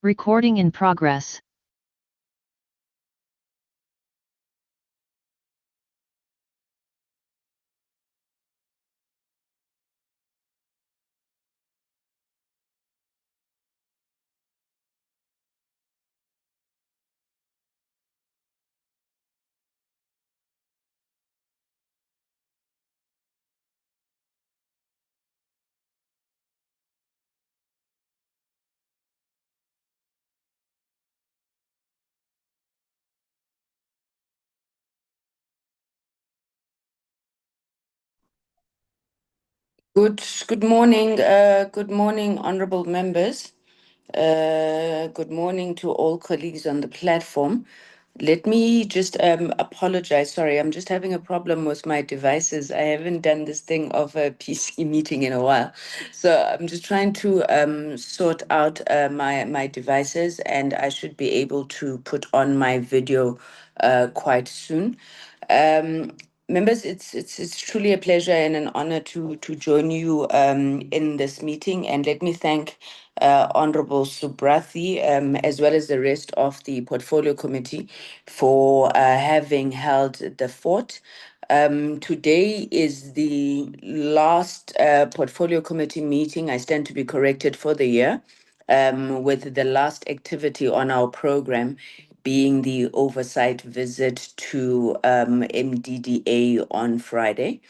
Recording in progress. Good morning, honorable members. Good morning to all colleagues on the platform. Let me just apologize. Sorry, I'm just having a problem with my devices. I haven't done this thing of a PC meeting in a while. So I'm just trying to sort out my devices, and I should be able to put on my video quite soon. Members, it's truly a pleasure and an honor to join you in this meeting. And let me thank Honorable Subrathi, as well as the rest of the Portfolio Committee for having held the fort. Today is the last Portfolio Committee meeting, I stand to be corrected, for the year, with the last activity on our program being the oversight visit to MDDA on Friday.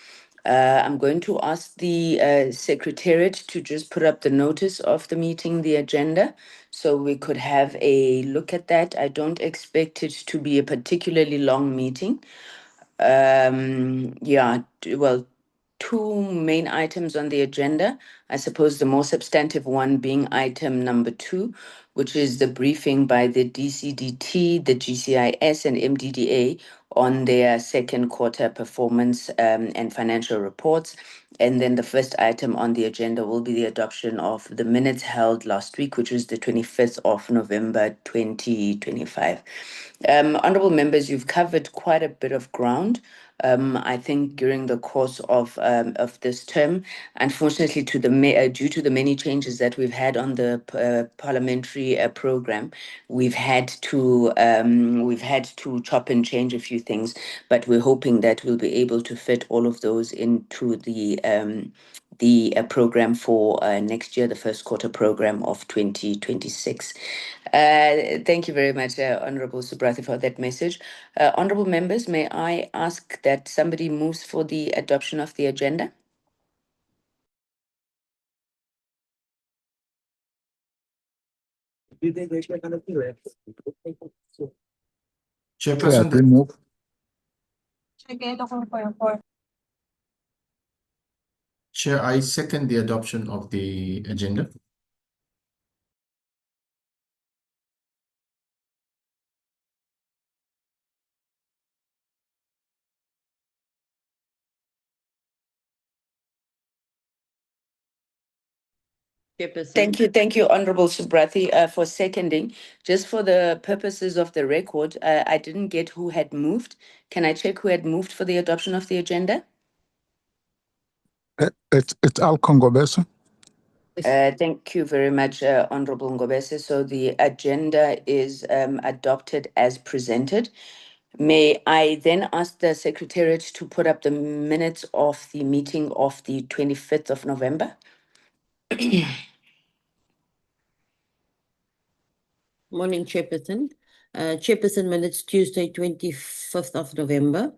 I'm going to ask the Secretariat to just put up the notice of the meeting, the agenda, so we could have a look at that. I don't expect it to be a particularly long meeting. Well, two main items on the agenda. I suppose the more substantive one being item number 2, which is the briefing by the DCDT, the GCIS, and MDDA on their second quarter performance and financial reports. And then the first item on the agenda will be the adoption of the minutes held last week, which was the 25th of November, 2025. Honorable members, you've covered quite a bit of ground. I think during the course of this term, unfortunately, due to the many changes that we've had on the parliamentary program, we've had to chop and change a few things. But we're hoping that we'll be able to fit all of those into the program for next year, the first quarter program of 2026. Thank you very much, Honorable Subrathi, for that message. Honorable members, may I ask that somebody moves for the adoption of the agenda? Chairperson, Remove. Chair, I second the adoption of the agenda. Thank you, Honorable Subrathi, for seconding. Just for the purposes of the record, I didn't get who had moved. Can I check who had moved for the adoption of the agenda? It's Al Congobesa. Thank you very much, Honorable Ngobese. So the agenda is adopted as presented. May I then ask the Secretariat to put up the minutes of the meeting of the 25th of November? Morning, Chairperson. Chairperson minutes Tuesday, 25th of November.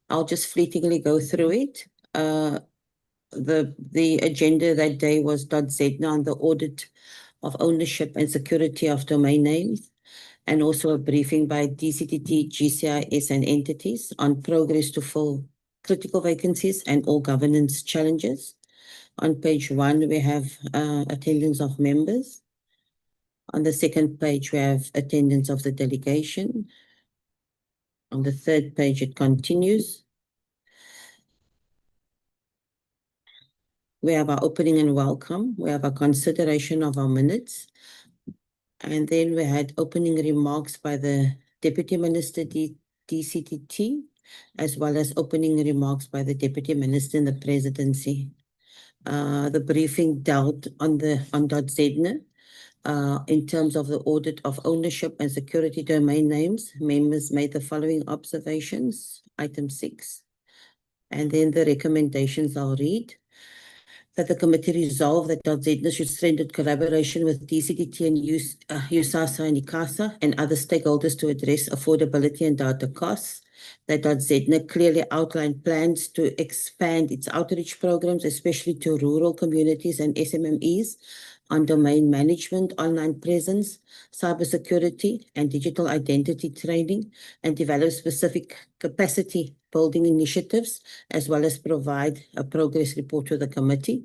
I'll just fleetingly go through it. The agenda that day was .ZEDNA on the audit of ownership and security of domain names, and also a briefing by DCDT, GCIS, and entities on progress to fill critical vacancies and all governance challenges. On page 1, we have attendance of members. On the second page, we have attendance of the delegation. On the third page, it continues. We have our opening and welcome. We have a consideration of our minutes. And then we had opening remarks by the Deputy Minister DCDT, as well as opening remarks by the Deputy Minister in the Presidency. The briefing dealt on .ZEDNA. In terms of the audit of ownership and security domain names, members made the following observations. Item 6. And then the recommendations I'll read. That the committee resolved that .ZA should strengthen collaboration with DCDT and USASA and ICASA and other stakeholders to address affordability and data costs. That .ZA clearly outlined plans to expand its outreach programs, especially to rural communities and SMMEs, on domain management, online presence, cybersecurity, and digital identity training, and develop specific capacity building initiatives, as well as provide a progress report to the committee.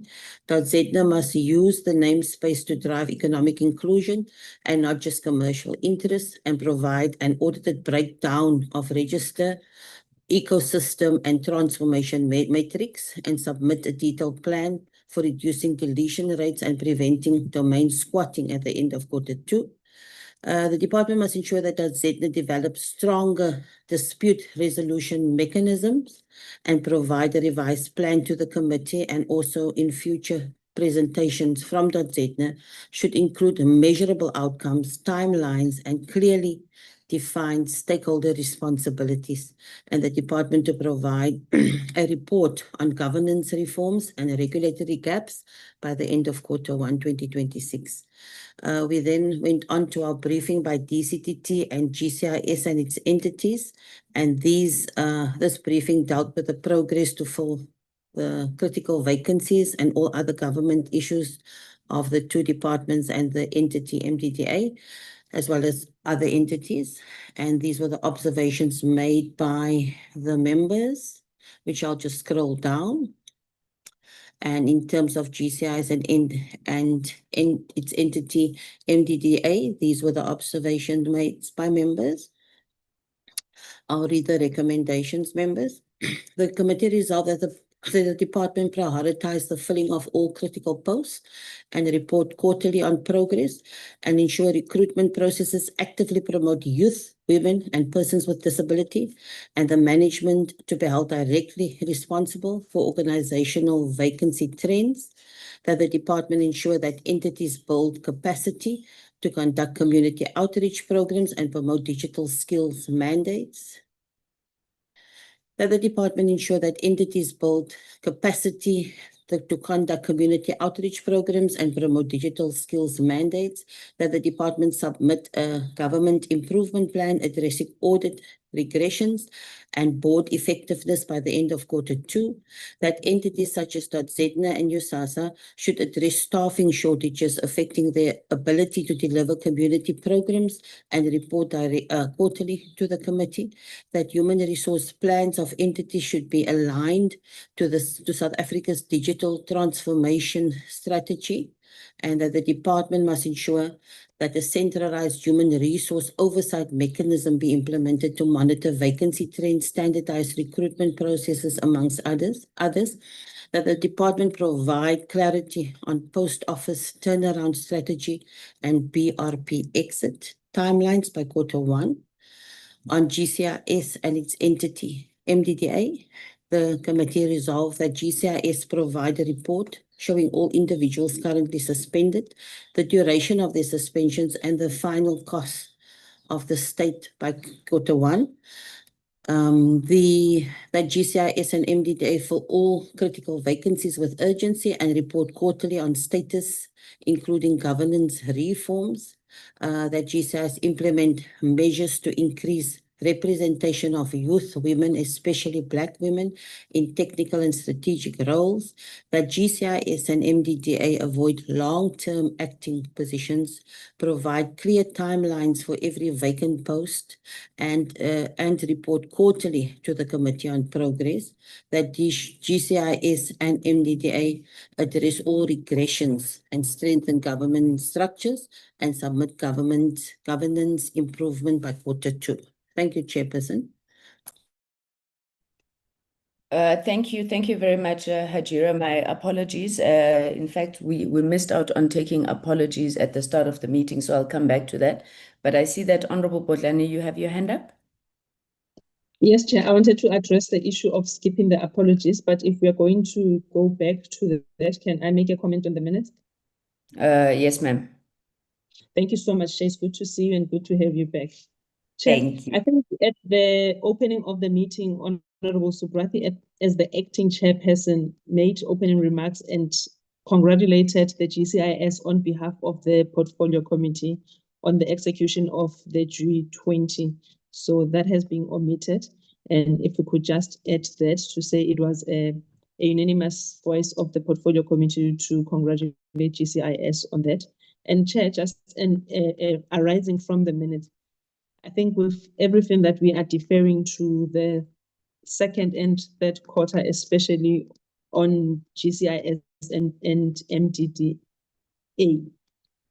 ZEDNA must use the namespace to drive economic inclusion and not just commercial interests, and provide an audited breakdown of register, ecosystem, and transformation metrics, and submit a detailed plan for reducing deletion rates and preventing domain squatting at the end of Q2. The department must ensure that ZEDNA develops stronger dispute resolution mechanisms and provide a revised plan to the committee, and also in future presentations from ZEDNA should include measurable outcomes, timelines, and clearly defined stakeholder responsibilities, and the department to provide a report on governance reforms and regulatory gaps by the end of Q1 2026. We then went on to our briefing by DCDT and GCIS and its entities, and this briefing dealt with the progress to fill the critical vacancies and all other government issues of the two departments and the entity MDDA, as well as other entities. And these were the observations made by the members, which I'll just scroll down. And in terms of GCIS and its entity MDDA, these were the observations made by members. I'll read the recommendations, members. The committee resolved that the department prioritize the filling of all critical posts and report quarterly on progress, and ensure recruitment processes actively promote youth, women, and persons with disability, and the management to be held directly responsible for organizational vacancy trends. That the department ensure that entities build capacity to conduct community outreach programs and promote digital skills mandates. That the department ensure that entities build capacity to conduct community outreach programs and promote digital skills mandates. That the department submit a government improvement plan addressing audit regressions and board effectiveness by the end of Q2. That entities such as ZEDNA and USASA should address staffing shortages affecting their ability to deliver community programs and report quarterly to the committee. That human resource plans of entities should be aligned to South Africa's digital transformation strategy, and that the department must ensure that a centralized human resource oversight mechanism be implemented to monitor vacancy trends, standardized recruitment processes, amongst others. That the department provide clarity on post office turnaround strategy and BRP exit timelines by Q1. On GCIS and its entity MDDA, the committee resolved that GCIS provide a report showing all individuals currently suspended, the duration of their suspensions, and the final cost of the state by Q1. That GCIS and MDDA fill all critical vacancies with urgency and report quarterly on status, including governance reforms. That GCIS implement measures to increase representation of youth, women, especially Black women, in technical and strategic roles. That GCIS and MDDA avoid long-term acting positions, provide clear timelines for every vacant post, and report quarterly to the committee on progress. That GCIS and MDDA address all regressions and strengthen government structures and submit governance improvement by Q2. Thank you, Chairperson. Thank you very much, Hajira. My apologies. In fact, we missed out on taking apologies at the start of the meeting, so I'll come back to that. But I see that Honorable Bodlani, you have your hand up. Yes, Chair. I wanted to address the issue of skipping the apologies, but if we are going to go back to that, can I make a comment on the minutes? Yes, ma'am. Thank you so much, Chair. It's good to see you and good to have you back. Chair, Thank you. I think at the opening of the meeting, Honorable Subrathi, as the acting chairperson, made opening remarks and congratulated the GCIS on behalf of the portfolio committee on the execution of the G20. So that has been omitted. And if we could just add that to say it was a unanimous voice of the portfolio committee to congratulate GCIS on that. And Chair, just arising from the minutes, I think with everything that we are deferring to the second and third quarter, especially on GCIS and MDDA,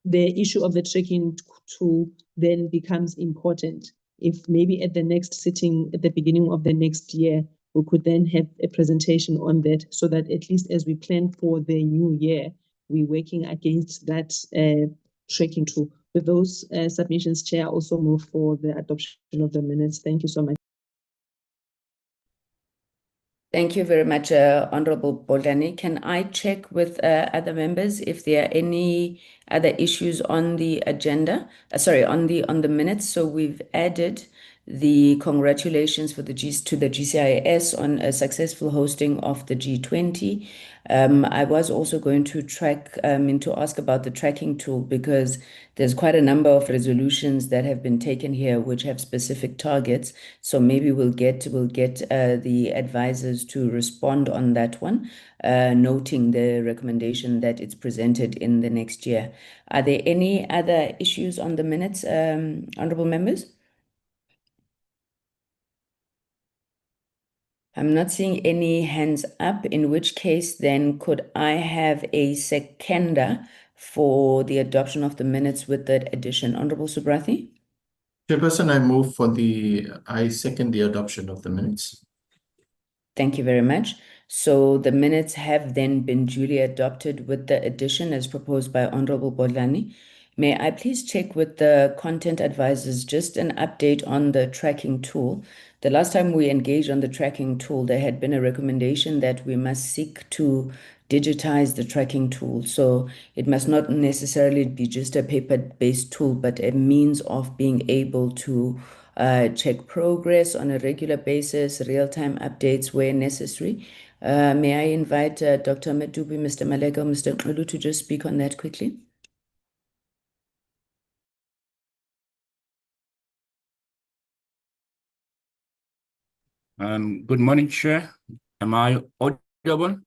the issue of the tracking tool then becomes important. If maybe at the next sitting, at the beginning of the next year, we could then have a presentation on that, so that at least as we plan for the new year, we're working against that tracking tool. With those submissions, Chair, I also move for the adoption of the minutes. Thank you so much. Thank you very much, Honorable Bolani. Can I check with other members if there are any other issues on the agenda? On the minutes. So we've added the congratulations for to the GCIS on a successful hosting of the G20. I was also going to to ask about the tracking tool, because there's quite a number of resolutions that have been taken here which have specific targets. So maybe we'll get the advisors to respond on that one, noting the recommendation that it's presented in the next year. Are there any other issues on the minutes, honorable members? I'm not seeing any hands up, in which case then could I have a seconder for the adoption of the minutes with that addition? Honorable Subrathi? Chairperson, I second the adoption of the minutes. Thank you very much. So the minutes have then been duly adopted with the addition as proposed by Honorable Bodlani. May I please check with the content advisors just an update on the tracking tool? The last time we engaged on the tracking tool, there had been a recommendation that we must seek to digitize the tracking tool. So it must not necessarily be just a paper-based tool, but a means of being able to check progress on a regular basis, real-time updates where necessary. May I invite Dr. Medupi, Mr. Maleka, Mr. Xulu to just speak on that quickly? Good morning, Chair. Am I audible?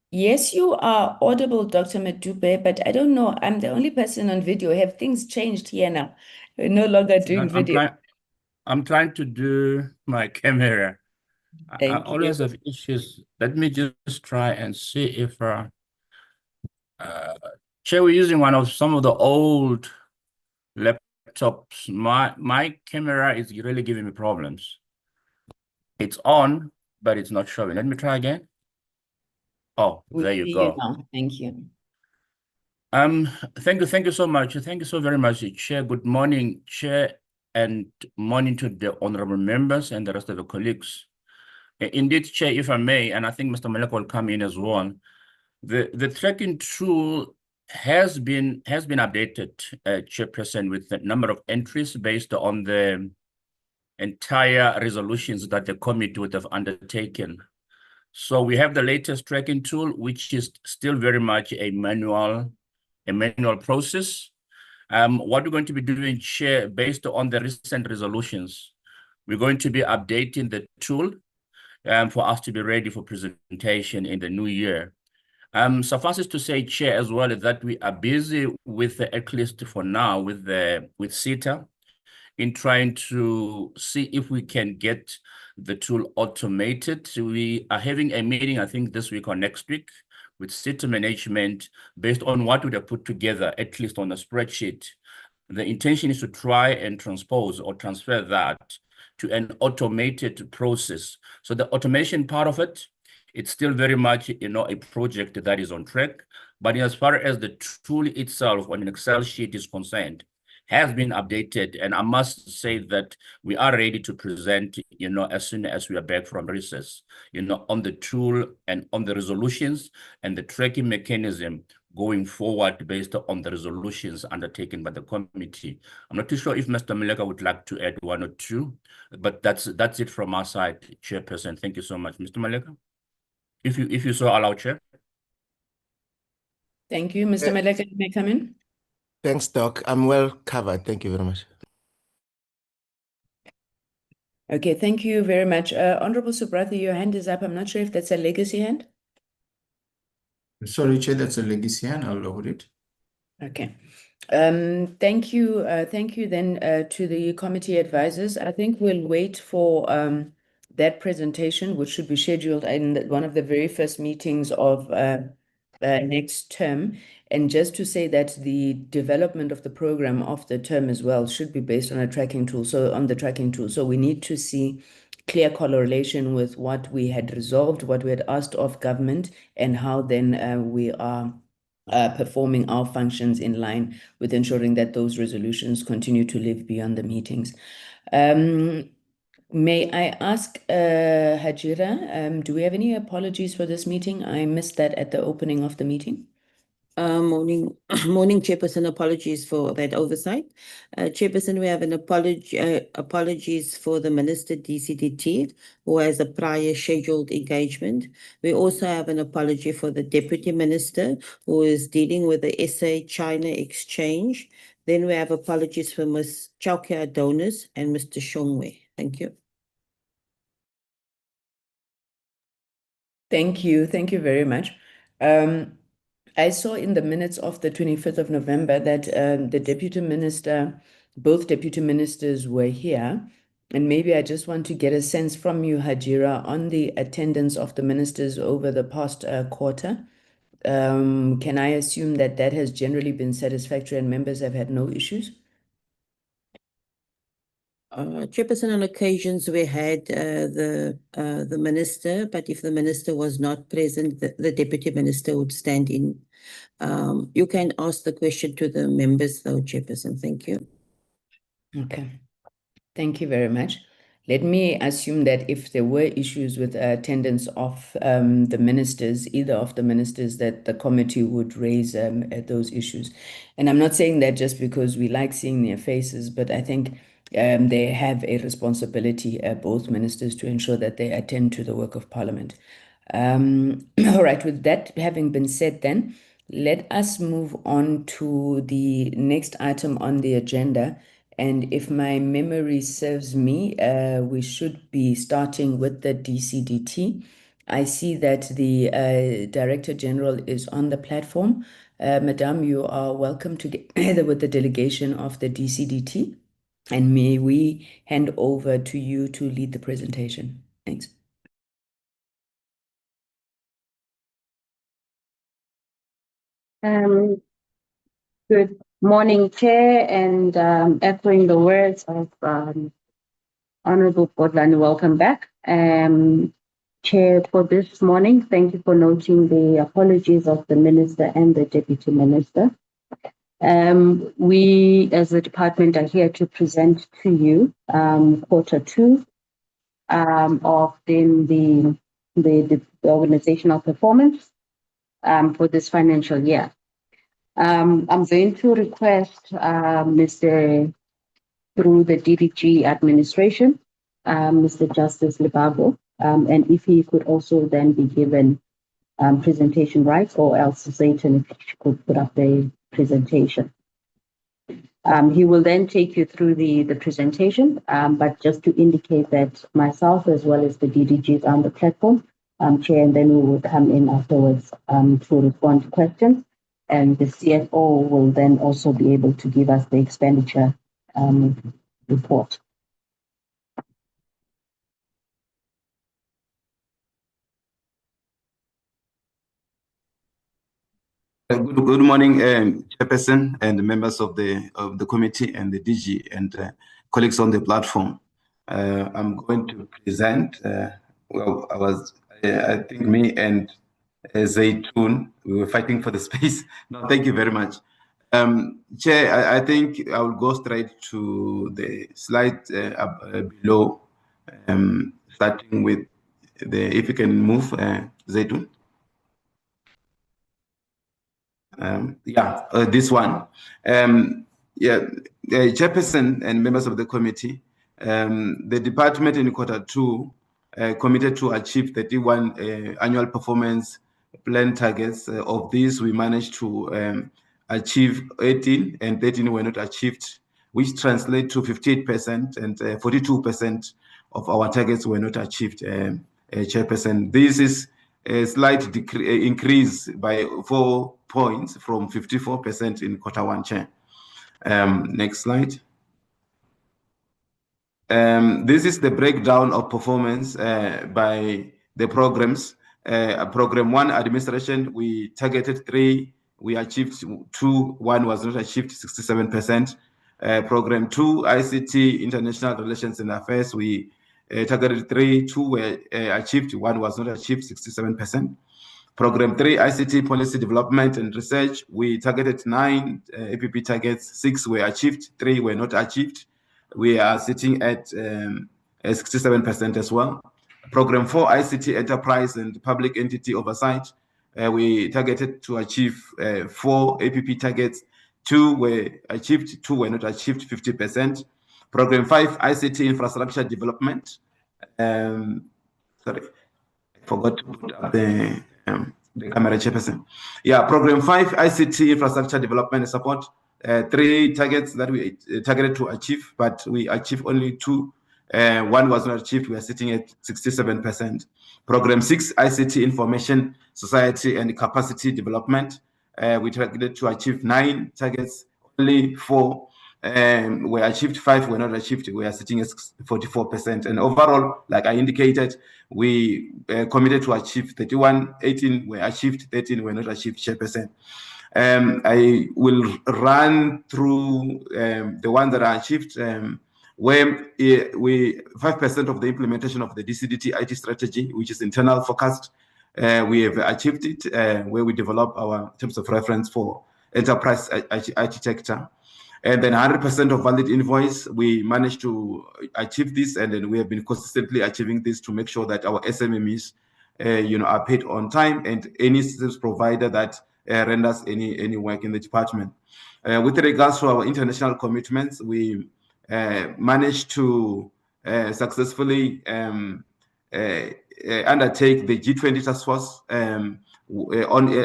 Yes, you are audible, Dr. Medupe, but I don't know. I'm the only person on video. Have things changed here now? We're no longer doing video. I'm trying to do my camera. I always have issues. Let me just try and see if Chair, we're using some of the old laptops. My camera is really giving me problems. It's on, but it's not showing. Let me try again. Oh, there you go. Thank you. Thank you so much. Thank you so very much, Chair. Good morning, Chair, and morning to the honorable members and the rest of the colleagues. Indeed, Chair, if I may, and I think Mr. Malek will come in as well. The tracking tool has been updated, Chairperson, with the number of entries based on the entire resolutions that the committee would have undertaken. So we have the latest tracking tool, which is still very much a manual process. What we're going to be doing, Chair, based on the recent resolutions, we're going to be updating the tool for us to be ready for presentation in the new year. Suffice it to say, Chair, as well, that we are busy with, at least for now, with CETA, in trying to see if we can get the tool automated. We are having a meeting, I think this week or next week, with CETA management based on what we have put together, at least on a spreadsheet. The intention is to try and transpose or transfer that to an automated process. So the automation part of it, it's still very much, a project that is on track. But as far as the tool itself on an Excel sheet is concerned, has been updated, and I must say that we are ready to present, as soon as we are back from recess, on the tool and on the resolutions and the tracking mechanism going forward based on the resolutions undertaken by the committee. I'm not too sure if Mr. Maleka would like to add one or two, but that's it from our side, Chairperson. Thank you so much. Mr. Maleka, if you so allow, Chair. Thank you. Mr. Maleka, you may come in. Thanks, Doc. I'm well covered. Thank you very much. Okay, thank you very much. Honorable Subrathi, your hand is up. I'm not sure if that's a legacy hand. Sorry, Chair, that's a legacy hand. I'll lower it. Okay. Thank you. Thank you then to the committee advisors. I think we'll wait for that presentation, which should be scheduled in one of the very first meetings of next term. And just to say that the development of the program of the term as well should be based on a tracking tool. So on the tracking tool. So we need to see clear correlation with what we had resolved, what we had asked of government, and how then we are performing our functions in line with ensuring that those resolutions continue to live beyond the meetings. May I ask Hajira, do we have any apologies for this meeting? I missed that at the opening of the meeting. Morning, Chairperson. Apologies for that oversight. Chairperson, we have an apologies for the Minister DCDT, who has a prior scheduled engagement. We also have an apology for the Deputy Minister, who is dealing with the SA-China exchange. Then we have apologies for Ms. Chauke Adonis and Mr. Shongwe. Thank you. Thank you. Thank you very much. I saw in the minutes of the 25th of November that the Deputy Minister, both Deputy Ministers were here. And maybe I just want to get a sense from you, Hajira, on the attendance of the ministers over the past quarter. Can I assume that that has generally been satisfactory and members have had no issues? Chairperson, on occasions we had the minister, but if the minister was not present, the deputy minister would stand in. You can ask the question to the members though, Chairperson. Thank you. Okay. Thank you very much. Let me assume that if there were issues with attendance of the ministers, either of the ministers, that the committee would raise those issues. And I'm not saying that just because we like seeing their faces, but I think they have a responsibility, both ministers, to ensure that they attend to the work of Parliament. All right, with that having been said then, let us move on to the next item on the agenda. And if my memory serves me, we should be starting with the DCDT. I see that the Director General is on the platform. Madam, you are welcome together with the delegation of the DCDT. And may we hand over to you to lead the presentation. Thanks. Good morning, Chair, and echoing the words of Honorable Bodlani, welcome back. Chair, for this morning, thank you for noting the apologies of the Minister and the Deputy Minister. We, as a department, are here to present to you quarter two of the organizational performance for this financial year. I'm going to request Mr. through the DDG administration, Mr. Justice Libago, and if he could also then be given presentation rights, or else Zayton, if he could put up the presentation. He will then take you through the presentation, but just to indicate that myself as well as the DDGs on the platform, Chair, and then we will come in afterwards to respond to questions. And the CFO will then also be able to give us the expenditure report. Good morning, Chairperson and members of the committee and the DG and colleagues on the platform. I'm going to present. Well, I think me and Zaytun, we were fighting for the space. No, thank you very much. Chair, I think I will go straight to the slide below, starting with if you can move, Zaytun. This one. Chairperson and members of the committee, the department in Q2 committed to achieve 31 annual performance plan targets. Of these, we managed to achieve 18, and 13 were not achieved, which translate to 58%, and 42% of our targets were not achieved, Chairperson. This is a slight increase by 4 points from 54% in Q1, Chair. Next slide. This is the breakdown of performance by the programs. Program 1, administration, we targeted 3, we achieved 2, 1 was not achieved, 67%. Program 2, ICT, international relations and affairs, we targeted 3, 2 were achieved, 1 was not achieved, 67%. Program 3, ICT policy development and research, we targeted 9 APP targets, 6 were achieved, 3 were not achieved. We are sitting at 67% as well. Program 4, ICT enterprise and public entity oversight, we targeted to achieve 4 APP targets, 2 were achieved, 2 were not achieved, 50%. Program 5, ICT infrastructure development. Sorry, I forgot to put up the camera, Chairperson. Yeah, Program 5, ICT infrastructure development and support. 3 targets that we targeted to achieve, but we achieved only 2. 1 was not achieved. We are sitting at 67%. Program 6, ICT information society and capacity development. We targeted to achieve 9 targets. Only 4 were achieved. 5 were not achieved. We are sitting at 44%. And overall, like I indicated, we committed to achieve 31. 18 were achieved. 13 were not achieved, Chairperson. I will run through the ones that are achieved, where we 5% of the implementation of the DCDT IT strategy, which is internal focused, we have achieved it, where we develop our terms of reference for enterprise architecture. And then 100% of valid invoice, we managed to achieve this, and then we have been consistently achieving this to make sure that our SMMEs, are paid on time, and any service provider that renders any work in the department. With regards to our international commitments, we managed to successfully undertake the G20 task force on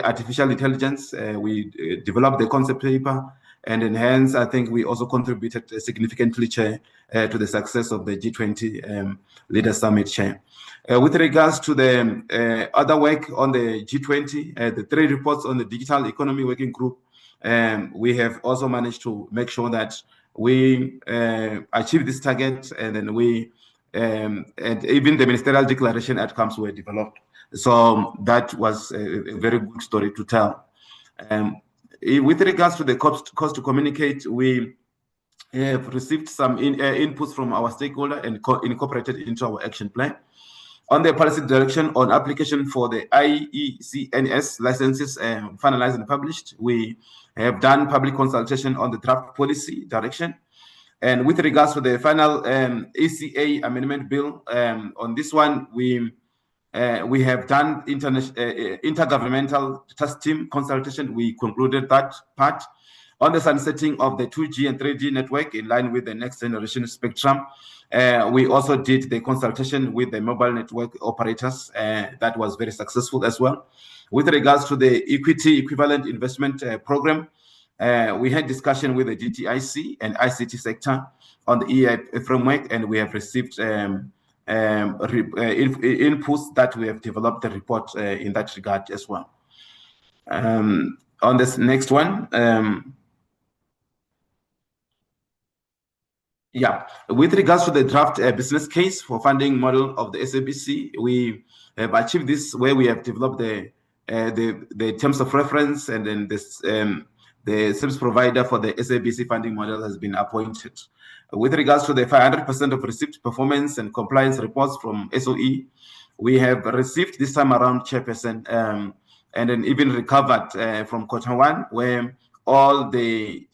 artificial intelligence. We developed the concept paper, and then hence I think we also contributed significantly, Chair, to the success of the G20 Leader Summit, Chair. With regards to the other work on the G20, the 3 reports on the Digital Economy Working Group, we have also managed to make sure that we achieve this target, and then we and even the ministerial declaration outcomes were developed. So that was a very good story to tell. With regards to the cost to communicate, we have received some inputs from our stakeholder and incorporated into our action plan. On the policy direction on application for the IECNS licenses finalized and published, we have done public consultation on the draft policy direction. And with regards to the final ACA amendment bill, on this one, we have done intergovernmental task team consultation. We concluded that part. On the sunsetting of the 2G and 3G network in line with the next generation spectrum, we also did the consultation with the mobile network operators. That was very successful as well. With regards to the equity equivalent investment program, we had discussion with the DTIC and ICT sector on the EI framework, and we have received inputs that we have developed the report in that regard as well. On this next one, with regards to the draft business case for funding model of the SABC, we have achieved this where we have developed the terms of reference, and then this the service provider for the SABC funding model has been appointed. With regards to the 500% of received performance and compliance reports from SOE, we have received this time around, Chairperson, and then even recovered from Q1, where all the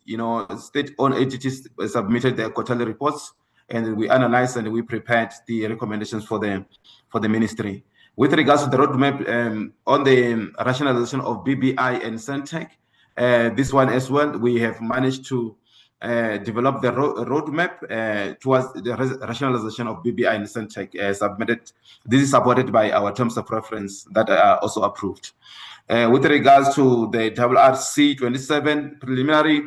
state-owned entities submitted their quarterly reports, and we analyzed and we prepared the recommendations for the ministry. With regards to the roadmap on the rationalization of BBI and Centec, This one as well, we have managed to develop the roadmap towards the rationalization of BBI in Centec submitted. This is supported by our terms of reference that are also approved. With regards to the WRC 27 preliminary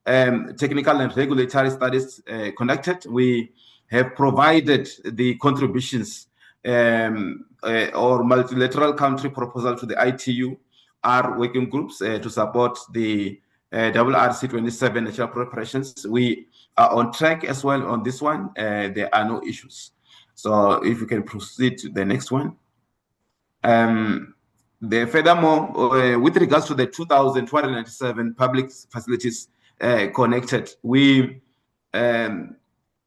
technical and regulatory studies conducted, we have provided the contributions or multilateral country proposal to the ITU working groups to support the WRC 27 national preparations. We are on track as well on this one. There are no issues. So if you can proceed to the next one. Furthermore, with regards to the 2,297 public facilities connected,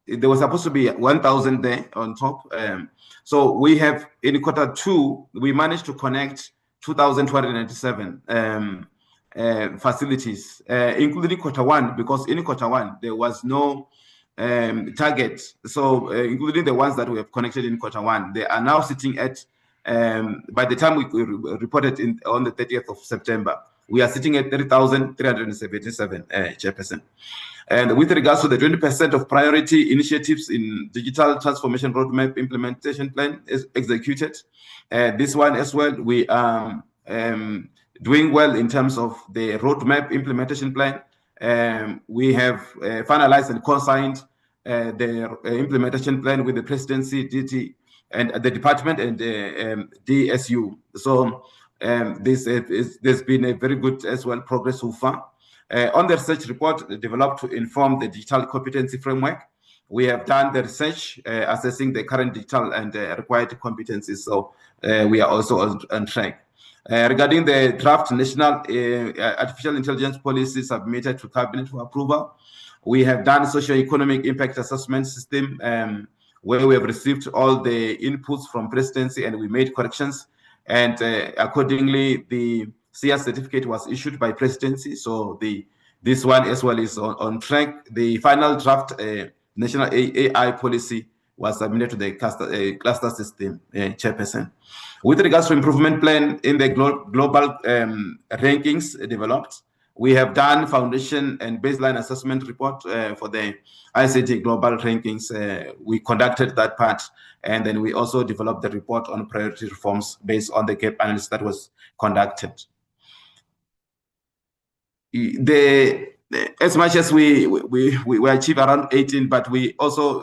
there was supposed to be 1,000 there on top. So we have, in quarter 2, we managed to connect 2,297 facilities, including quarter 1, because in quarter 1, there was no target. So including the ones that we have connected in quarter 1, they are now sitting at, by the time we reported on the 30th of September, we are sitting at 30,377 chairperson. And with regards to the 20% of priority initiatives in digital transformation roadmap implementation plan is executed. This one as well, we are doing well in terms of the roadmap implementation plan. We have finalized and co-signed the implementation plan with the presidency, DT, and the department and DSU. So there's been a very good as well progress so far. On the research report developed to inform the digital competency framework, we have done the research assessing the current digital and required competencies. So we are also on track. Regarding the draft national artificial intelligence policy submitted to cabinet for approval, we have done socio-economic impact assessment system where we have received all the inputs from presidency and we made corrections. And accordingly, the CS certificate was issued by presidency. So this one as well is on track. The final draft national AI policy was submitted to the cluster system chairperson. With regards to improvement plan in the global rankings developed, we have done foundation and baseline assessment report for the ICT global rankings. We conducted that part, and then we also developed the report on priority reforms based on the gap analysis that was conducted. As much as we achieved around 18, but we also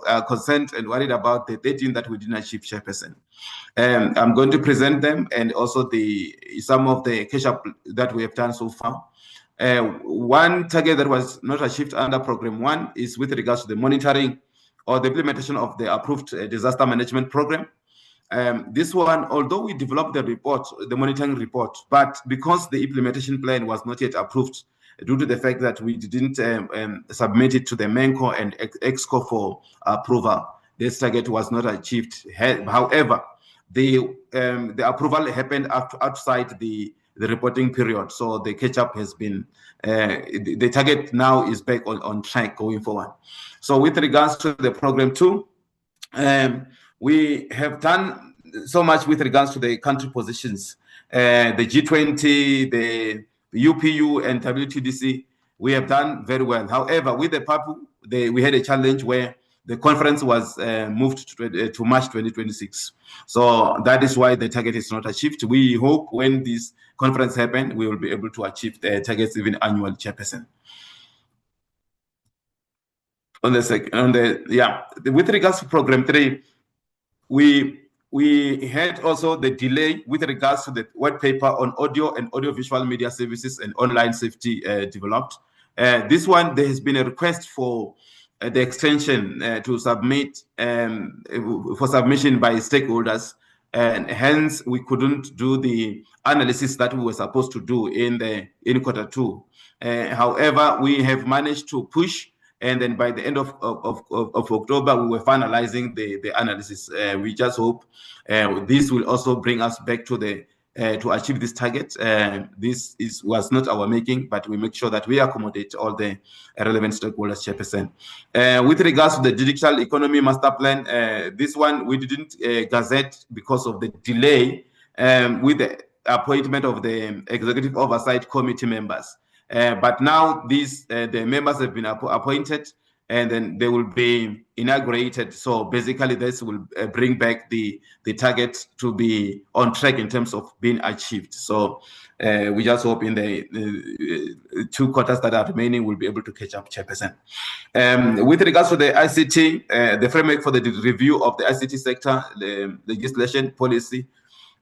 are concerned and worried about the 13 that we didn't achieve, chairperson. I'm going to present them and also some of the catch-up that we have done so far. One target that was not achieved under Program 1 is with regards to the monitoring or the implementation of the approved disaster management program. This one, although we developed the report, the monitoring report, but because the implementation plan was not yet approved due to the fact that we didn't submit it to the MENCO and EXCO for approval, this target was not achieved. However, the approval happened outside the reporting period, so the catch-up has been, the target now is back on track going forward. So with regards to the Program 2, we have done so much with regards to the country positions. The G20, the UPU, and WTDC, we have done very well. However, with the PAPU, we had a challenge where the conference was moved to March 2026. So that is why the target is not achieved. We hope when this conference happens, we will be able to achieve the targets even annual, chairperson. With regards to Program 3, we had also the delay with regards to the white paper on audio and audiovisual media services and online safety developed. This one, there has been a request for the extension to submit for submission by stakeholders, and hence we couldn't do the analysis that we were supposed to do in quarter 2. However, we have managed to push, and then by the end of October, we were finalizing the analysis. We just hope this will also bring us back to to achieve this target. This was not our making, but we make sure that we accommodate all the relevant stakeholders, chairperson. With regards to the digital economy master plan, this one we didn't gazette because of the delay with the appointment of the Executive Oversight Committee members. But now the members have been appointed, and then they will be inaugurated. So basically, this will bring back the target to be on track in terms of being achieved. So we just hope in the 2 quarters that are remaining, we'll be able to catch up, Chairperson. With regards to the ICT, the framework for the review of the ICT sector, the legislation policy,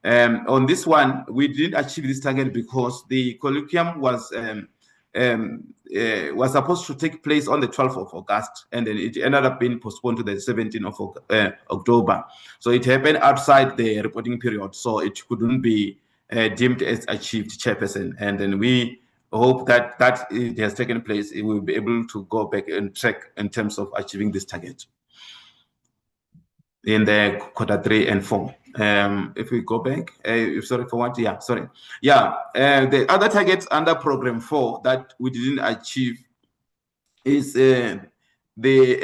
on this one, we didn't achieve this target because the colloquium was supposed to take place on the 12th of August, and then it ended up being postponed to the 17th of October. So it happened outside the reporting period, so it couldn't be deemed as achieved, Chairperson. And then we hope that it has taken place, it will be able to go back and track in terms of achieving this target in the quarter 3 and 4. If we go back, sorry for what? Yeah, sorry. Yeah, the other targets under program 4 that we didn't achieve is the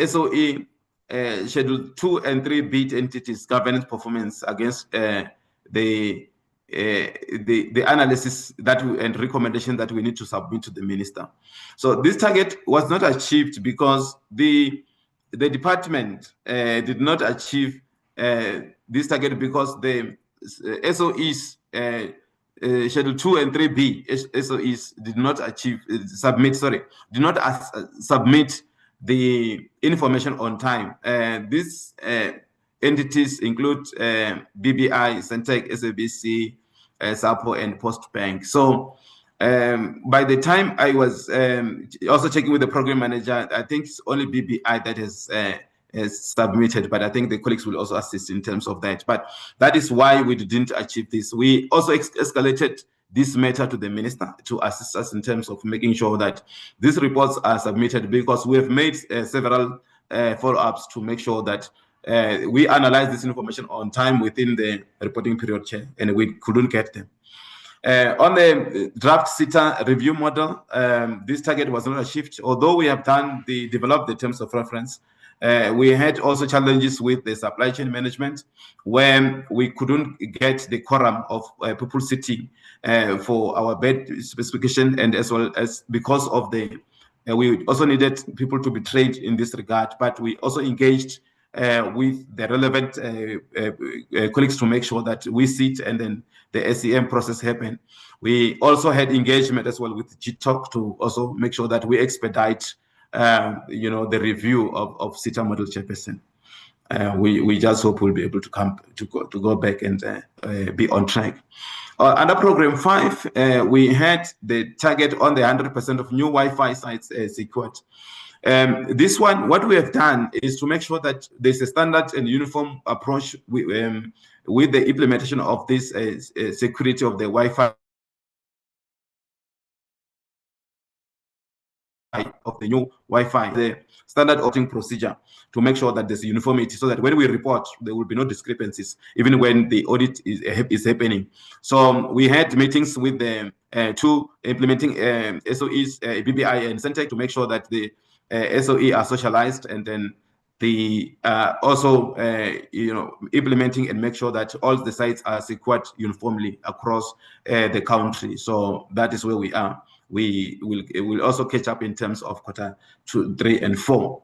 SOE schedule 2 and 3 bid entities governance performance against the analysis and recommendation that we need to submit to the minister. So this target was not achieved because the department did not achieve this target because the SOEs schedule 2 and 3B SOEs did not submit the information on time. These entities include BBI, Centec, SABC, SAPO, and Postbank. So by the time I was also checking with the program manager, I think it's only BBI that has submitted, but I think the colleagues will also assist in terms of that. But that is why we didn't achieve this. We also escalated this matter to the minister to assist us in terms of making sure that these reports are submitted, because we have made several follow-ups to make sure that we analyze this information on time within the reporting period, Chair, and we couldn't get them. On the draft SITA review model, this target was not achieved, although we have developed the terms of reference. We had also challenges with the supply chain management, when we couldn't get the quorum of people sitting for our bed specification, and as well as because of we also needed people to be trained in this regard, but we also engaged with the relevant colleagues to make sure that we sit and then the SEM process happen. We also had engagement as well with GTOC to also make sure that we expedite the review of SITA model, Chairperson. We just hope we'll be able to go back and be on track. Under program 5, we had the target on the 100% of new Wi-Fi sites secured. This one, what we have done is to make sure that there's a standard and uniform approach with the implementation of this security of the Wi-Fi of the new Wi-Fi, the standard auditing procedure, to make sure that there's uniformity, so that when we report, there will be no discrepancies, even when the audit is happening. So we had meetings with the 2 implementing SOEs, BBI and Centec, to make sure that the SOE are socialized, and then the also implementing and make sure that all the sites are secured uniformly across the country. So that is where we are. We will also catch up in terms of quarter 2, 3, and 4.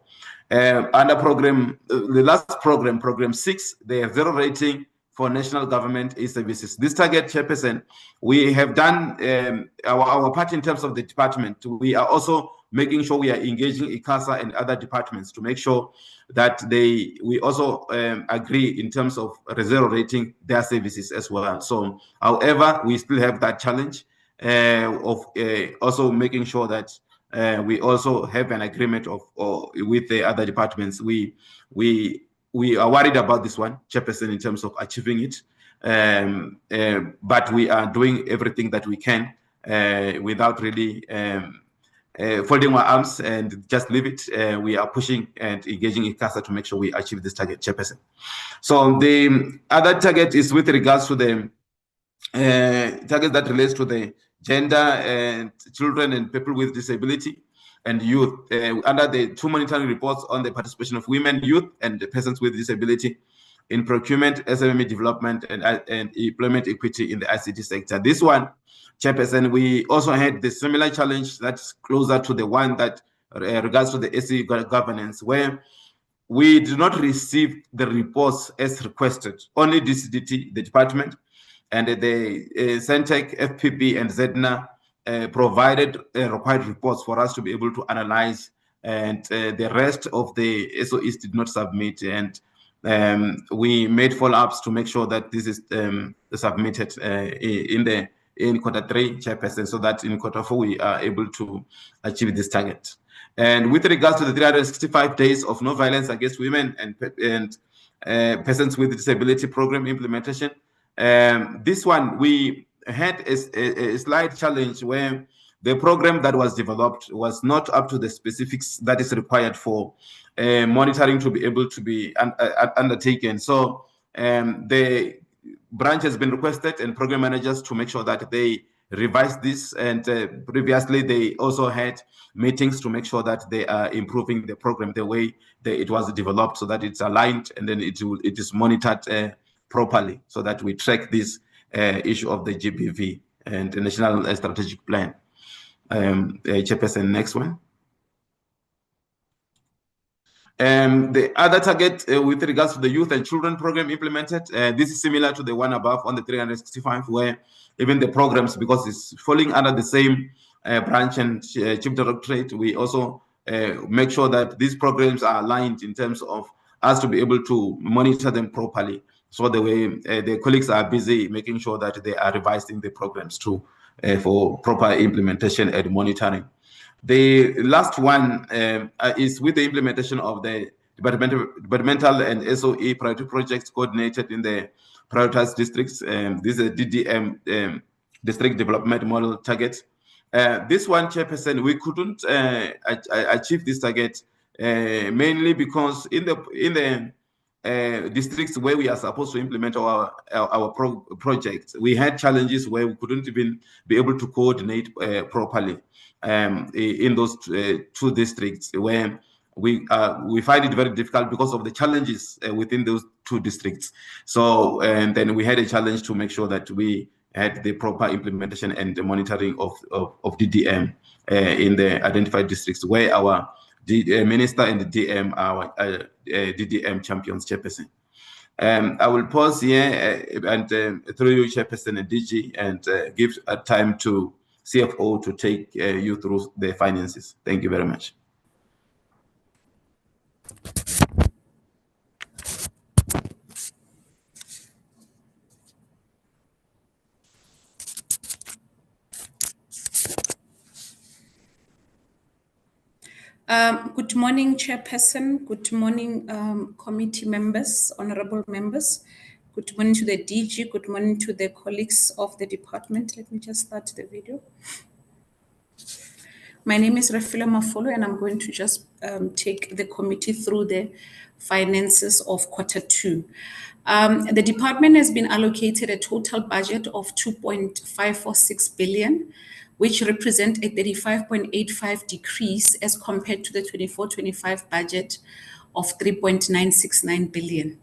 Under program, the last program 6, they have 0 rating for national government e-services. This target, Chairperson, we have done our part in terms of the department. We are also making sure we are engaging ICASA and other departments to make sure that we also agree in terms of 0 rating their services as well. So, however, we still have that challenge of also making sure that we also have an agreement with the other departments. We are worried about this one, Chairperson, in terms of achieving it, but we are doing everything that we can without really folding our arms and just leave it. We are pushing and engaging ICASA to make sure we achieve this target, Chairperson. So the other target is with regards to the target that relates to the gender and children and people with disability and youth, under the 2 monitoring reports on the participation of women, youth, and the persons with disability. in procurement, SME development, and employment equity in the ICT sector. This one, Chairperson, we also had the similar challenge that's closer to the one that regards to the SE governance, where we did not receive the reports as requested. Only DCDT, the department, and the Centec, FPB, and ZEDNA provided required reports for us to be able to analyze, and the rest of the SOEs did not submit. And we made follow-ups to make sure that this is submitted in Q3, Chairperson, so that in Q4 we are able to achieve this target. And with regards to the 365 days of no violence against women and persons with disability program implementation, this one we had a slight challenge where the program that was developed was not up to the specifics that is required for monitoring to be able to be undertaken. So the branch has been requested and program managers to make sure that they revise this, and previously they also had meetings to make sure that they are improving the program the way it was developed, so that it's aligned and then it is monitored properly, so that we track this issue of the GBV and the National Strategic Plan. Chairperson, next one. The other target with regards to the youth and children program implemented, this is similar to the one above on the 365, where even the programs, because it's falling under the same branch and chief directorate, we also make sure that these programs are aligned in terms of us to be able to monitor them properly. So the way the colleagues are busy making sure that they are revising the programs too for proper implementation and monitoring. The last one is with the implementation of the departmental and SOE priority projects coordinated in the prioritized districts. This is a DDM, district development model target. This one, Chairperson, we couldn't achieve this target mainly because in the districts where we are supposed to implement our projects, we had challenges where we couldn't even be able to coordinate properly in those two districts, where we find it very difficult because of the challenges within those two districts. So and then we had a challenge to make sure that we had the proper implementation and the monitoring of DDM in the identified districts where our minister and the DM are DDM champions, Chairperson. I will pause here and through you, Chairperson and DG, and give time to CFO to take you through the finances. Thank you very much. Good morning, Chairperson. Good morning, committee members, honorable members. Good morning to the DG. Good morning to the colleagues of the department. Let me just start the video. My name is Refila Mafolo, and I'm going to just take the committee through the finances of Q2. The department has been allocated a total budget of 2.546 billion, which represent a 35.85 decrease as compared to the 24-25 budget of 3.969 billion.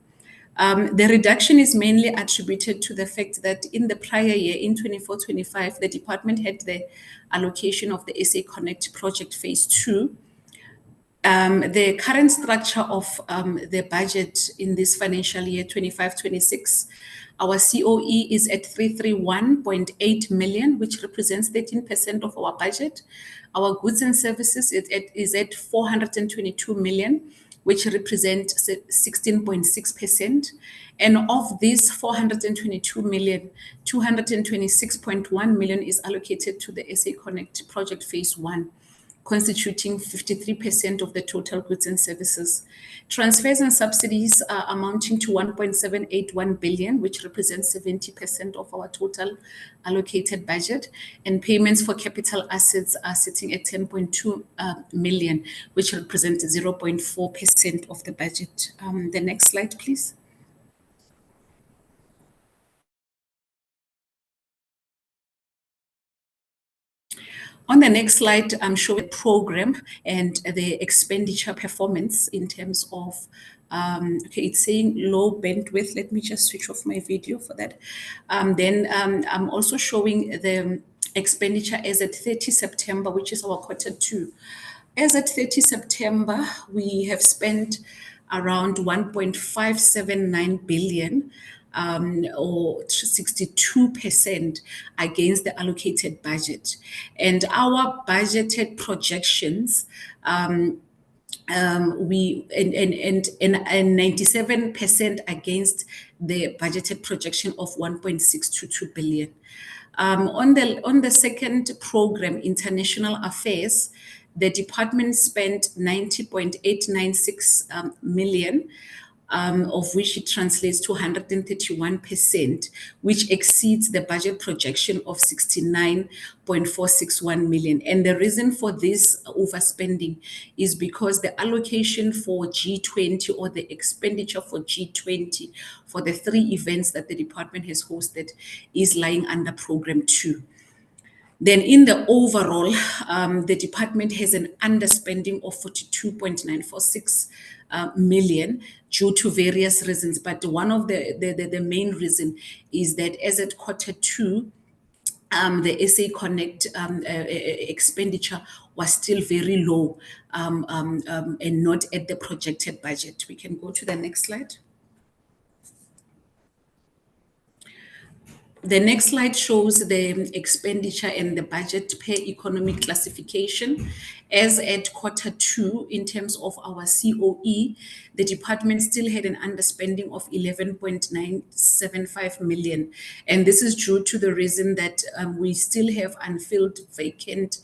The reduction is mainly attributed to the fact that in the prior year, in 24-25, the department had the allocation of the SA Connect project phase 2. The current structure of the budget in this financial year, 25-26, our COE is at 331.8 million, which represents 13% of our budget. Our goods and services is at 422 million, which represent 16.6%. And of this 422 million, 226.1 million is allocated to the SA Connect project phase 1, constituting 53% of the total goods and services. Transfers and subsidies are amounting to 1.781 billion, which represents 70% of our total allocated budget. And payments for capital assets are sitting at 10.2 million, which represents 0.4% of the budget. The next slide, please. On the next slide, I'm showing the program and the expenditure performance in terms of Okay, it's saying low bandwidth. Let me just switch off my video for that. Then I'm also showing the expenditure as at 30 September, which is our Q2. As at 30 September, we have spent around 1.579 billion, or 62% against the allocated budget. And our budgeted projections, we and 97% against the budgeted projection of 1.622 billion. On the second program, International Affairs, the department spent 90.896 million, of which it translates to 131%, which exceeds the budget projection of 69.461 million. And the reason for this overspending is because the allocation for G20, or the expenditure for G20, for the 3 events that the department has hosted, is lying under Program 2. Then in the overall, the department has an underspending of 42.946 million due to various reasons. But one of the main reason is that as at Q2, the SA Connect expenditure was still very low, and not at the projected budget. We can go to the next slide. The next slide shows the expenditure and the budget per economic classification. As at Q2, in terms of our COE, the department still had an underspending of 11.975 million. And this is due to the reason that we still have unfilled vacant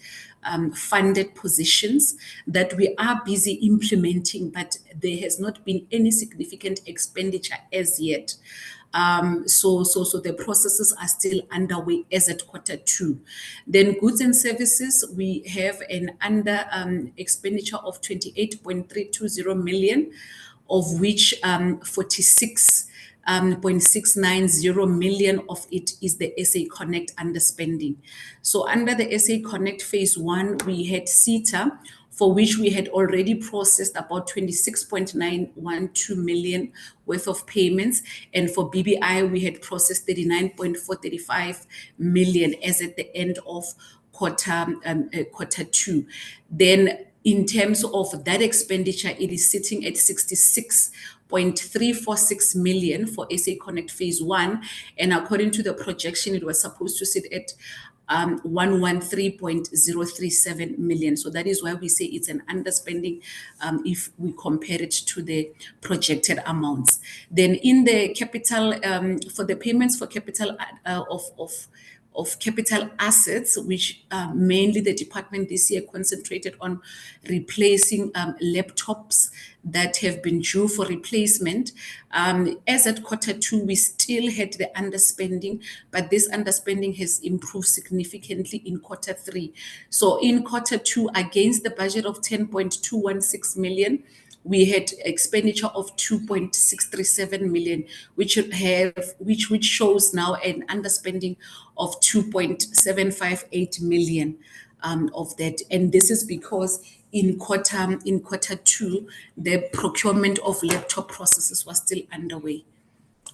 funded positions that we are busy implementing, but there has not been any significant expenditure as yet. So the processes are still underway as at Q2. Then goods and services, we have an under expenditure of 28.320 million, of which 46.690 million of it is the SA Connect underspending. So under the SA Connect phase 1, we had CETA, for which we had already processed about 26.912 million worth of payments. And for BBI, we had processed 39.435 million as at the end of Q2. Then in terms of that expenditure, it is sitting at 66.346 million for SA Connect phase 1. And according to the projection, it was supposed to sit at 113.037 million. So that is why we say it's an underspending if we compare it to the projected amounts. Then in the capital, for the payments for capital of capital assets, which mainly the department this year concentrated on replacing laptops that have been due for replacement. As at Q2, we still had the underspending, but this underspending has improved significantly in Q3. So in Q2, against the budget of 10.216 million, we had expenditure of 2.637 million, which shows now an underspending of 2.758 million of that. And this is because in Q2, the procurement of laptop processes was still underway.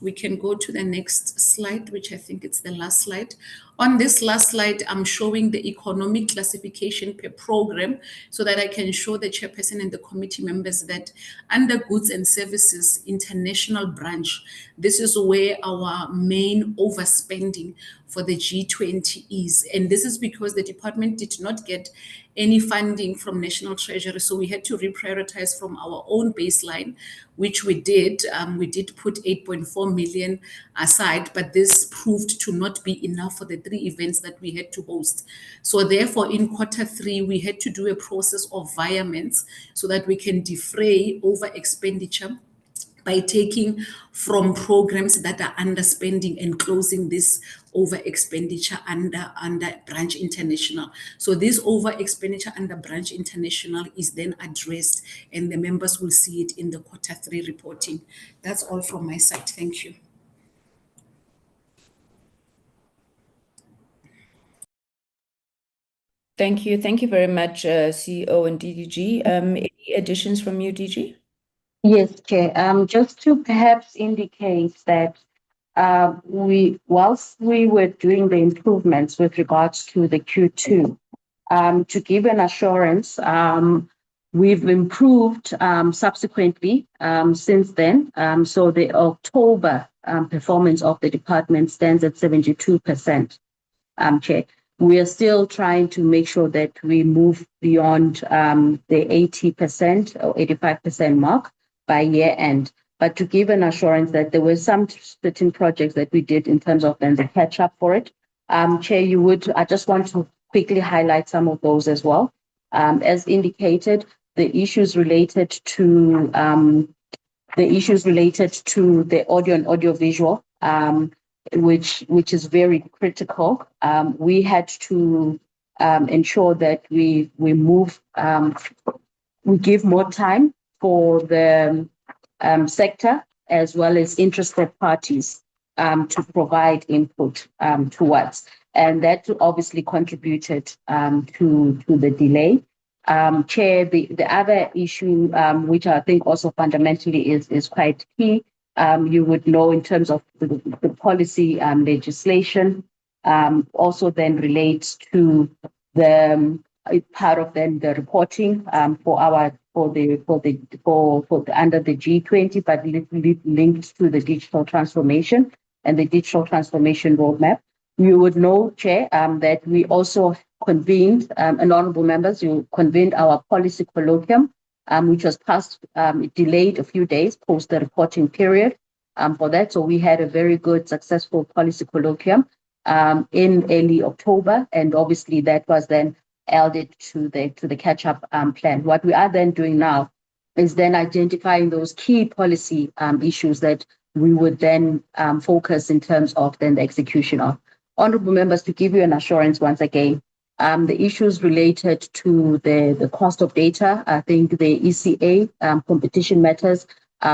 We can go to the next slide, which I think it's the last slide. On this last slide, I'm showing the economic classification per program so that I can show the chairperson and the committee members that under goods and services international branch, this is where our main overspending for the G20 is. And this is because the department did not get any funding from National Treasury. So we had to reprioritize from our own baseline, which we did. We did put 8.4 million aside, but this proved to not be enough for the 3 events that we had to host. So therefore, in Q3, we had to do a process of virements so that we can defray over expenditure by taking from programs that are underspending and closing this over expenditure under Branch International. So this over expenditure under Branch International is then addressed, and the members will see it in the Q3 reporting. That's all from my side. Thank you. Thank you. Thank you very much, CEO and DDG. Any additions from you, DG? Yes, Chair. Just to perhaps indicate that whilst we were doing the improvements with regards to the Q2, to give an assurance, we've improved subsequently since then. So the October performance of the department stands at 72%. Chair. We are still trying to make sure that we move beyond the 80% or 85% mark by year end. But to give an assurance that there were some certain projects that we did in terms of then the catch up for it. Chair, I just want to quickly highlight some of those as well. As indicated, the issues related to the audio and audiovisual, which is very critical. We had to ensure that we give more time for the sector as well as interested parties to provide input towards, and that obviously contributed to the delay. Chair, the other issue, which I think also fundamentally is quite key, you would know in terms of the policy legislation, also then relates to the part of then the reporting under the G20, but linked to the digital transformation and the digital transformation roadmap. You would know, Chair, that we also convened, and honourable members, you convened our policy colloquium, which was delayed a few days post the reporting period for that. So we had a very good, successful policy colloquium in early October, and obviously that was then added to the catch-up plan. What we are then doing now is then identifying those key policy issues that we would then focus in terms of then the execution of. Honourable members, to give you an assurance once again, the issues related to the cost of data, I think the ECA competition matters,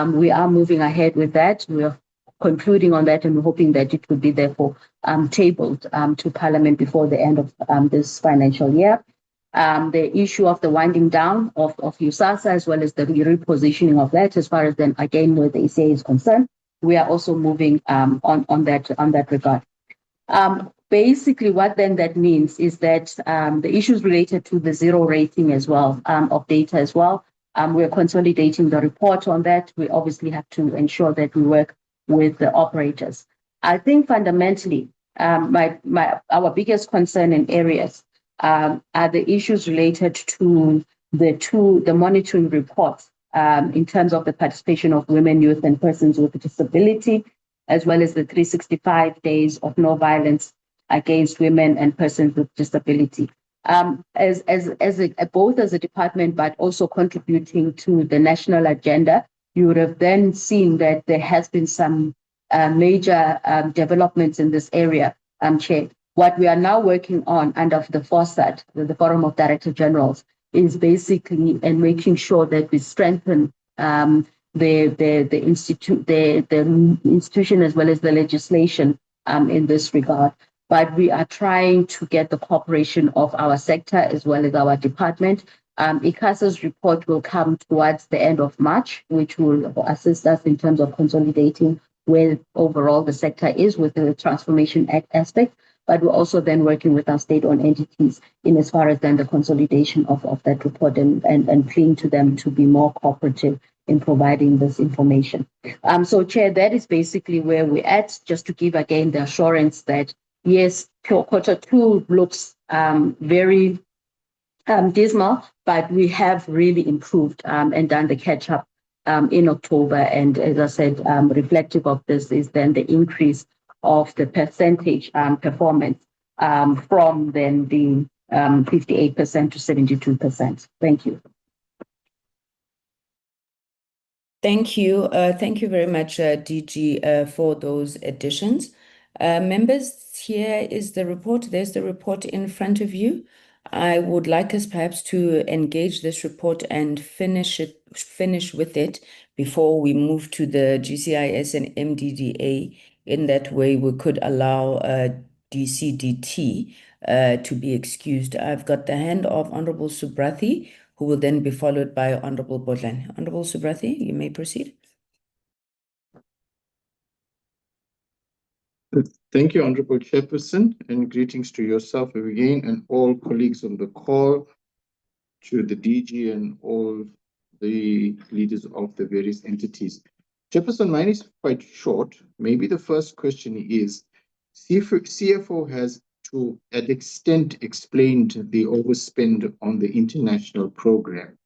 we are moving ahead with that. We are concluding on that, and we're hoping that it will be therefore tabled to Parliament before the end of this financial year. The issue of the winding down of USASA, as well as the repositioning of that, as far as then again where the ECA is concerned, we are also moving on that regard. Basically, what then that means is that the issues related to the zero rating as well of data as well. We're consolidating the report on that. We obviously have to ensure that we work with the operators. I think fundamentally, our biggest concern in areas are the issues related to the monitoring reports in terms of the participation of women, youth, and persons with disability, as well as the 365 days of no violence against women and persons with disability. Both as a department, but also contributing to the national agenda, you would have then seen that there has been some major developments in this area, Chair. What we are now working on under the FOSAT, the Forum of Director Generals, is basically and making sure that we strengthen the institution as well as the legislation in this regard. But we are trying to get the cooperation of our sector as well as our department. ICASA's report will come towards the end of March, which will assist us in terms of consolidating where overall the sector is with the transformation aspect. But we're also then working with our state-owned entities in as far as then the consolidation of that report and pleading to them to be more cooperative in providing this information. So, Chair, that is basically where we're at, just to give again the assurance that, yes, quarter two looks very dismal, but we have really improved and done the catch-up in October. And as I said, reflective of this is then the increase of the percentage performance from then the 58% to 72%. Thank you. Thank you. Thank you very much, DG, for those additions. Members, here is the report. There's the report in front of you. I would like us perhaps to engage this report and finish with it before we move to the GCIS and MDDA. In that way, we could allow DCDT to be excused. I've got the hand of Honorable Subrathi, who who will then be followed by Honorable Bodlan. Honorable Subrathi, you may proceed. Thank you, Honorable Chairperson, and greetings to yourself again and all colleagues on the call, to the DG and all the leaders of the various entities. Chairperson, mine is quite short. Maybe the first question is, CFO has to an extent explained the overspend on the international program,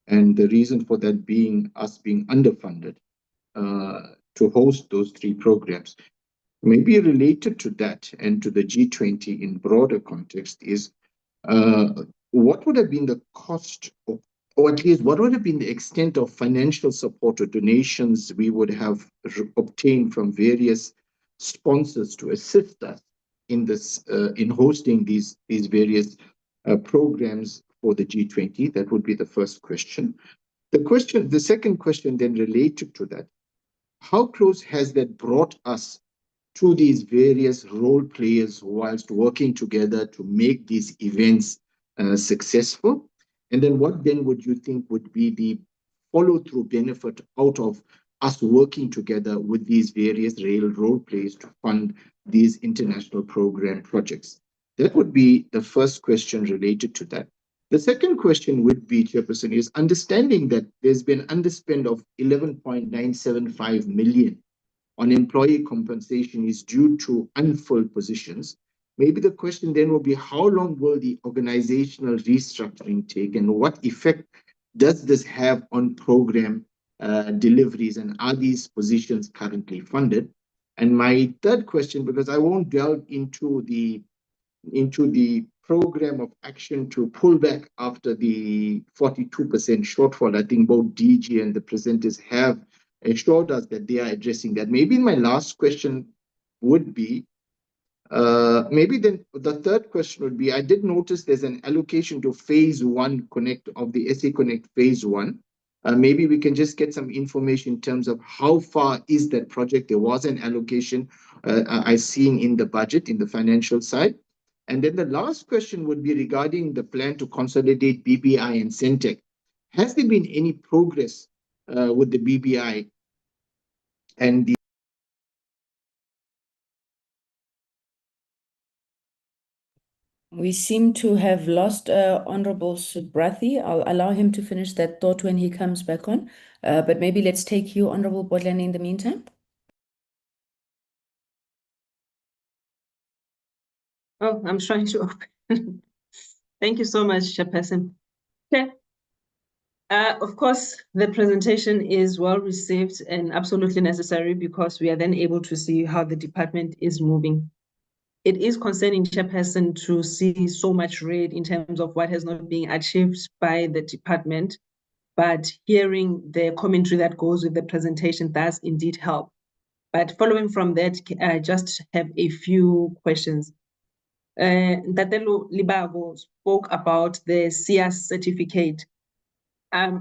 and the reason for that being us being underfunded to host those three programs. Maybe related to that and to the G20 in broader context is what would have been the cost of, or at least what would have been the extent of financial support or donations we would have obtained from various sponsors to assist us in this in hosting these various programs for the G20? That would be the first question. The second question then related to that, how close has that brought us to these various role players whilst working together to make these events successful? And then what then would you think would be the follow-through benefit out of us working together with these various role players to fund these international program projects? That would be the first question related to that. The second question would be, Chairperson, is understanding that there's been underspend of 11.975 million on employee compensation is due to unfilled positions. Maybe the question then will be, how long will the organizational restructuring take, and what effect does this have on program deliveries, and are these positions currently funded? And my third question, because I won't delve into the program of action to pull back after the 42% shortfall, I think both DG and the presenters have assured us that they are addressing that. Maybe my last question would be, maybe then the third question would be, I did notice there's an allocation to phase 1 Connect of the SA Connect phase 1. Maybe we can just get some information in terms of how far is that project. There was an allocation I seen in the budget, in the financial side. And then the last question would be regarding the plan to consolidate BBI and Centec. Has there been any progress with the BBI and the We seem to have lost Honorable Subrathi. I'll allow him to finish that thought when he comes back on. But maybe let's take you, Honorable Bodlan, in the meantime. Oh, I'm trying to open. Thank you so much, Chairperson. Okay. Of course, the presentation is well received and absolutely necessary because we are then able to see how the department is moving. It is concerning, Chairperson, to see so much red in terms of what has not been achieved by the department, but hearing the commentary that goes with the presentation does indeed help. But following from that, I just have a few questions. Ntatelo Libago spoke about the CIS certificate.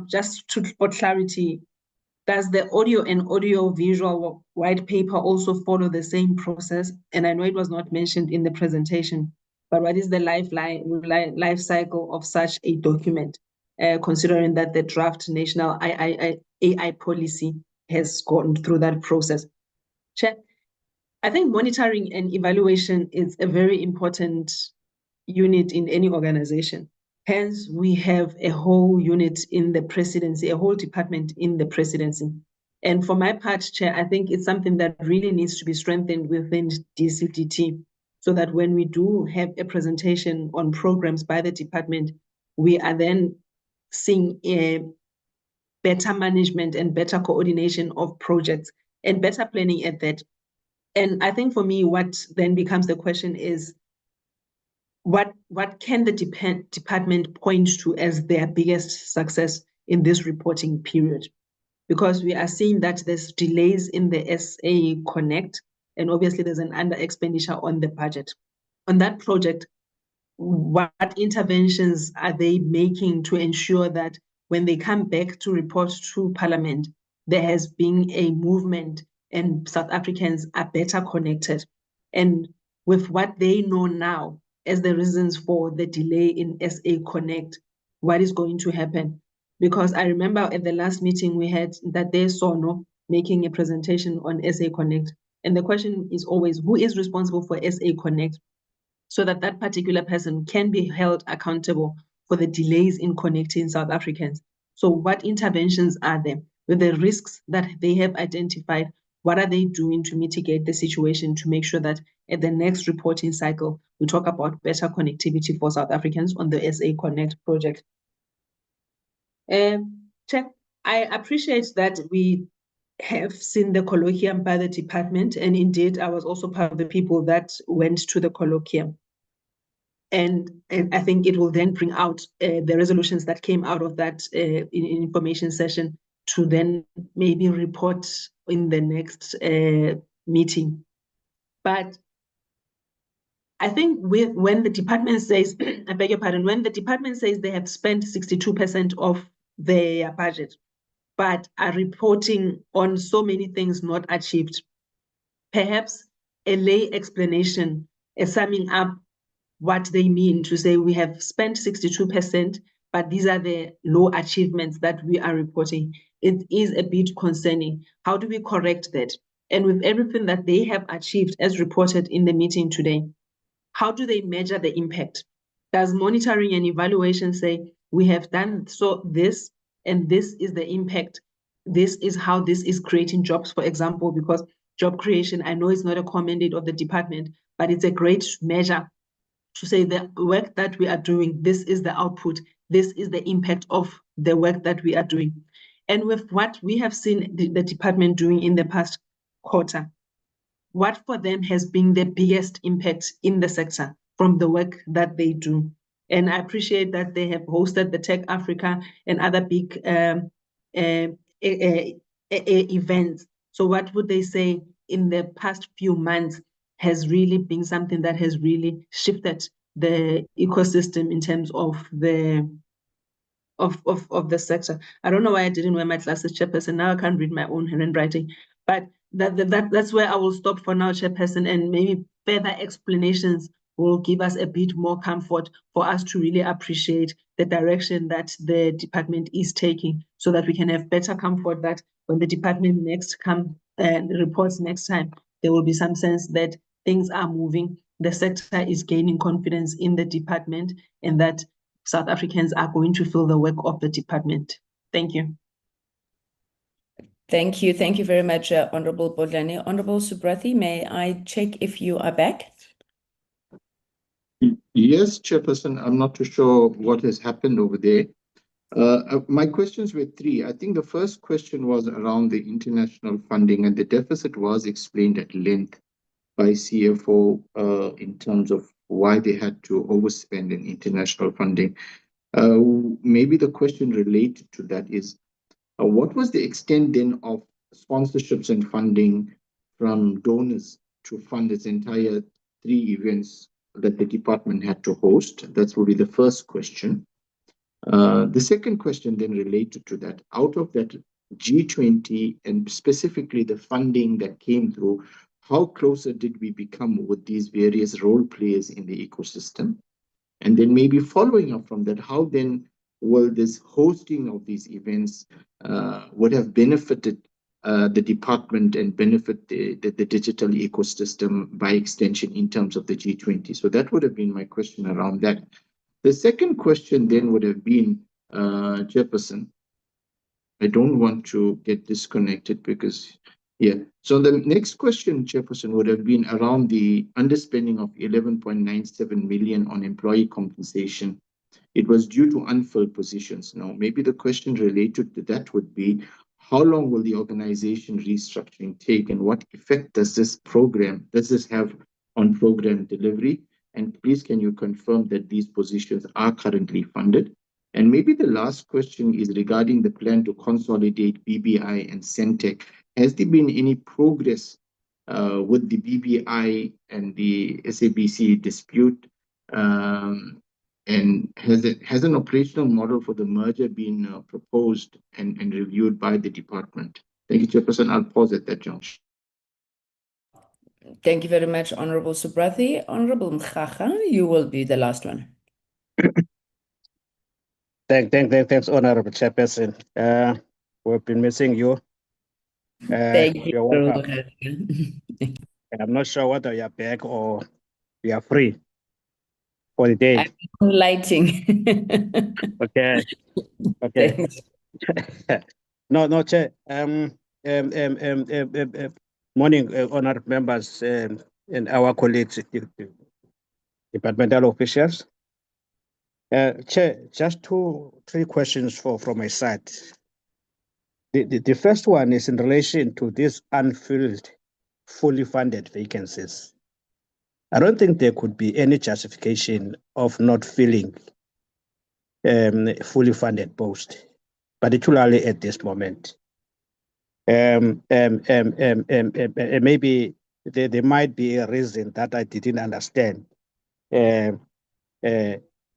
Just for clarity, does the audio and audio visual white paper also follow the same process? And I know it was not mentioned in the presentation, but what is the life cycle of such a document, considering that the draft national AI policy has gone through that process? Chair, I think monitoring and evaluation is a very important unit in any organization. Hence, we have a whole unit in the presidency, a whole department in the presidency. And for my part, Chair, I think it's something that really needs to be strengthened within DCDT, so that when we do have a presentation on programs by the department, we are then seeing a better management and better coordination of projects and better planning at that. And I think for me, what then becomes the question is, what can the department point to as their biggest success in this reporting period? Because we are seeing that there's delays in the SA Connect, and obviously there's an under expenditure on the budget. On that project, what interventions are they making to ensure that when they come back to report to Parliament, there has been a movement and South Africans are better connected? And with what they know now as the reasons for the delay in SA Connect, what is going to happen. Because I remember at the last meeting we had that they saw no making a presentation on SA Connect. And the question is always, who is responsible for SA Connect? So that that particular person can be held accountable for the delays in connecting South Africans. So what interventions are there? With the risks that they have identified, what are they doing to mitigate the situation to make sure that at the next reporting cycle, we talk about better connectivity for South Africans on the SA Connect project? Check. I appreciate that we have seen the colloquium by the department, and indeed, I was also part of the people that went to the colloquium. And I think it will then bring out the resolutions that came out of that information session to then maybe report in the next meeting. But I think when the department says, I beg your pardon, when the department says they have spent 62% of their budget, but are reporting on so many things not achieved, perhaps a lay explanation, a summing up what they mean to say we have spent 62%, but these are the low achievements that we are reporting. It is a bit concerning. How do we correct that? And with everything that they have achieved as reported in the meeting today, how do they measure the impact? Does monitoring and evaluation say we have done so this, and this is the impact? This is how this is creating jobs, for example, because job creation, I know it's not a core mandate of the department, but it's a great measure to say the work that we are doing, this is the output, this is the impact of the work that we are doing. And with what we have seen the department doing in the past quarter, what for them has been the biggest impact in the sector from the work that they do? And I appreciate that they have hosted the Tech Africa and other big events. So what would they say in the past few months has really been something that has really shifted the ecosystem in terms of the sector? I don't know why I didn't wear my glasses, Chairperson. Now I can't read my own handwriting. But that's where I will stop for now, Chairperson, and maybe further explanations will give us a bit more comfort for us to really appreciate the direction that the department is taking, so that we can have better comfort that when the department next comes and reports next time, there will be some sense that things are moving, the sector is gaining confidence in the department, and that South Africans are going to feel the work of the department. Thank you. Thank you. Thank you very much, Honorable Bodlani. Honorable Subrathi, may I check if you are back? Yes, Chairperson. I'm not too sure what has happened over there. My questions were three. I think the first question was around the international funding, and the deficit was explained at length by CFO in terms of why they had to overspend in international funding. Maybe the question related to that is, what was the extent then of sponsorships and funding from donors to fund its entire 3 events that the department had to host? That would be the first question. The second question then related to that, out of that G20 and specifically the funding that came through, how closer did we become with these various role players in the ecosystem? And then maybe following up from that, how then will this hosting of these events would have benefited the department and benefit the digital ecosystem by extension in terms of the G20? So that would have been my question around that. The second question then would have been, Chairperson, I don't want to get disconnected because, yeah. So the next question, Chairperson, would have been around the underspending of 11.97 million on employee compensation. It was due to unfilled positions. Now, maybe the question related to that would be, how long will the organization restructuring take, and what effect does this have on program delivery? And please, can you confirm that these positions are currently funded? And maybe the last question is regarding the plan to consolidate BBI and Centec. Has there been any progress with the BBI and the SABC dispute? And has an operational model for the merger been proposed and reviewed by the department? Thank you, Chairperson. I'll pause at that junction. Thank you very much, Honorable Subrathi. Honorable Mkhaga, you will be the last one. Thanks, Honorable Chairperson. We've been missing you. Thank you. You're welcome. And I'm not sure whether you're back or you are free for the day. I'm lighting. Okay. Thanks. No, Chair. Morning, honored members and our colleagues, departmental officials. Chair, just 3 questions from my side. The first one is in relation to these unfilled, fully funded vacancies. I don't think there could be any justification of not filling fully funded post, particularly at this moment. Maybe there might be a reason that I didn't understand,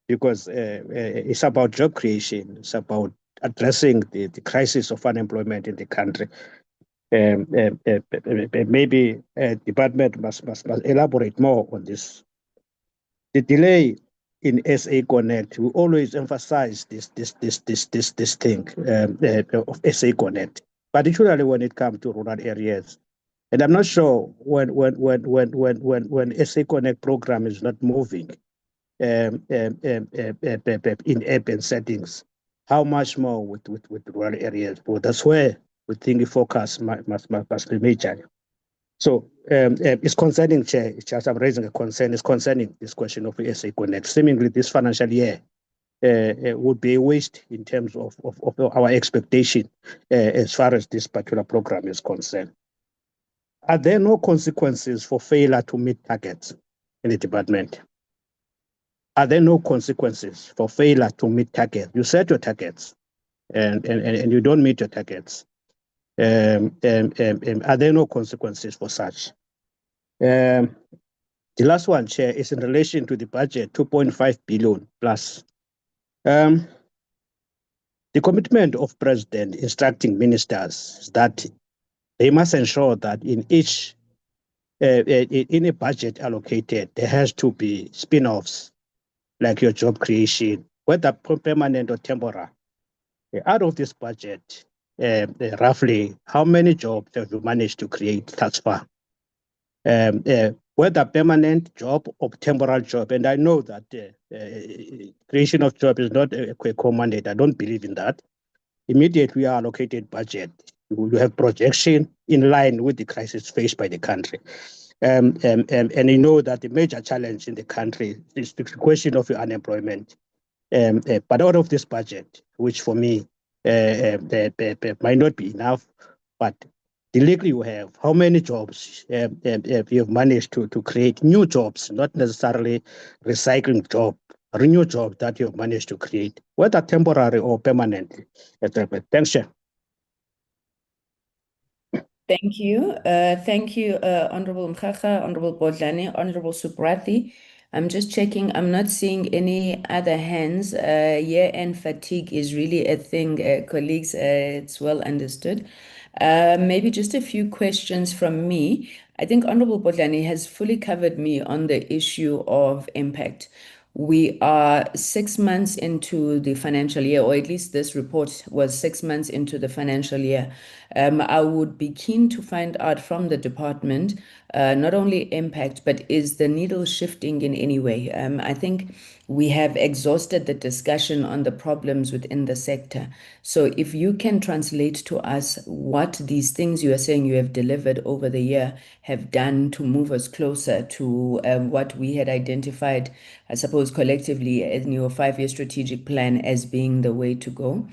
because it's about job creation, it's about addressing the crisis of unemployment in the country. Maybe department must elaborate more on this. The delay in SA Connect, we always emphasize this thing of SA Connect, particularly when it comes to rural areas. And I'm not sure when SA Connect program is not moving in urban settings, how much more with rural areas? Well, that's where we think the focus must be major. So it's concerning, Chair. It's just I'm raising a concern. It's concerning this question of SA Connect. Seemingly, this financial year would be a waste in terms of our expectation as far as this particular program is concerned. Are there no consequences for failure to meet targets in the department? Are there no consequences for failure to meet targets? You set your targets and you don't meet your targets. Are there no consequences for such? The last one, Chair, is in relation to the budget, 2.5 billion plus. The commitment of President instructing ministers is that they must ensure that in each in a budget allocated, there has to be spin-offs like your job creation, whether permanent or temporary. Out of this budget, roughly how many jobs have you managed to create thus far? Whether permanent job or temporary job, and I know that creation of job is not a quick mandate. I don't believe in that. Immediately, we are allocated budget. You have projection in line with the crisis faced by the country. And you know that the major challenge in the country is the question of unemployment. But out of this budget, which for me might not be enough, but the legal you have, how many jobs you have managed to create new jobs, not necessarily recycling job, new jobs that you have managed to create, whether temporary or permanently. Thanks, Chair. Thank you. Honorable Mkhacha, Honorable Bodlani, Honorable Subrathi. I'm just checking. I'm not seeing any other hands. Year-end fatigue is really a thing, colleagues. It's well understood. Maybe just a few questions from me. I think Honorable Bodlani has fully covered me on the issue of impact. We are 6 months into the financial year, or at least this report was 6 months into the financial year. I would be keen to find out from the department, not only impact, but is the needle shifting in any way? I think we have exhausted the discussion on the problems within the sector. So if you can translate to us what these things you are saying you have delivered over the year have done to move us closer to what we had identified, I suppose, collectively in your 5-year strategic plan as being the way to go.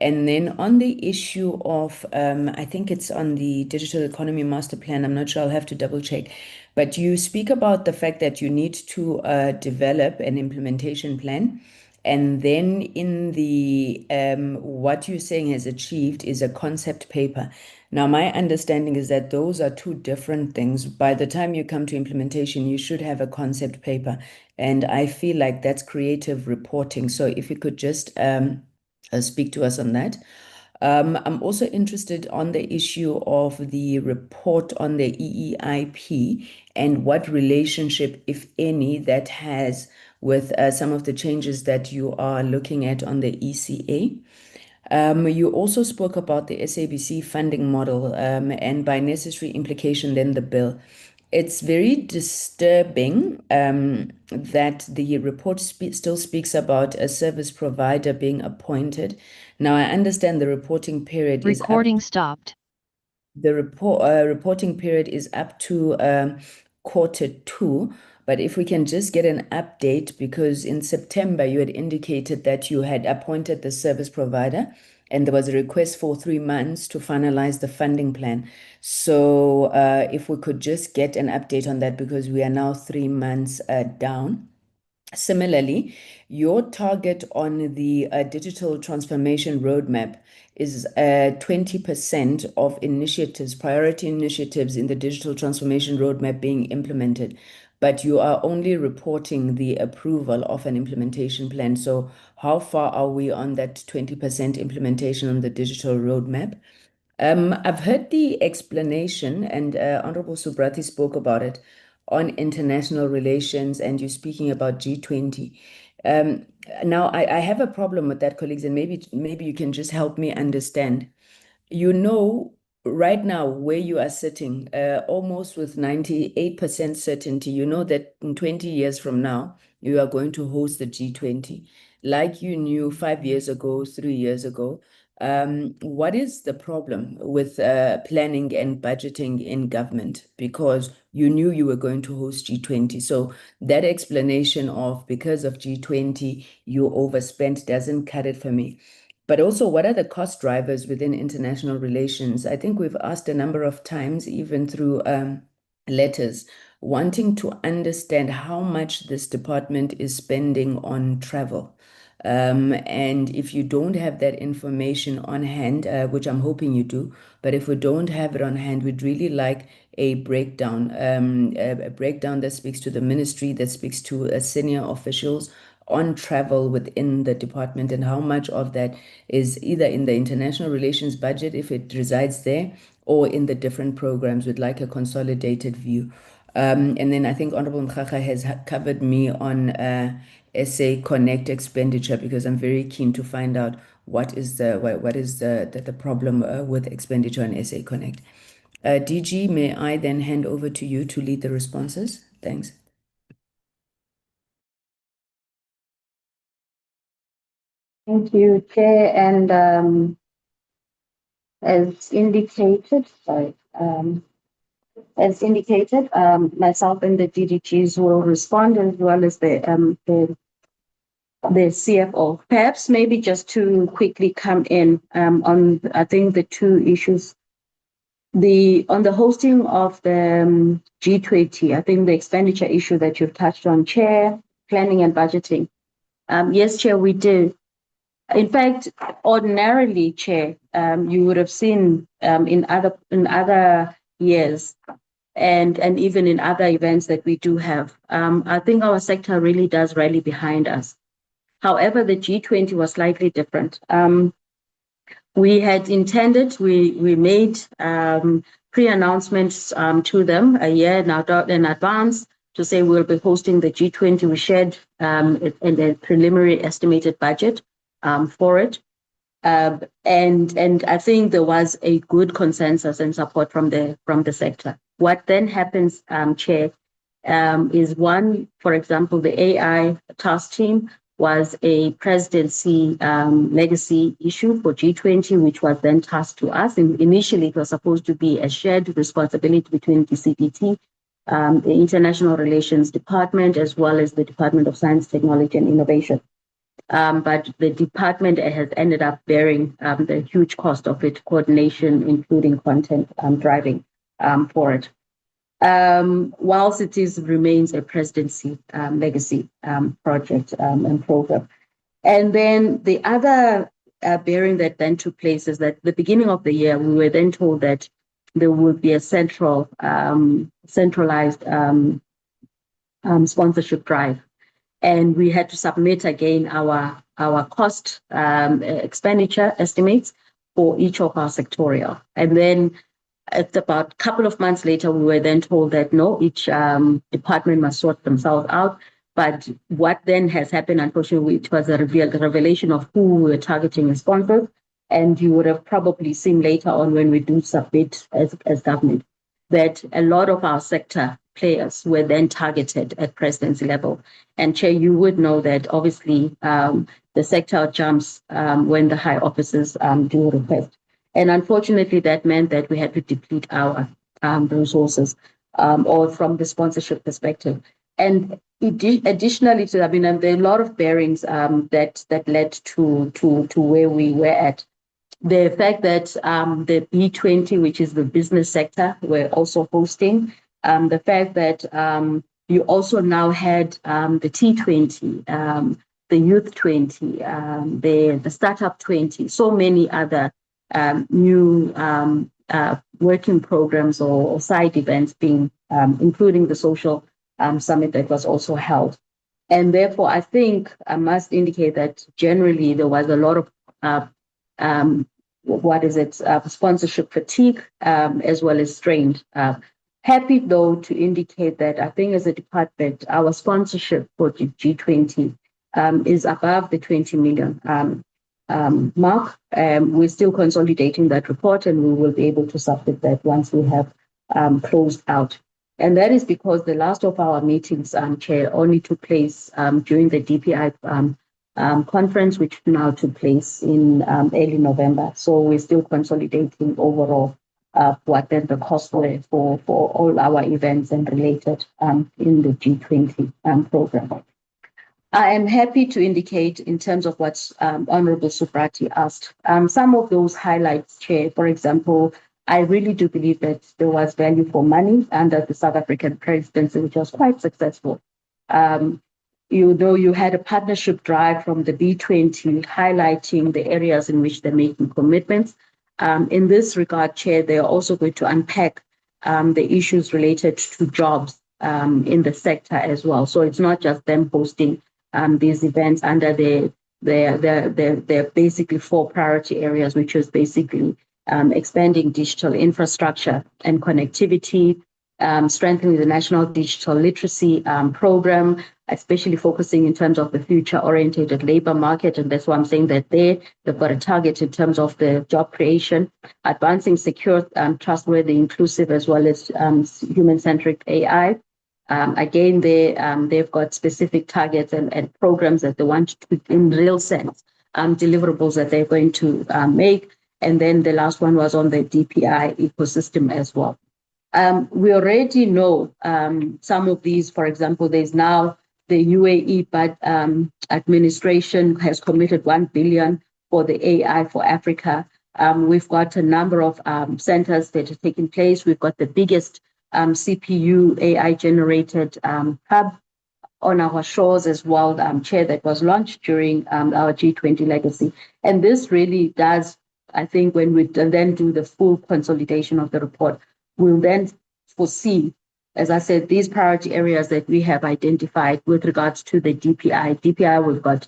And then on the issue of, I think it's on the Digital Economy Master Plan, I'm not sure, I'll have to double check, but you speak about the fact that you need to develop an implementation plan. And then in the, what you're saying has achieved is a concept paper. Now, my understanding is that those are 2 different things. By the time you come to implementation, you should have a concept paper. And I feel like that's creative reporting. So if you could just speak to us on that. I'm also interested on the issue of the report on the EEIP and what relationship, if any, that has with some of the changes that you are looking at on the ECA. You also spoke about the SABC funding model and by necessary implication then the bill. It's very disturbing that the report still speaks about a service provider being appointed. Now, I understand the reporting period is up. Recording stopped. The reporting period is up to Q2, but if we can just get an update, because in September you had indicated that you had appointed the service provider and there was a request for 3 months to finalize the funding plan. So if we could just get an update on that, because we are now 3 months down. Similarly, your target on the digital transformation roadmap is 20% of initiatives, priority initiatives in the digital transformation roadmap being implemented, but you are only reporting the approval of an implementation plan. So how far are we on that 20% implementation on the digital roadmap? I've heard the explanation, and Honorable Subrati spoke about it, on international relations, and you're speaking about G20. Now, I have a problem with that, colleagues, and maybe you can just help me understand. You know, right now where you are sitting, almost with 98% certainty, you know that in 20 years from now, you are going to host the G20, like you knew 5 years ago, 3 years ago. What is the problem with planning and budgeting in government? Because you knew you were going to host G20. So that explanation of because of G20, you overspent doesn't cut it for me. But also, what are the cost drivers within international relations? I think we've asked a number of times, even through letters, wanting to understand how much this department is spending on travel. And if you don't have that information on hand, which I'm hoping you do, but if we don't have it on hand, we'd really like a breakdown that speaks to the ministry, that speaks to senior officials on travel within the department, and how much of that is either in the international relations budget, if it resides there, or in the different programs. We'd like a consolidated view. And then I think Honorable Mkhaga has covered me on SA Connect expenditure, because I'm very keen to find out what is the problem with expenditure on SA Connect. DG, may I then hand over to you to lead the responses? Thanks. Thank you, Chair. And as indicated, myself and the DDGs will respond, as well as the CFO. Perhaps maybe just to quickly come in on, I think, the two issues. On the hosting of the G20, I think the expenditure issue that you've touched on, Chair, planning and budgeting. Yes, Chair, we do. In fact, ordinarily, Chair, you would have seen in other years and even in other events that we do have, I think our sector really does rally behind us. However, the G20 was slightly different. We had intended, we made pre-announcements to them a year in advance to say we'll be hosting the G20. We shared in the preliminary estimated budget for it. And I think there was a good consensus and support from the sector. What then happens, Chair, is one, for example, the AI task team was a presidency legacy issue for G20, which was then tasked to us. And initially, it was supposed to be a shared responsibility between DCDT, the International Relations Department, as well as the Department of Science, Technology and Innovation. But the department has ended up bearing the huge cost of it, coordination, including content driving for it. Whilst it remains a presidency legacy project and program. And then the other bearing that then took place is that at the beginning of the year, we were then told that there would be a centralized sponsorship drive. And we had to submit again our cost expenditure estimates for each of our sectorial. And then at about a couple of months later, we were then told that no, each department must sort themselves out. But what then has happened, unfortunately, it was a revelation of who we were targeting as sponsors. And you would have probably seen later on when we do submit as government that a lot of our sector players were then targeted at presidency level. And Chair, you would know that obviously the sector jumps when the high officers do request. And unfortunately, that meant that we had to deplete our resources or from the sponsorship perspective. And additionally to that, I mean, there are a lot of bearings that led to where we were at. The fact that the B20, which is the business sector, were also hosting. The fact that you also now had the T20, the Youth 20, the Startup 20, so many other new working programs or side events being, including the social summit that was also held. And therefore, I think I must indicate that generally there was a lot of sponsorship fatigue as well as strained. Happy though to indicate that I think as a department, our sponsorship for G20 is above the 20 million mark. We're still consolidating that report and we will be able to submit that once we have closed out. And that is because the last of our meetings, Chair, only took place during the DPI conference, which now took place in early November. So we're still consolidating overall what then the costs were for all our events and related in the G20 program. I am happy to indicate in terms of what Honorable Subrati asked, some of those highlights, Chair. For example, I really do believe that there was value for money under the South African presidency, which was quite successful. You had a partnership drive from the B20 highlighting the areas in which they're making commitments. In this regard, Chair, they are also going to unpack the issues related to jobs in the sector as well. So it's not just them hosting these events under their basically 4 priority areas, which is basically expanding digital infrastructure and connectivity, strengthening the national digital literacy program, especially focusing in terms of the future-oriented labor market. And that's why I'm saying that they've got a target in terms of the job creation, advancing secure, trustworthy, inclusive, as well as human-centric AI. Again, they've got specific targets and programs that they want to, in real sense, deliverables that they're going to make. And then the last one was on the DPI ecosystem as well. We already know some of these. For example, there's now the UAE administration has committed 1 billion for the AI for Africa. We've got a number of centers that are taking place. We've got the biggest CPU AI generated hub on our shores as well, Chair, that was launched during our G20 legacy. And this really does, I think, when we then do the full consolidation of the report, we'll then foresee, as I said, these priority areas that we have identified with regards to the DPI. DPI, we've got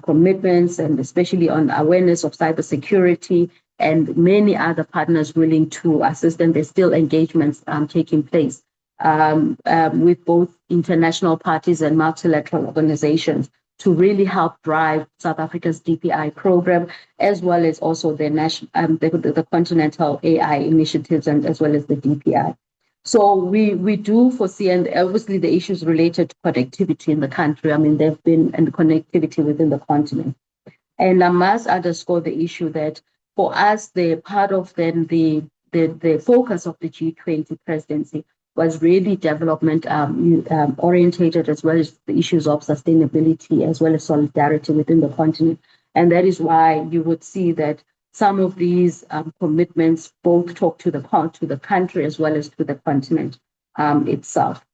commitments, and especially on awareness of cybersecurity and many other partners willing to assist, and there's still engagements taking place with both international parties and multilateral organizations to really help drive South Africa's DPI program, as well as also the national, the continental AI initiatives, and as well as the DPI. So we do foresee, and obviously the issues related to connectivity in the country. I mean, they've been, and connectivity within the continent. And I must underscore the issue that for us, the part of then the focus of the G20 presidency was really development orientated, as well as the issues of sustainability, as well as solidarity within the continent. And that is why you would see that some of these commitments both talk to the country as well as to the continent itself.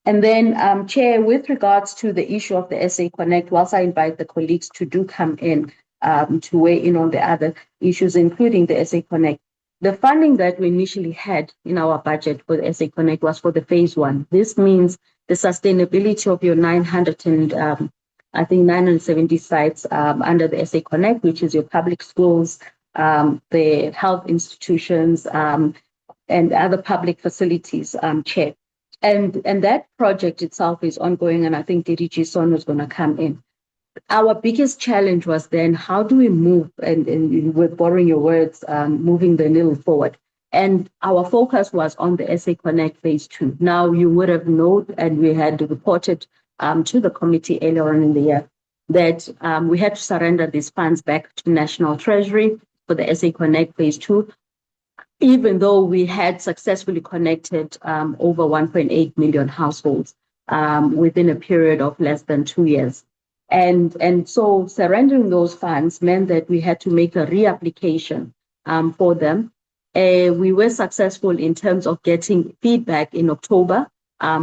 And then, Chair, with regards to the issue of the SA Connect, whilst I invite the colleagues to do come in to weigh in on the other issues, including the SA Connect, the funding that we initially had in our budget for the SA Connect was for the phase 1. This means the sustainability of your 970 sites under the SA Connect, which is your public schools, the health institutions, and other public facilities, Chair. And that project itself is ongoing, and I think DDG Son is going to come in. Our biggest challenge was then, how do we move, and with borrowing your words, moving the needle forward. And our focus was on the SA Connect Phase 2. Now, you would have known, and we had reported to the committee earlier on in the year, that we had to surrender these funds back to National Treasury for the SA Connect Phase 2, even though we had successfully connected over 1.8 million households within a period of less than 2 years. And so surrendering those funds meant that we had to make a reapplication for them. We were successful in terms of getting feedback in October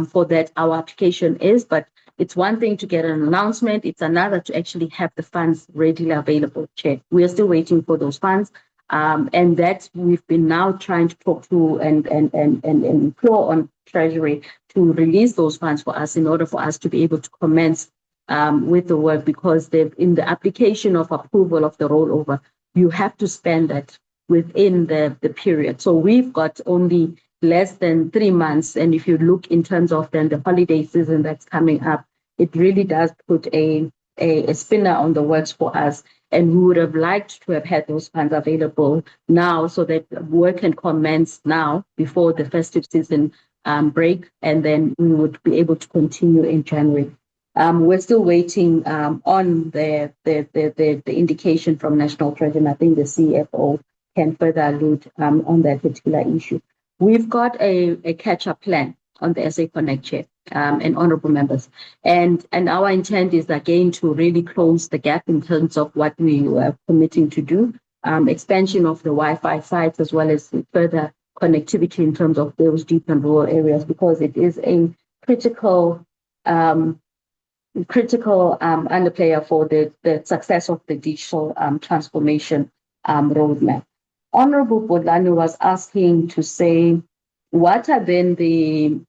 for that our application is, but it's one thing to get an announcement, it's another to actually have the funds readily available, Chair. We are still waiting for those funds. And that we've been now trying to talk to and implore on Treasury to release those funds for us in order for us to be able to commence with the work, because in the application of approval of the rollover, you have to spend that within the period. So we've got only less than 3 months. And if you look in terms of then the holiday season that's coming up, it really does put a spinner on the works for us. And we would have liked to have had those funds available now so that work can commence now before the festive season break, and then we would be able to continue in January. We're still waiting on the indication from National Treasury, and I think the CFO can further allude on that particular issue. We've got a catch-up plan on the SA Connect, Chair, and honourable members. And our intent is again to really close the gap in terms of what we were committing to do, expansion of the Wi-Fi sites, as well as further connectivity in terms of those deep and rural areas, because it is a critical underplayer for the success of the digital transformation roadmap. Honourable Bodlani was asking to say, what are then the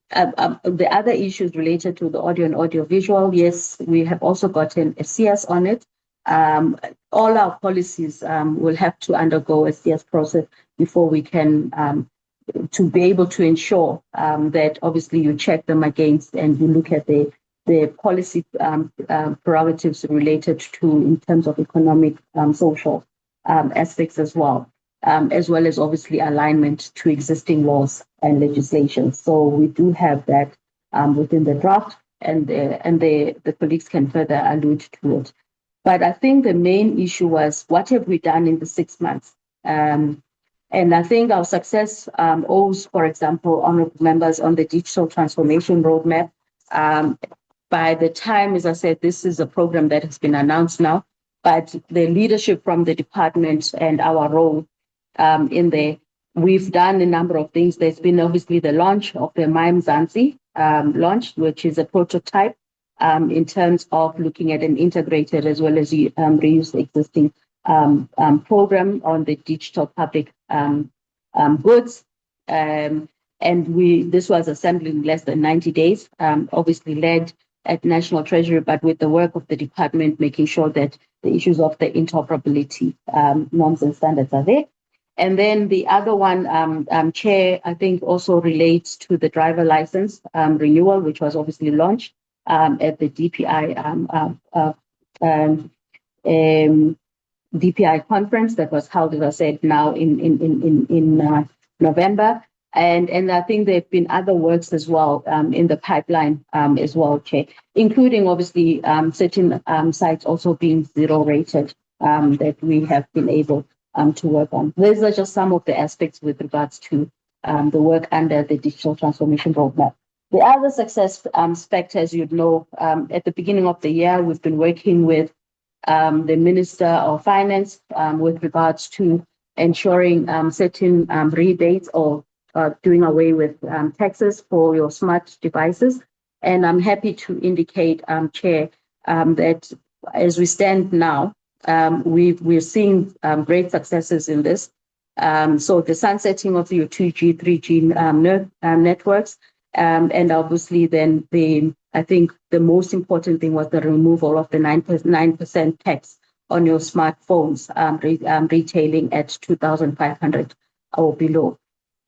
other issues related to the audio and audiovisual? Yes, we have also gotten a CS on it. All our policies will have to undergo a CS process before we can to be able to ensure that obviously you check them against and you look at the policy prerogatives related to in terms of economic, social aspects as well as obviously alignment to existing laws and legislation. So we do have that within the draft, and the colleagues can further allude to it. But I think the main issue was, what have we done in the 6 months? And I think our success owes, for example, honourable members, on the digital transformation roadmap. By the time, as I said, this is a program that has been announced now, but the leadership from the department and our role in there, we've done a number of things. There's been obviously the launch of the MIME-Zanzi launch, which is a prototype in terms of looking at an integrated as well as reuse existing program on the digital public goods. And this was assembled in less than 90 days, obviously led at National Treasury, but with the work of the department, making sure that the issues of the interoperability norms and standards are there. And then the other one, Chair, I think also relates to the driver license renewal, which was obviously launched at the DPI conference that was held, as I said, now in November. And I think there have been other works as well in the pipeline as well, Chair, including obviously certain sites also being zero rated that we have been able to work on. These are just some of the aspects with regards to the work under the digital transformation roadmap. The other success aspect, as you'd know, at the beginning of the year, we've been working with the Minister of Finance with regards to ensuring certain rebates or doing away with taxes for your smart devices. And I'm happy to indicate, Chair, that as we stand now, we're seeing great successes in this. So the sunsetting of your 2G, 3G networks, and obviously then I think the most important thing was the removal of the 9% tax on your smartphones, retailing at 2,500 or below.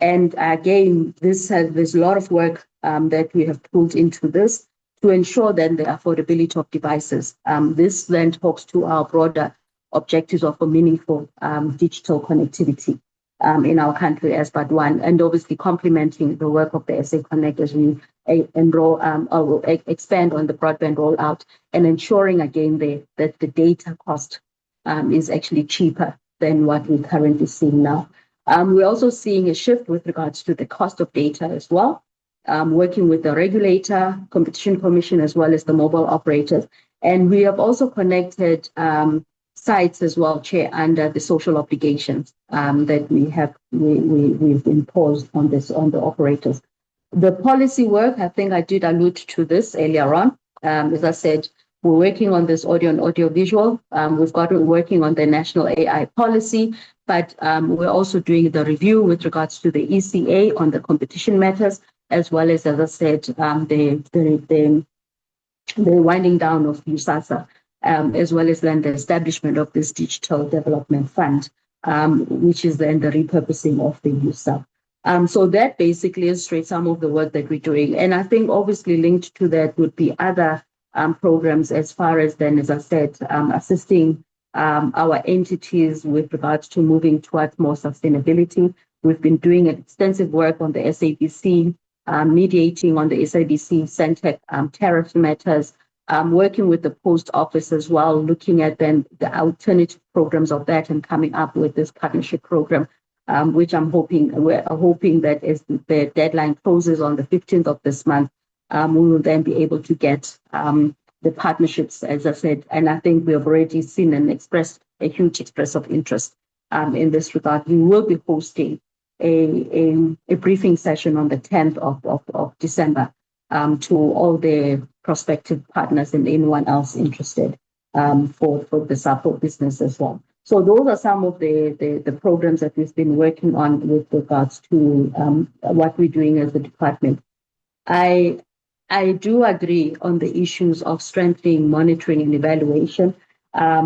And again, there's a lot of work that we have pulled into this to ensure then the affordability of devices. This then talks to our broader objectives of a meaningful digital connectivity in our country as but one, and obviously complementing the work of the SA Connect as we expand on the broadband rollout and ensuring again that the data cost is actually cheaper than what we're currently seeing now. We're also seeing a shift with regards to the cost of data as well, working with the regulator, Competition Commission, as well as the mobile operators. And we have also connected sites as well, Chair, under the social obligations that we've imposed on the operators. The policy work, I think I did allude to this earlier on. As I said, we're working on this audio and audiovisual. We're working on the national AI policy, but we're also doing the review with regards to the ECA on the competition matters, as well as I said, the winding down of USASA, as well as then the establishment of this digital development fund, which is then the repurposing of the USAP. So that basically illustrates some of the work that we're doing. And I think obviously linked to that would be other programs as far as then, as I said, assisting our entities with regards to moving towards more sustainability. We've been doing extensive work on the SABC, mediating on the SABC Centec tariff matters, working with the post office as well, looking at then the alternative programs of that and coming up with this partnership program, which we're hoping that as the deadline closes on the 15th of this month, we will then be able to get the partnerships, as I said, and I think we have already seen and expressed a huge express of interest in this regard. We will be hosting a briefing session on the 10th of December to all the prospective partners and anyone else interested for the support business as well. So those are some of the programs that we've been working on with regards to what we're doing as a department. I do agree on the issues of strengthening monitoring and evaluation.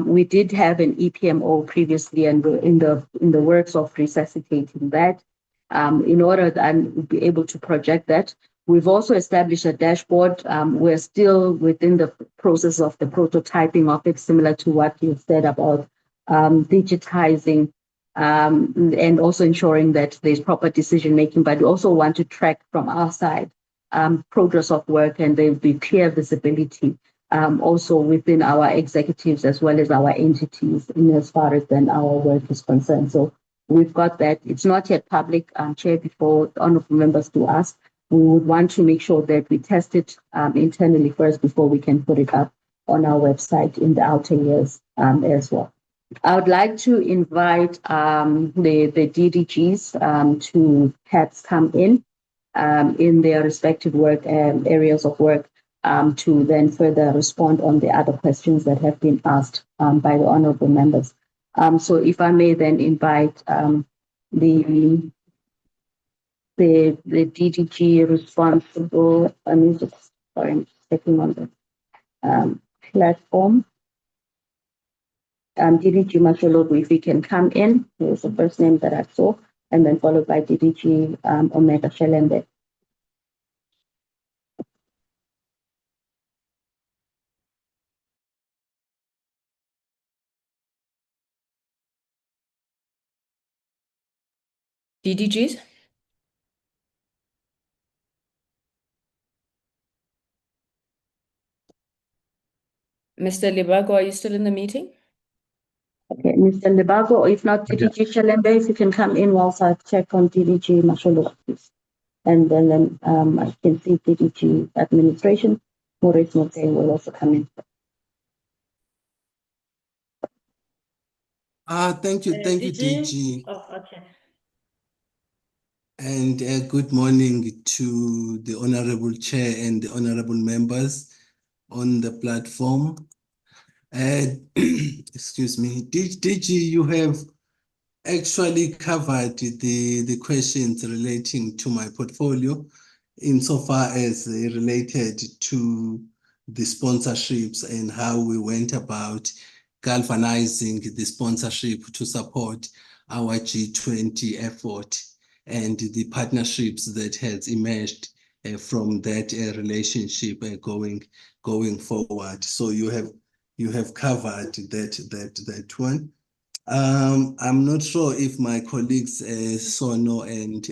We did have an EPMO previously, and we're in the works of resuscitating that in order to be able to project that. We've also established a dashboard. We're still within the process of the prototyping of it, similar to what you said about digitizing and also ensuring that there's proper decision making. But we also want to track from our side progress of work, and there will be clear visibility also within our executives as well as our entities in as far as then our work is concerned. So we've got that. It's not yet public, Chair, before honorable members to ask. We would want to make sure that we test it internally first before we can put it up on our website in the outer years as well. I would like to invite the DDGs to perhaps come in their respective work areas of work to then further respond on the other questions that have been asked by the honorable members. So if I may then invite the DDG responsible, I'm just checking on the platform. DDG Mashologu, if he can come in, here's the first name that I saw, and then followed by DDG Omega Shelembe. DDGs? Mr. Libago, are you still in the meeting? Okay, Mr. Libago, or if not, DDG Shelembe, if you can come in whilst I check on DDG Mashologu, please. And then I can see DDG Administration, Maurice Mote will also come in. Thank you, DG. Oh, okay. And good morning to the Honorable Chair and the Honorable members on the platform. Excuse me, DG, you have actually covered the questions relating to my portfolio insofar as related to the sponsorships and how we went about galvanizing the sponsorship to support our G20 effort and the partnerships that has emerged from that relationship going forward. So you have covered that one. I'm not sure if my colleagues Sono and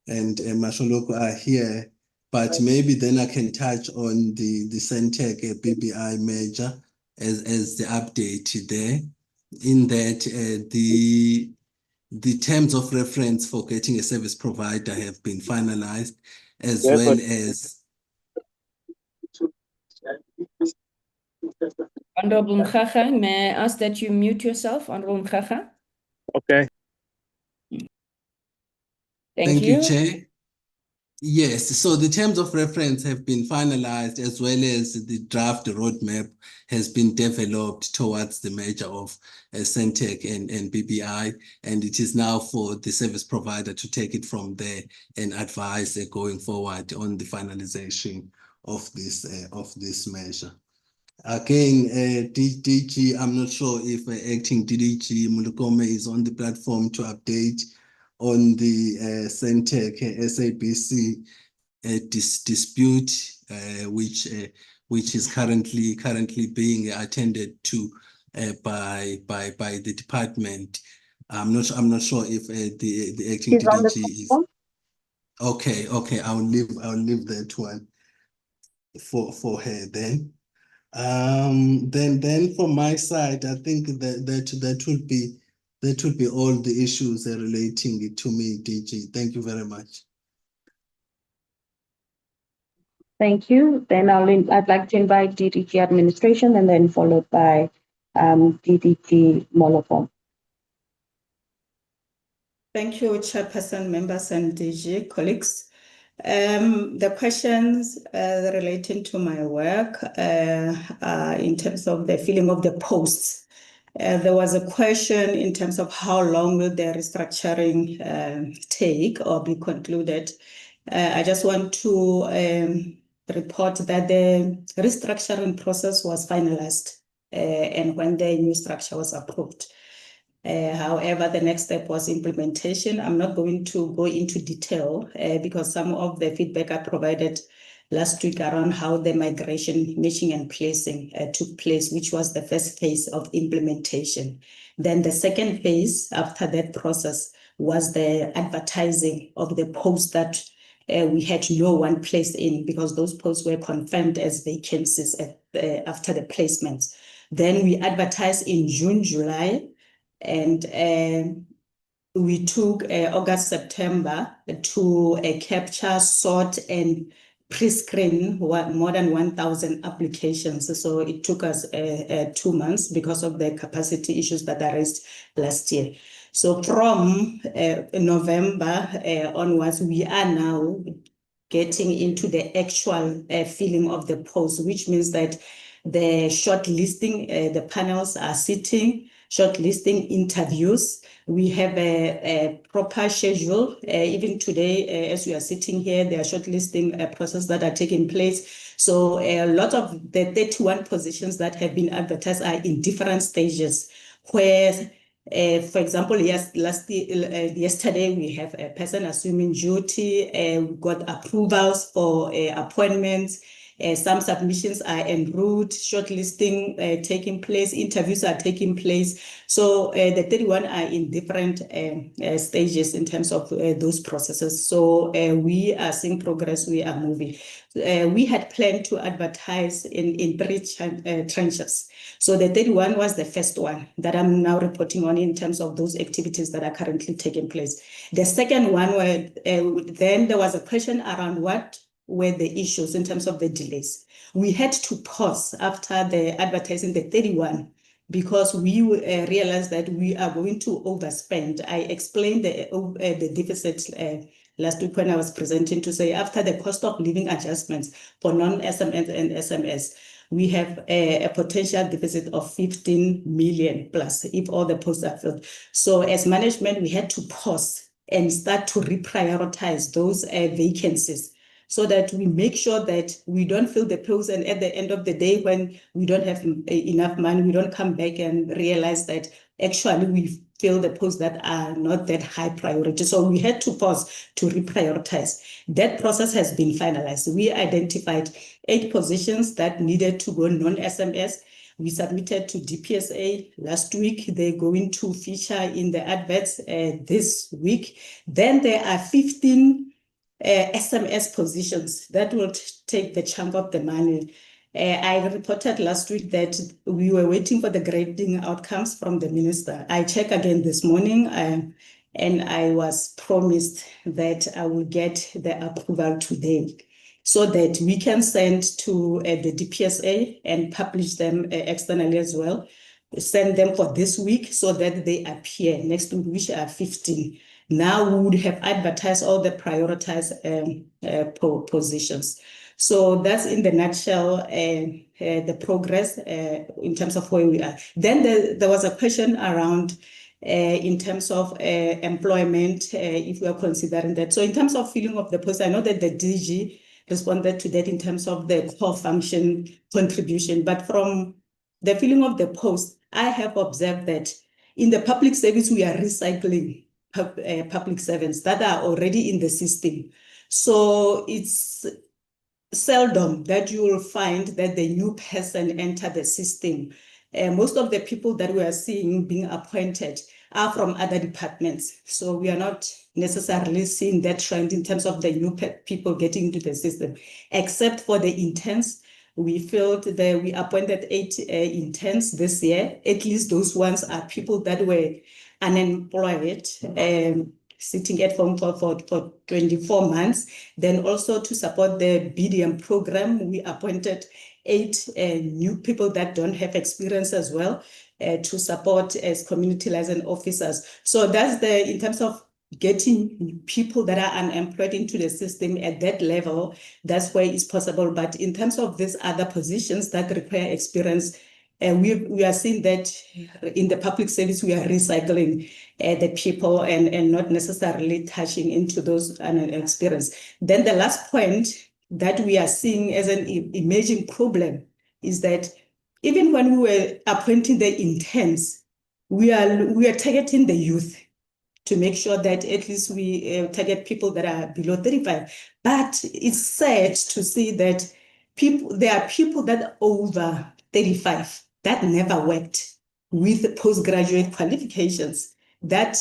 Masholoko are here, but maybe then I can touch on the Centec BBI merger as the update there, in that the terms of reference for getting a service provider have been finalized, as well as Honorable Mkhaga, may I ask that you mute yourself, Honorable Mkhaga? Okay. Thank you. Chair. Yes, so the terms of reference have been finalized, as well as the draft roadmap has been developed towards the merger of Centec and BBI, and it is now for the service provider to take it from there and advise going forward on the finalization of this measure. Again, DG, I'm not sure if acting DDG Mulukome is on the platform to update on the Centec SABC dispute, which is currently being attended to by the department. I'm not sure if the acting DDG is okay. I'll leave that one for her then. Then from my side, I think that will be all the issues relating to me, DG. Thank you very much. Thank you. Then I'd like to invite DDG Administration and then followed by DDG Molofon. Thank you, Chairperson, members, and DG colleagues. The questions relating to my work in terms of the filling of the posts. There was a question in terms of how long will the restructuring take or be concluded. I just want to report that the restructuring process was finalized and when the new structure was approved. However, the next step was implementation. I'm not going to go into detail because some of the feedback I provided last week around how the migration, matching and placing took place, which was the first phase of implementation. Then the second phase after that process was the advertising of the posts that we had no one placed in, because those posts were confirmed as vacancies after the placements. Then we advertised in June, July, and we took August, September to capture, sort, and pre-screen more than 1,000 applications. So it took us 2 months because of the capacity issues that arose last year. So from November onwards, we are now getting into the actual filling of the post, which means that the shortlisting, the panels are sitting, shortlisting interviews. We have a proper schedule. Even today, as we are sitting here, there are shortlisting processes that are taking place. So a lot of the 31 positions that have been advertised are in different stages, where for example, yesterday we have a person assuming duty, we got approvals for appointments, some submissions are en route, shortlisting taking place, interviews are taking place. So the 31 are in different stages in terms of those processes. So we are seeing progress, we are moving. We had planned to advertise in 3 tranches. So the 31 was the first one that I'm now reporting on in terms of those activities that are currently taking place. The second one, then there was a question around what were the issues in terms of the delays. We had to pause after the advertising the 31 because we realized that we are going to overspend. I explained the deficit last week when I was presenting to say after the cost of living adjustments for non-SMS and SMS, we have a potential deficit of 15 million plus if all the posts are filled. So as management, we had to pause and start to reprioritize those vacancies. so that we make sure that we don't fill the post, and at the end of the day, when we don't have enough money, we don't come back and realize that actually we fill the posts that are not that high priority. So we had to pause to reprioritize. That process has been finalized. We identified 8 positions that needed to go non-SMS. We submitted to DPSA last week. They're going to feature in the adverts this week. Then there are 15 SMS positions that will take the chunk of the money. I reported last week that we were waiting for the grading outcomes from the minister. I checked again this morning, and I was promised that I will get the approval today, so that we can send to the DPSA and publish them externally as well. Send them for this week so that they appear next week, which are 15. Now we would have advertised all the prioritized positions. So that's in the nutshell the progress in terms of where we are. Then there was a question around in terms of employment, if we are considering that. So in terms of filling of the post, I know that the DG responded to that in terms of the core function contribution, but from the filling of the post, I have observed that in the public service, we are recycling public servants that are already in the system. So it's seldom that you will find that the new person enter the system. Most of the people that we are seeing being appointed are from other departments. So we are not necessarily seeing that trend in terms of the new people getting into the system, except for the interns. We felt that we appointed 8 interns this year. At least those ones are people that were unemployed, sitting at home for 24 months. Then also to support the BDM program, we appointed 8 new people that don't have experience as well to support as community liaison officers. So that's in terms of getting people that are unemployed into the system at that level, that's where it's possible. But in terms of these other positions that require experience, we are seeing that in the public service, we are recycling the people and not necessarily touching into those unexperienced. Then the last point that we are seeing as an emerging problem is that even when we were appointing the interns, we are targeting the youth to make sure that at least we target people that are below 35. But it's sad to see that there are people that are over 35 that never worked with postgraduate qualifications that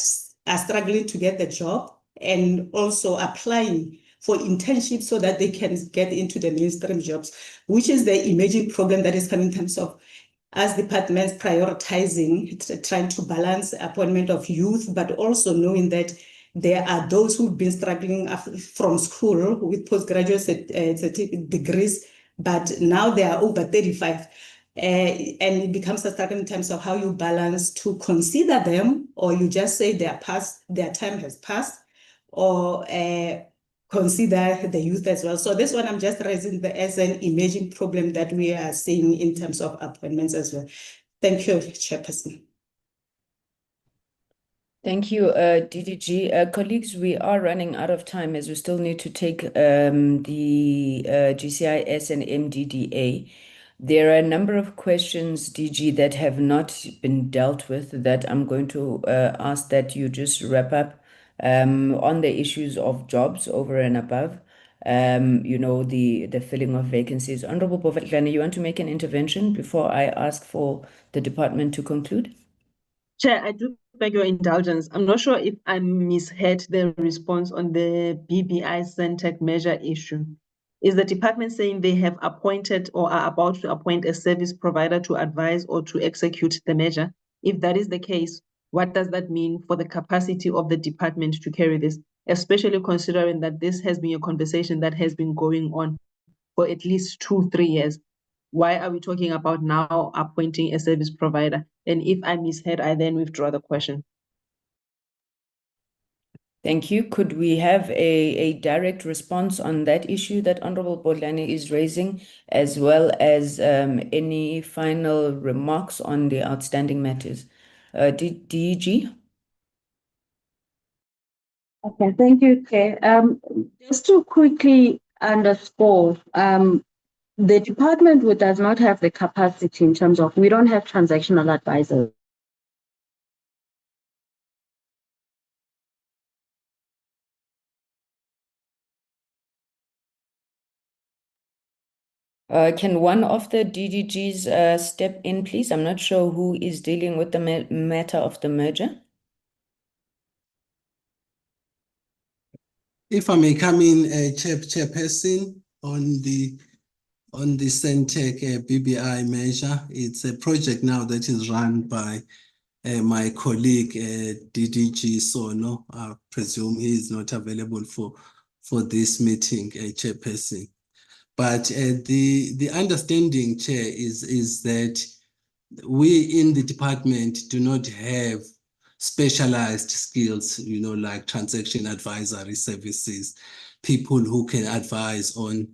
are struggling to get the job and also applying for internships so that they can get into the mainstream jobs, which is the emerging problem that is coming in terms of as departments prioritizing, trying to balance appointment of youth, but also knowing that there are those who've been struggling from school with postgraduate degrees, but now they are over 35. And it becomes a struggle in terms of how you balance to consider them, or you just say their time has passed, or consider the youth as well. So this one I'm just raising as an emerging problem that we are seeing in terms of appointments as well. Thank you, Chairperson. Thank you, DDG. Colleagues, we are running out of time as we still need to take the GCIS and MDDA. There are a number of questions, DG, that have not been dealt with that I'm going to ask that you just wrap up on the issues of jobs over and above, the filling of vacancies. Honorable Bovetlane, you want to make an intervention before I ask for the department to conclude? Chair, I do beg your indulgence. I'm not sure if I misheard the response on the BBI Centec measure issue. Is the department saying they have appointed or are about to appoint a service provider to advise or to execute the measure? If that is the case, what does that mean for the capacity of the department to carry this, especially considering that this has been a conversation that has been going on for at least 2-3 years? Why are we talking about now appointing a service provider? And if I misheard, I then withdraw the question. Thank you. Could we have a direct response on that issue that Honorable Bovetlane is raising, as well as any final remarks on the outstanding matters? DG? Okay, thank you, Chair. Just to quickly underscore, the department does not have the capacity in terms of, we don't have transactional advisors. Can one of the DDGs step in, please? I'm not sure who is dealing with the matter of the merger. If I may come in, Chairperson, on the Centec BBI measure, it's a project now that is run by my colleague DDG Sono. I presume he is not available for this meeting, Chairperson. But the understanding, Chair, is that we in the department do not have specialized skills, like transaction advisory services, people who can advise on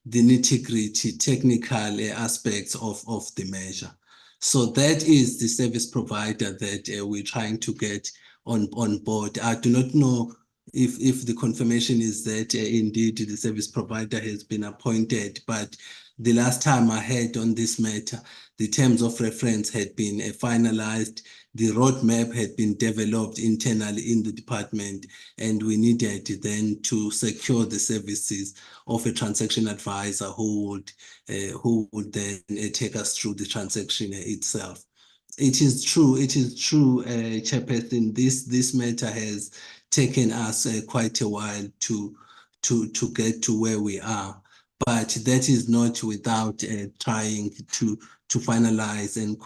the nitty-gritty technical aspects of the measure. So that is the service provider that we're trying to get on board. I do not know if the confirmation is that indeed the service provider has been appointed, but the last time I heard on this matter, the terms of reference had been finalized, the roadmap had been developed internally in the department, and we needed then to secure the services of a transaction advisor who would then take us through the transaction itself. It is true, Chairperson, this matter has taken us quite a while to get to where we are. But that is not without trying to finalize and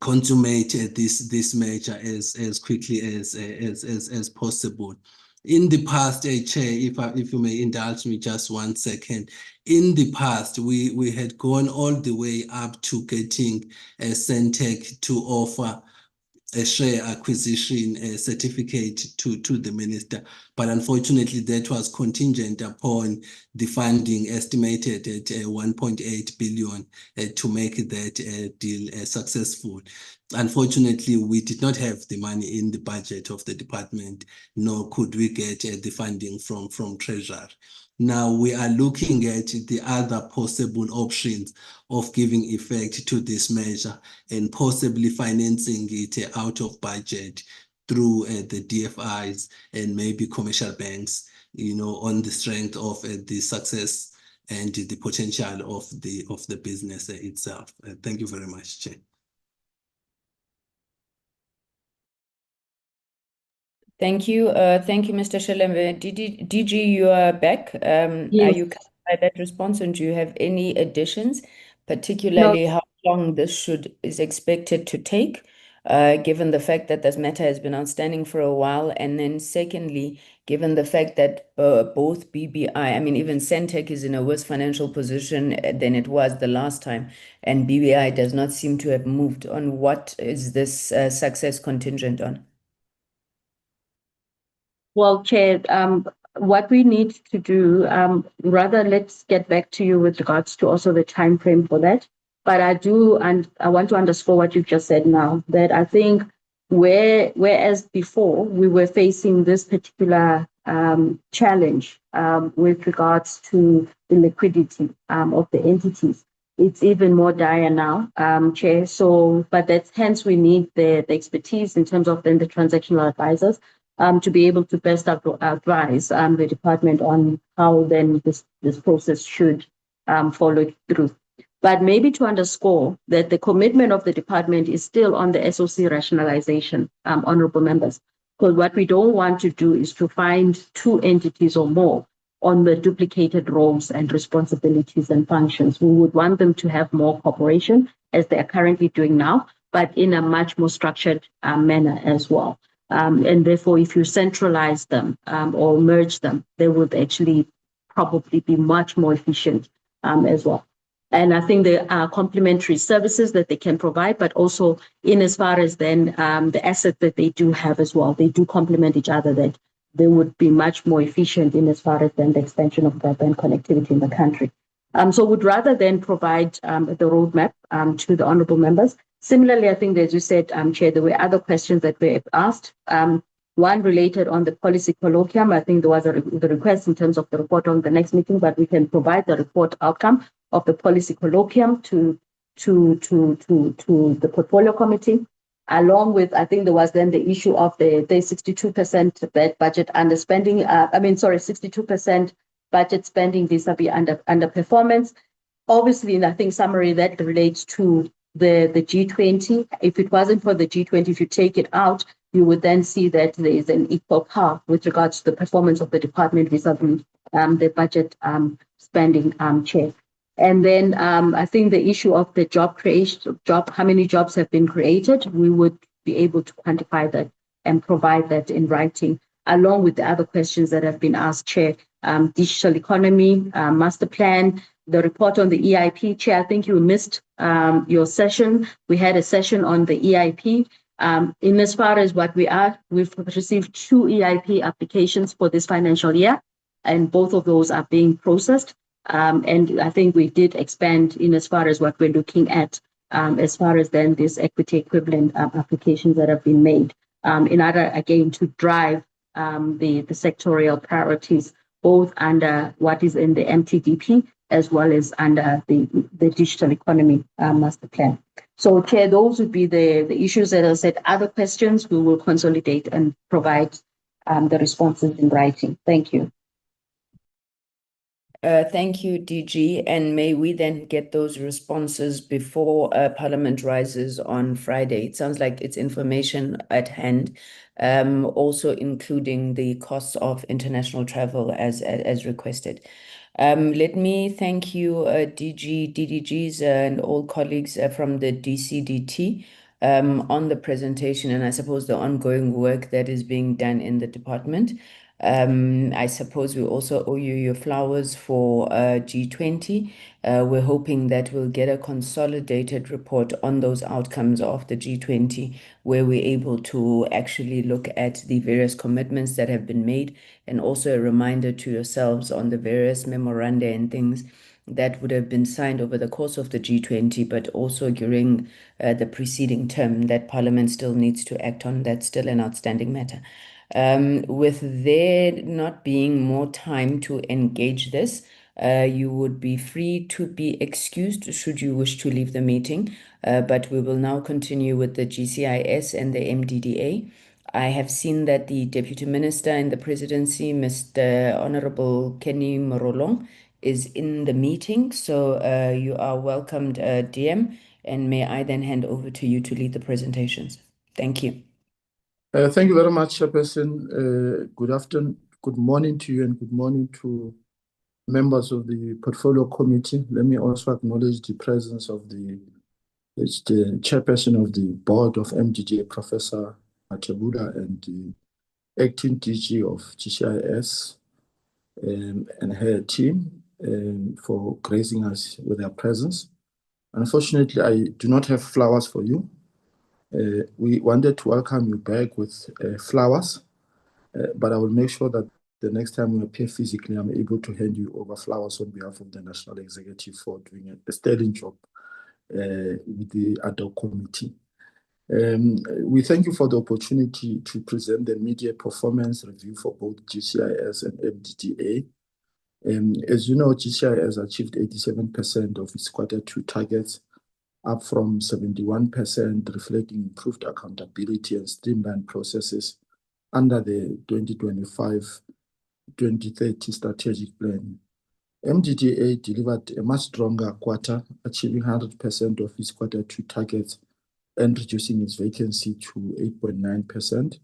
consummate this measure as quickly as possible. In the past, Chair, if you may indulge me just 1 second. In the past, we had gone all the way up to getting Centec to offer a share acquisition certificate to the minister, but unfortunately that was contingent upon the funding estimated at 1.8 billion to make that deal successful. Unfortunately, we did not have the money in the budget of the department, nor could we get the funding from Treasury. Now we are looking at the other possible options of giving effect to this measure and possibly financing it out of budget through the DFIs and maybe commercial banks, on the strength of the success and the potential of the business itself. Thank you very much, Chair. Thank you. Thank you, Mr. Shelembe. DG, you are back. Are Yes. you covered by that response, and do you have any additions, particularly how long this is expected to take, given the fact that this matter has been outstanding for a while? And then secondly, given the fact that both BBI, I mean, even Centec is in a worse financial position than it was the last time, and BBI does not seem to have moved on. What is this success contingent on? Well, Chair, what we need to do, rather let's get back to you with regards to also the time frame for that. But I want to underscore what you've just said now, that I think whereas before we were facing this particular challenge with regards to the liquidity of the entities, it's even more dire now, Chair. So, but that's hence we need the expertise in terms of then the transactional advisors to be able to best advise the department on how then this process should follow through. But maybe to underscore that the commitment of the department is still on the SOC rationalization, honorable members, because what we don't want to do is to find two entities or more on the duplicated roles and responsibilities and functions. We would want them to have more cooperation as they are currently doing now, but in a much more structured manner as well. And therefore, if you centralize them or merge them, they would actually probably be much more efficient as well. And I think there are complementary services that they can provide, but also in as far as then the asset that they do have as well, they do complement each other, that they would be much more efficient in as far as then the expansion of broadband connectivity in the country. So would rather than provide the roadmap to the honorable members. Similarly, I think, as you said, Chair, there were other questions that were asked. One related on the policy colloquium. I think there was the request in terms of the report on the next meeting, but we can provide the report outcome of the policy colloquium to the portfolio committee. Along with, I think there was then the issue of the 62% budget underspending. 62% budget spending vis-a-vis underperformance. Obviously, and I think summary that relates to the G20. If it wasn't for the G20, if you take it out, you would then see that there is an equal par with regards to the performance of the department vis-a-vis the budget spending chair. And then I think the issue of the job creation, how many jobs have been created, we would be able to quantify that and provide that in writing, along with the other questions that have been asked, Chair. Digital economy, master plan, the report on the EIP. Chair, I think you missed your session. We had a session on the EIP. In as far as what we've received 2 EIP applications for this financial year, and both of those are being processed. And I think we did expand in as far as what we're looking at, as far as then this equity equivalent applications that have been made, in order, again, to drive the sectorial priorities, both under what is in the MTDP as well as under the digital economy master plan. So, Chair, those would be the issues that I said. Other questions, we will consolidate and provide the responses in writing. Thank you. Thank you, DG. And may we then get those responses before Parliament rises on Friday? It sounds like it's information at hand, also including the costs of international travel as requested. Let me thank you, DG, DDGs, and all colleagues from the DCDT on the presentation, and I suppose the ongoing work that is being done in the department. I suppose we also owe you your flowers for G20. We're hoping that we'll get a consolidated report on those outcomes of the G20, where we're able to actually look at the various commitments that have been made, and also a reminder to yourselves on the various memoranda and things that would have been signed over the course of the G20, but also during the preceding term that Parliament still needs to act on. That's still an outstanding matter. With there not being more time to engage this, you would be free to be excused should you wish to leave the meeting, but we will now continue with the GCIS and the MDDA. I have seen that the Deputy Minister in the Presidency, Mr. Honorable Kenny Morolong, is in the meeting, so you are welcomed, DM, and may I then hand over to you to lead the presentations. Thank you. Thank you very much, Chairperson. Good afternoon, good morning to you, and good morning to members of the Portfolio Committee. Let me also acknowledge the presence of the Chairperson of the Board of MDDA, Professor Matabuda, and the Acting DG of GCIS and her team for gracing us with their presence. Unfortunately, I do not have flowers for you. We wanted to welcome you back with flowers, but I will make sure that the next time we appear physically, I'm able to hand you over flowers on behalf of the National Executive for doing a sterling job with the ad hoc committee. We thank you for the opportunity to present the media performance review for both GCIS and MDDA. As you know, GCIS achieved 87% of its Q2 targets, up from 71%, reflecting improved accountability and streamlined processes under the 2025-2030 strategic plan. MDDA delivered a much stronger quarter, achieving 100% of its Q2 targets and reducing its vacancy to 8.9%.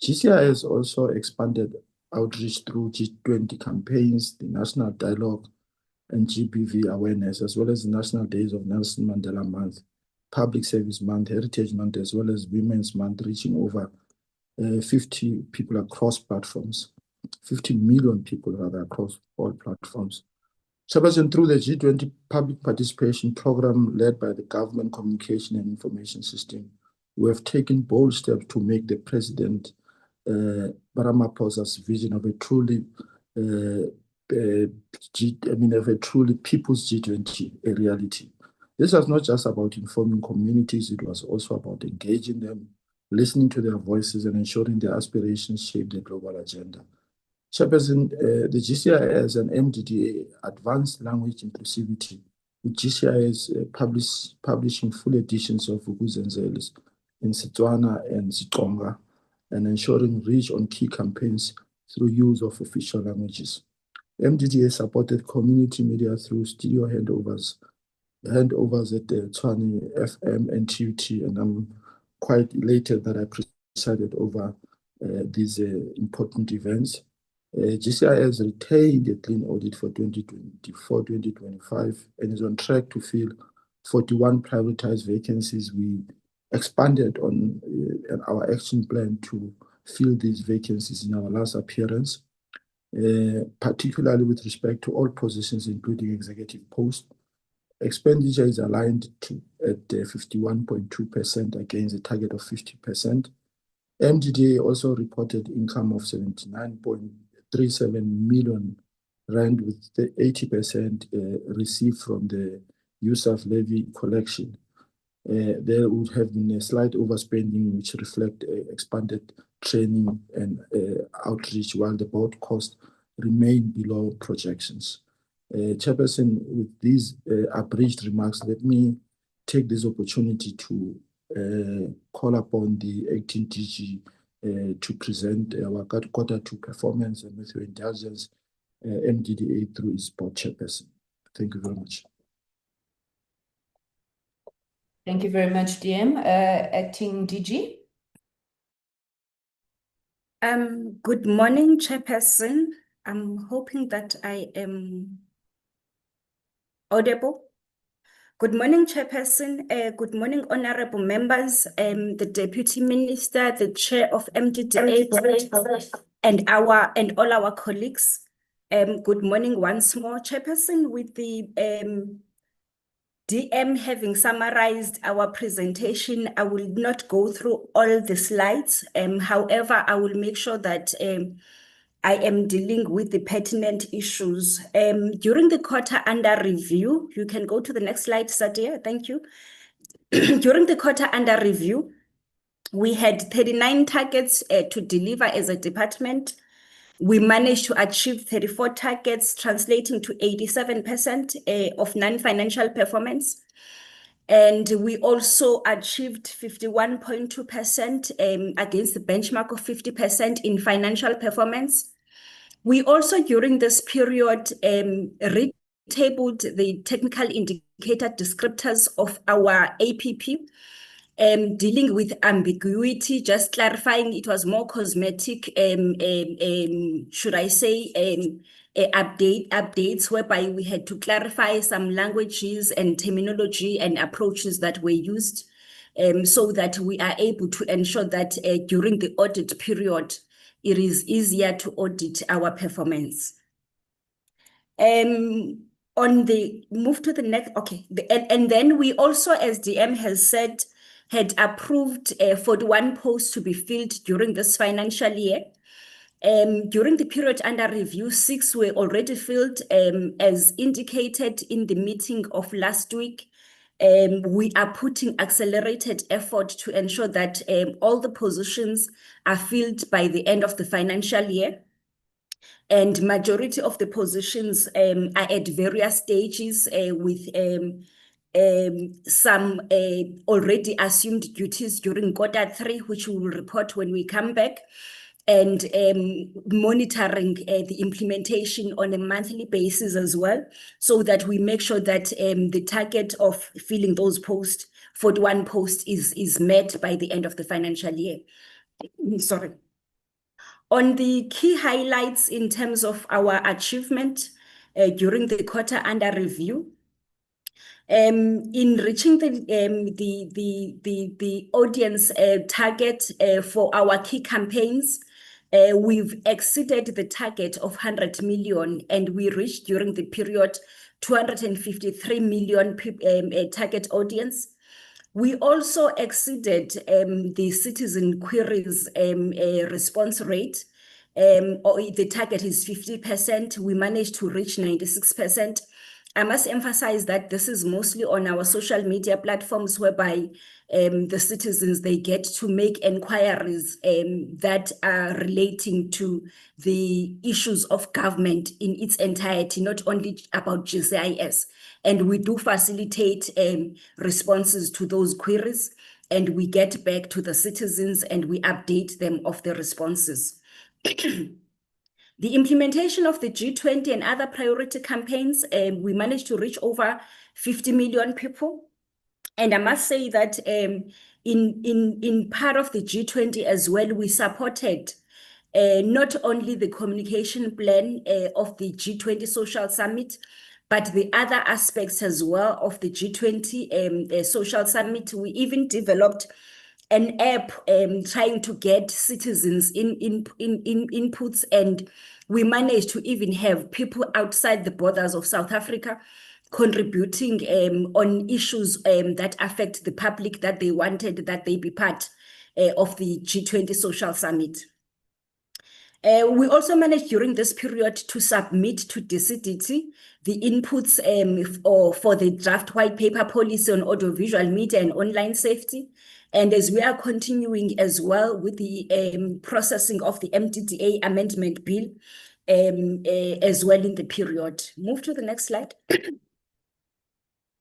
GCIS also expanded outreach through G20 campaigns, the National Dialogue, and GBV awareness, as well as the National Days of Nelson Mandela Month, Public Service Month, Heritage Month, as well as Women's Month, reaching over 50 people across platforms, 50 million people rather across all platforms. Chairperson, through the G20 public participation program led by the Government Communication and Information System, we have taken bold steps to make the President Ramaphosa's vision of a truly people's G20 a reality. This was not just about informing communities, it was also about engaging them, listening to their voices and ensuring their aspirations shape the global agenda. Chairperson, the GCIS and MDDA Advanced Language Inclusivity, with GCIS publishing full editions of Vukuzenzelis in Setswana and Xitsonga, and ensuring reach on key campaigns through use of official languages. MDDA supported community media through studio handovers at the Tshwane FM and TUT, and I'm quite elated that I presided over these important events. GCIS retained a clean audit for 2024-2025 and is on track to fill 41 privatized vacancies. We expanded on our action plan to fill these vacancies in our last appearance, particularly with respect to all positions, including executive posts. Expenditure is aligned at 51.2% against a target of 50%. MDDA also reported income of 79.37 million rand, with the 80% received from the USAF levy collection. There would have been a slight overspending, which reflect expanded training and outreach, while the board costs remain below projections. Chairperson, with these abridged remarks, let me take this opportunity to call upon the acting DG to present our Q2 performance, and with your indulgence, MDDA through its board chairperson. Thank you very much. Thank you very much, DM. Acting DG. Good morning, Chairperson. I'm hoping that I am audible. Good morning, Chairperson. Good morning, honorable members, the Deputy Minister, the Chair of MDDA, and all our colleagues. Good morning once more, Chairperson. With the DM having summarized our presentation, I will not go through all the slides. However, I will make sure that I am dealing with the pertinent issues. During the quarter under review, you can go to the next slide, Sadia, thank you. During the quarter under review, we had 39 targets to deliver as a department. We managed to achieve 34 targets, translating to 87% of non-financial performance. And we also achieved 51.2% against the benchmark of 50% in financial performance. We also, during this period, retabled the technical indicator descriptors of our APP, dealing with ambiguity, just clarifying it was more cosmetic, should I say, updates whereby we had to clarify some languages and terminology and approaches that were used, so that we are able to ensure that during the audit period, it is easier to audit our performance. On the move to the next, okay, and then we also, as DM has said, had approved 41 posts to be filled during this financial year. During the period under review, 6 were already filled, as indicated in the meeting of last week. We are putting accelerated effort to ensure that all the positions are filled by the end of the financial year. And majority of the positions are at various stages, with some already assumed duties during Q3, which we will report when we come back, and monitoring the implementation on a monthly basis as well, so that we make sure that the target of filling those posts, 41 posts, is met by the end of the financial year. Sorry. On the key highlights in terms of our achievement during the quarter under review, in reaching the audience target for our key campaigns, we've exceeded the target of 100 million, and we reached during the period 253 million target audience. We also exceeded the citizen queries response rate. The target is 50%. We managed to reach 96%. I must emphasize that this is mostly on our social media platforms, whereby the citizens, they get to make inquiries that are relating to the issues of government in its entirety, not only about GCIS. And we do facilitate responses to those queries, and we get back to the citizens and we update them of the responses. The implementation of the G20 and other priority campaigns, we managed to reach over 50 million people. And I must say that in part of the G20 as well, we supported not only the communication plan of the G20 Social Summit, but the other aspects as well of the G20 Social Summit. We even developed an app trying to get citizens inputs, and we managed to even have people outside the borders of South Africa contributing on issues that affect the public, that they wanted that they be part of the G20 Social Summit. We also managed during this period to submit to DCDT the inputs for the draft white paper policy on audiovisual media and online safety. And as we are continuing as well with the processing of the MDDA amendment bill as well in the period. Move to the next slide.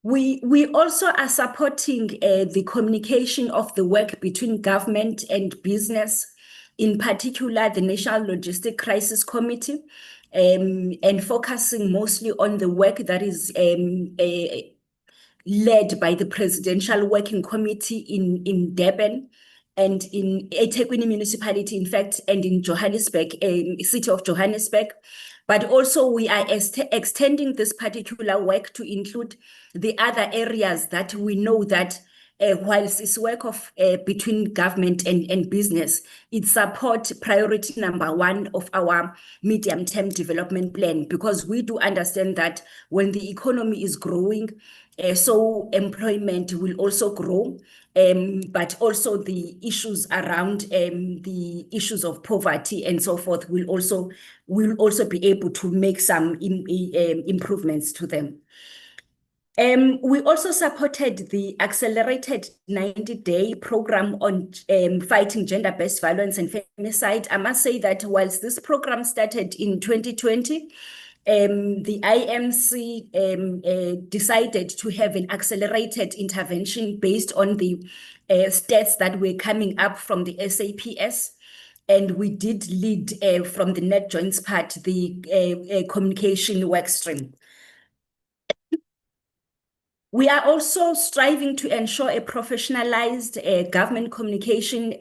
We also are supporting the communication of the work between government and business, in particular the National Logistic Crisis Committee, and focusing mostly on the work that is led by the Presidential Working Committee in Durban and in eThekwini municipality, in fact, and in Johannesburg, city of Johannesburg. But also we are extending this particular work to include the other areas that we know that whilst it's work of between government and business, it supports priority number one of our medium-term development plan, because we do understand that when the economy is growing, so employment will also grow, but also the issues around the issues of poverty and so forth will also be able to make some improvements to them. We also supported the accelerated 90-day program on fighting gender-based violence and femicide. I must say that whilst this program started in 2020, the IMC decided to have an accelerated intervention based on the stats that were coming up from the SAPS. And we did lead from the Net Joints part, the communication work stream. We are also striving to ensure a professionalized government communication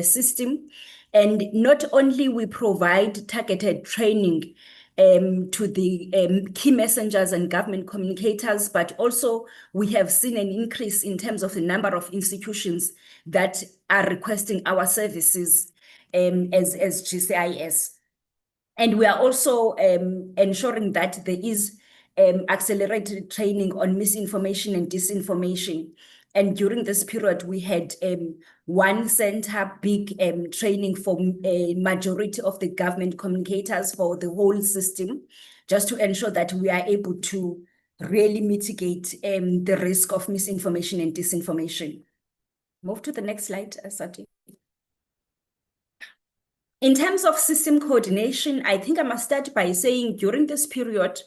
system. And not only we provide targeted training to the key messengers and government communicators, but also we have seen an increase in terms of the number of institutions that are requesting our services as GCIS. And we are also ensuring that there is accelerated training on misinformation and disinformation. And during this period, we had one center, big training for a majority of the government communicators for the whole system, just to ensure that we are able to really mitigate the risk of misinformation and disinformation. Move to the next slide, Asati. In terms of system coordination, I think I must start by saying during this period,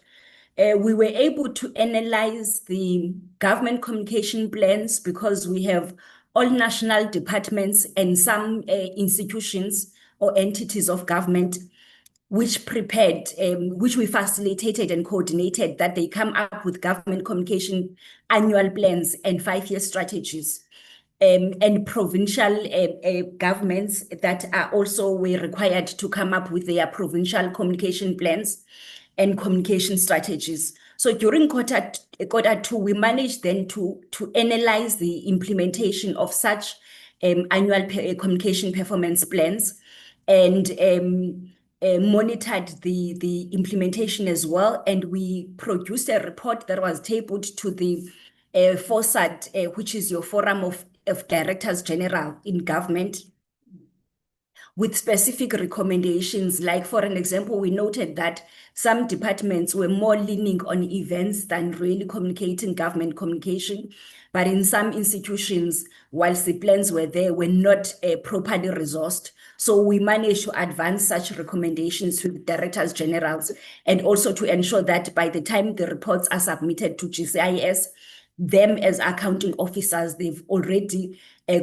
we were able to analyze the government communication plans because we have all national departments and some institutions or entities of government which prepared, which we facilitated and coordinated, that they come up with government communication annual plans and 5-year strategies. And provincial governments that are also were required to come up with their provincial communication plans and communication strategies. So during quarter two, we managed then to analyze the implementation of such annual communication performance plans and monitored the implementation as well. And we produced a report that was tabled to the FOSAD, which is your Forum of Directors General in Government, with specific recommendations. Like, for an example, we noted that some departments were more leaning on events than really communicating government communication. But in some institutions, whilst the plans were there, were not properly resourced. So we managed to advance such recommendations to the directors generals, and also to ensure that by the time the reports are submitted to GCIS, them as accounting officers, they've already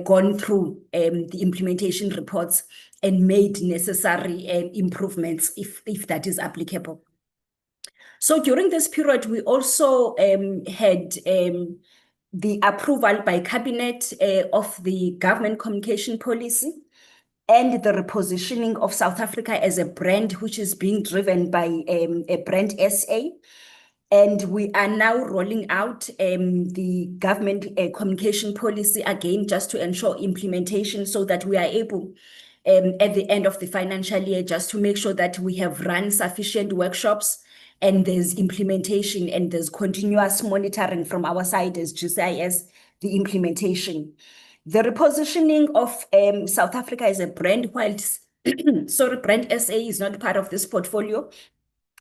gone through the implementation reports and made necessary improvements if that is applicable. So during this period, we also had the approval by cabinet of the government communication policy and the repositioning of South Africa as a brand which is being driven by a brand SA. And we are now rolling out the government communication policy again, just to ensure implementation, so that we are able at the end of the financial year, just to make sure that we have run sufficient workshops and there's implementation and there's continuous monitoring from our side as GCIS, the implementation. The repositioning of South Africa as a brand, whilst sorry, brand SA is not part of this portfolio,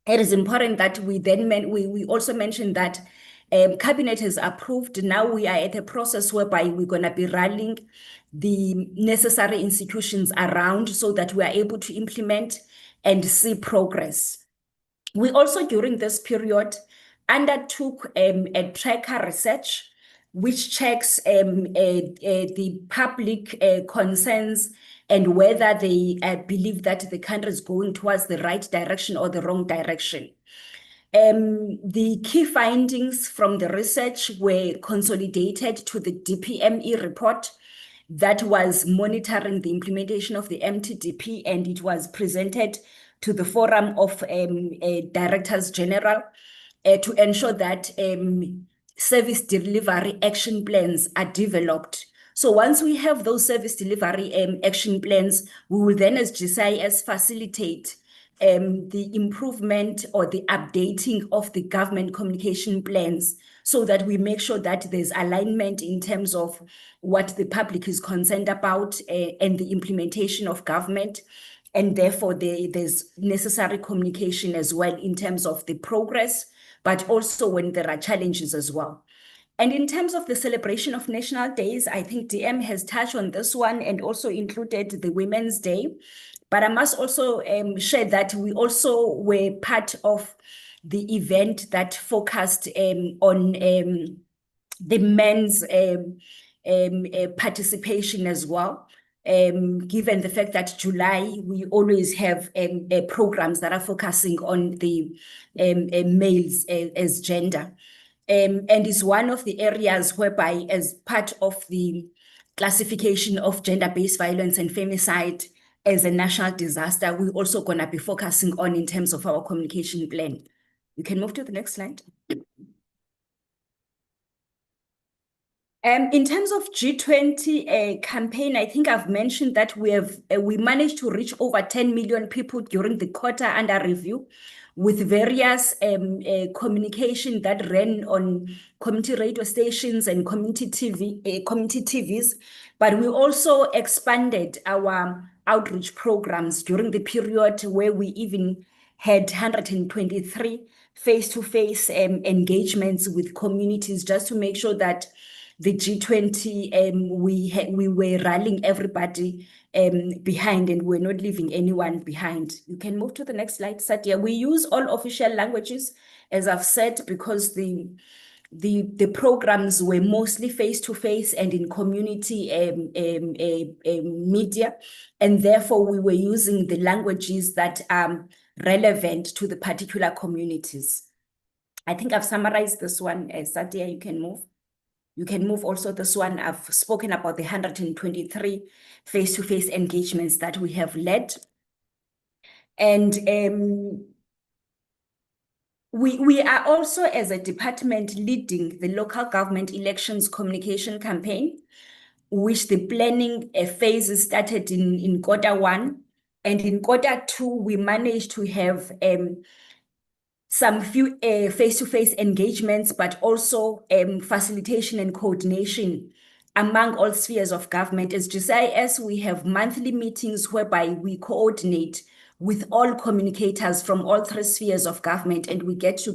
it is important that we then we also mentioned that cabinet has approved. Now we are at a process whereby we're going to be rallying the necessary institutions around so that we are able to implement and see progress. We also, during this period, undertook a tracker research which checks the public concerns and whether they believe that the country is going towards the right direction or the wrong direction. The key findings from the research were consolidated to the DPME report that was monitoring the implementation of the MTDP, and it was presented to the Forum of Directors General to ensure that service delivery action plans are developed. So once we have those service delivery action plans, we will then as GCIS facilitate the improvement or the updating of the government communication plans, so that we make sure that there's alignment in terms of what the public is concerned about and the implementation of government. And therefore, there's necessary communication as well in terms of the progress, but also when there are challenges as well. And in terms of the celebration of national days, I think DM has touched on this one and also included the Women's Day. But I must also share that we also were part of the event that focused on the men's participation as well. Given the fact that July, we always have programs that are focusing on the males as gender. And it's one of the areas whereby, as part of the classification of gender-based violence and femicide as a national disaster, we're also going to be focusing on in terms of our communication plan. You can move to the next slide. In terms of G20 campaign, I think I've mentioned that we managed to reach over 10 million people during the quarter under review, with various communication that ran on community radio stations and community TVs. But we also expanded our outreach programs during the period, where we even had 123 face-to-face engagements with communities, just to make sure that the G20, we were rallying everybody behind, and we're not leaving anyone behind. You can move to the next slide, Satya. We use all official languages, as I've said, because the programs were mostly face-to-face and in community media, and therefore we were using the languages that are relevant to the particular communities. I think I've summarized this one. Satya, you can move. You can move also this one. I've spoken about the 123 face-to-face engagements that we have led. And we are also, as a department, leading the local government elections communication campaign, which the planning phase started in Q1. And in Q2, we managed to have some few face-to-face engagements, but also facilitation and coordination among all spheres of government. As GCIS, we have monthly meetings whereby we coordinate with all communicators from all 3 spheres of government, and we get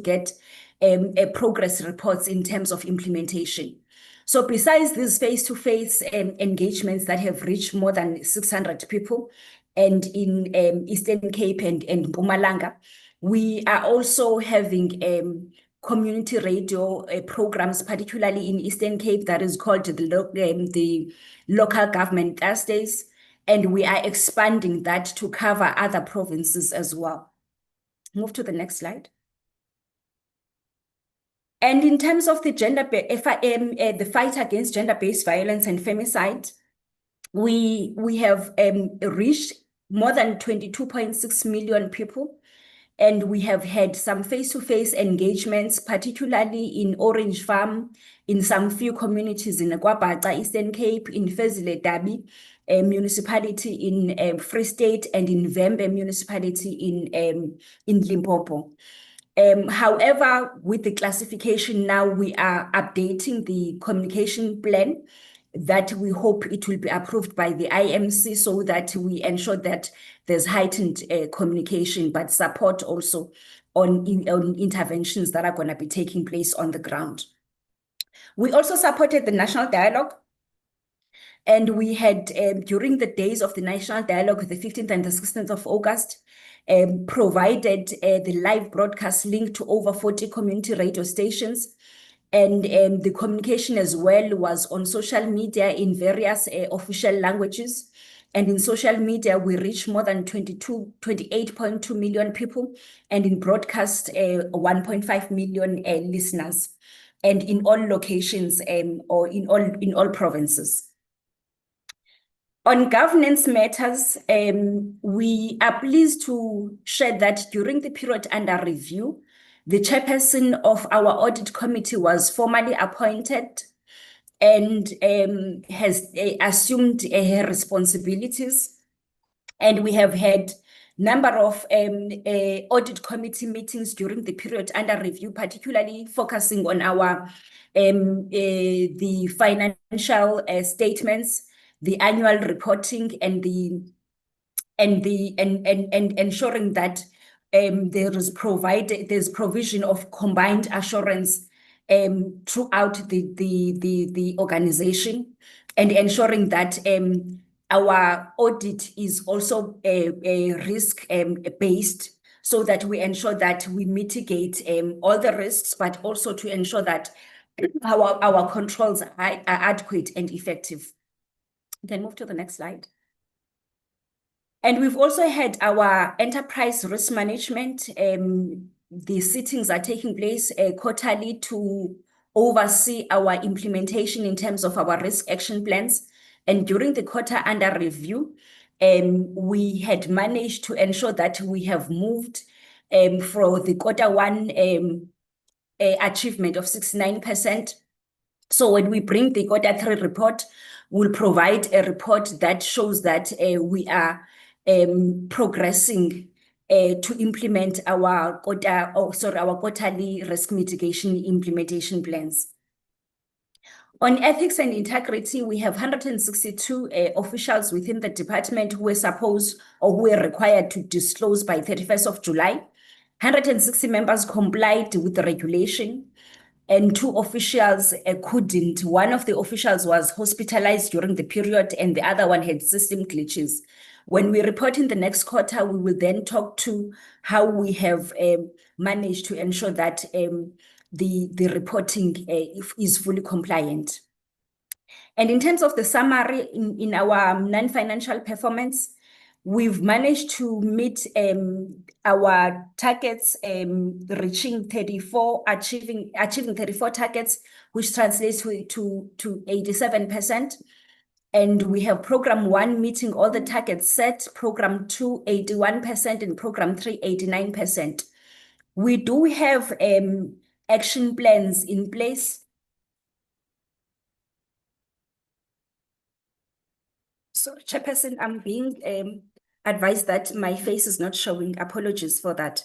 progress reports in terms of implementation. So besides these face-to-face engagements that have reached more than 600 people, and in Eastern Cape and Mpumalanga, we are also having community radio programs, particularly in Eastern Cape, that is called the Local Government Thursdays, and we are expanding that to cover other provinces as well. Move to the next slide. And in terms of the the fight against gender-based violence and femicide, we have reached more than 22.6 million people, and we have had some face-to-face engagements, particularly in Orange Farm, in some few communities in Kwabata, Eastern Cape, in Fezile Dabi municipality in Free State, and in Vembe municipality in Limpopo. However, with the classification now, we are updating the communication plan that we hope it will be approved by the IMC, so that we ensure that there's heightened communication, but support also on interventions that are going to be taking place on the ground. We also supported the national dialogue, and we had, during the days of the national dialogue, the 15th and the 16th of August, provided the live broadcast link to over 40 community radio stations. And the communication as well was on social media in various official languages. And in social media, we reached more than 28.2 million people, and in broadcast, 1.5 million listeners, and in all locations or in all provinces. On governance matters, we are pleased to share that during the period under review, the chairperson of our audit committee was formally appointed and has assumed her responsibilities. And we have had number of audit committee meetings during the period under review, particularly focusing on our the financial statements, the annual reporting, and ensuring that there's provision of combined assurance throughout the organization, and ensuring that our audit is also risk based, so that we ensure that we mitigate all the risks, but also to ensure that our controls are adequate and effective. You can move to the next slide. And we've also had our enterprise risk management. The sittings are taking place quarterly to oversee our implementation in terms of our risk action plans. And during the quarter under review, we had managed to ensure that we have moved for the Q1 achievement of 69%. So when we bring the Q3 report, we'll provide a report that shows that we are progressing to implement our quarterly risk mitigation implementation plans. On ethics and integrity, we have 162 officials within the department who were supposed or who were required to disclose by 31st of July. 160 members complied with the regulation, and 2 officials couldn't. One of the officials was hospitalized during the period, and the other one had system glitches. When we report in the next quarter, we will then talk to how we have managed to ensure that the reporting is fully compliant. And in terms of the summary in our non-financial performance, we've managed to meet our targets, achieving 34 targets, which translates to 87%. And we have program 1 meeting all the targets set, program 2, 81%, and program 3, 89%. We do have action plans in place. So, Chairperson, I'm being advised that my face is not showing. Apologies for that.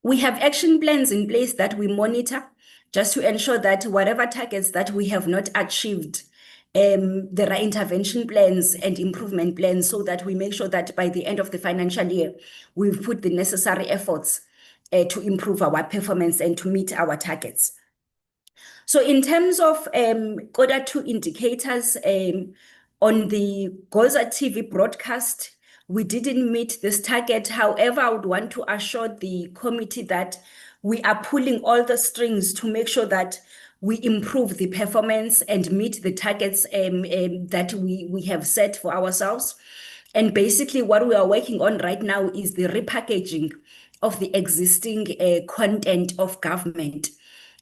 We have action plans in place that we monitor, just to ensure that whatever targets that we have not achieved, there are intervention plans and improvement plans so that we make sure that by the end of the financial year, we've put the necessary efforts to improve our performance and to meet our targets. So in terms of quarter 2 indicators, on the Goza TV broadcast, we didn't meet this target. However, I would want to assure the committee that we are pulling all the strings to make sure that we improve the performance and meet the targets that we have set for ourselves. And basically what we are working on right now is the repackaging of the existing content of government,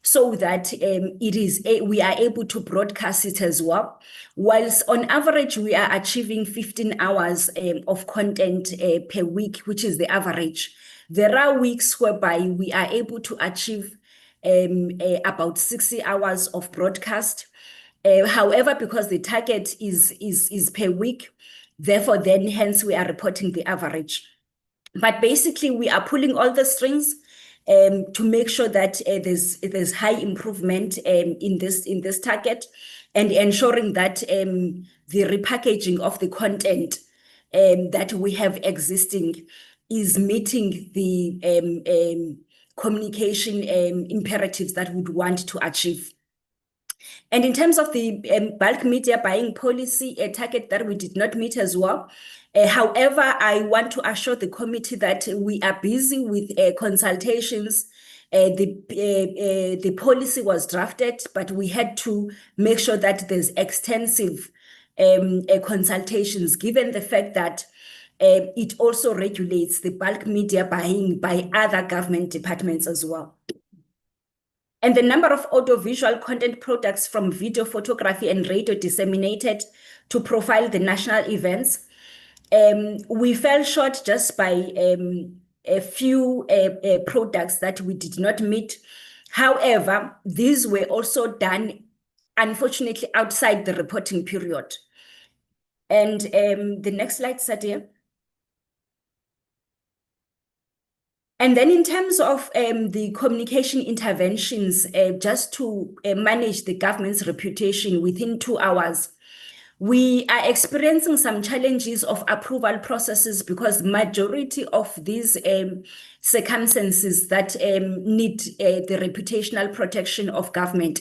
so that we are able to broadcast it as well. Whilst on average, we are achieving 15 hours of content per week, which is the average. There are weeks whereby we are able to achieve about 60 hours of broadcast. However, because the target is per week, therefore then hence we are reporting the average. But basically we are pulling all the strings to make sure that there's high improvement in this target, and ensuring that the repackaging of the content that we have existing is meeting the communication imperatives that we would want to achieve. And in terms of the bulk media buying policy, a target that we did not meet as well. However, I want to assure the committee that we are busy with consultations. The policy was drafted, but we had to make sure that there's extensive consultations, given the fact that it also regulates the bulk media buying by other government departments as well. And the number of audiovisual content products from video, photography, and radio disseminated to profile the national events. We fell short just by a few products that we did not meet. However, these were also done, unfortunately, outside the reporting period. And the next slide, Sadia. And then in terms of the communication interventions, just to manage the government's reputation within 2 hours, we are experiencing some challenges of approval processes because majority of these circumstances that need the reputational protection of government,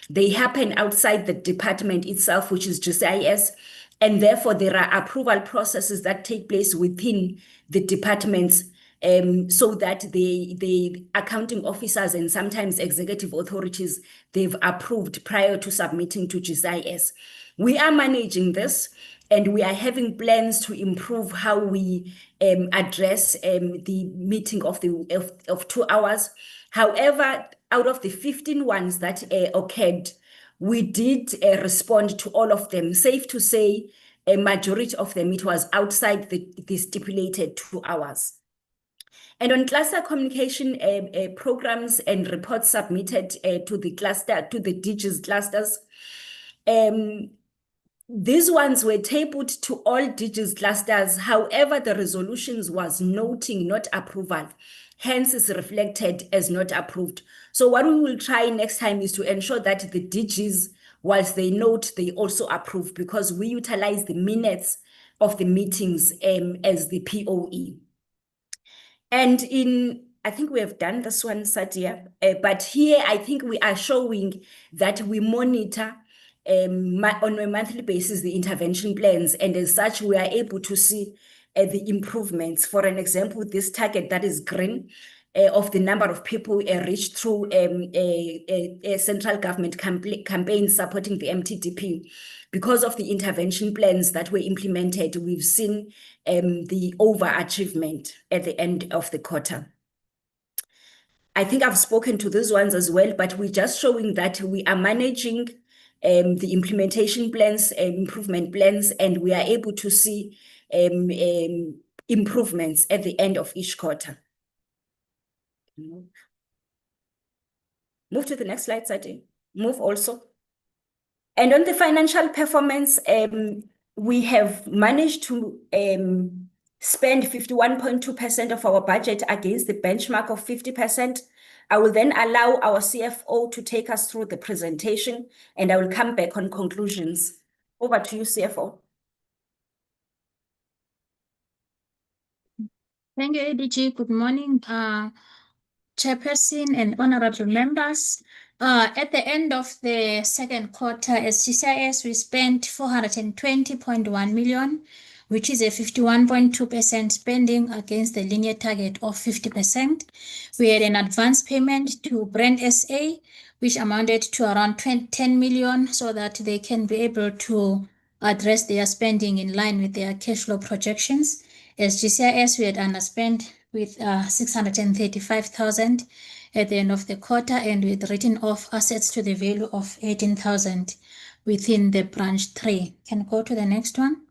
they happen outside the department itself, which is GCIS, and therefore there are approval processes that take place within the departments, so that the accounting officers and sometimes executive authorities, they've approved prior to submitting to GCIS. We are managing this, and we are having plans to improve how we address the meeting of 2 hours. However, out of the 15 ones that occurred, we did respond to all of them. Safe to say, a majority of them, it was outside the stipulated 2 hours. And on cluster communication programs and reports submitted to the DG's clusters, these ones were tabled to all DG's clusters. However, the resolutions was noting not approval, hence is reflected as not approved. So what we will try next time is to ensure that the DGs, whilst they note, they also approve, because we utilize the minutes of the meetings as the POE. And I think we have done this one, Sadia, but here I think we are showing that we monitor on a monthly basis the intervention plans, and as such we are able to see the improvements. For an example, this target that is green of the number of people reached through a central government campaign supporting the MTDP. Because of the intervention plans that were implemented, we've seen the overachievement at the end of the quarter. I think I've spoken to these ones as well, but we're just showing that we are managing the implementation plans and improvement plans, and we are able to see improvements at the end of each quarter. Move to the next slide, Sadi. Move also. And on the financial performance, we have managed to spend 51.2% of our budget against the benchmark of 50%. I will then allow our CFO to take us through the presentation, and I will come back on conclusions. Over to you, CFO. Thank you, ADG. Good morning, Chairperson and honorable members. At the end of the second quarter, as GCIS, we spent 420.1 million, which is a 51.2% spending against the linear target of 50%. We had an advance payment to Brand SA, which amounted to around 10 million, so that they can be able to address their spending in line with their cash flow projections. As GCIS, we had underspent with 635,000 at the end of the quarter, and with written off assets to the value of 18,000 within the branch 3. Can go to the next one.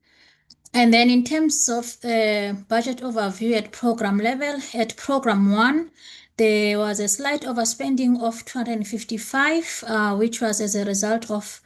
And then in terms of budget overview at program level, at program 1, there was a slight overspending of 255, which was as a result of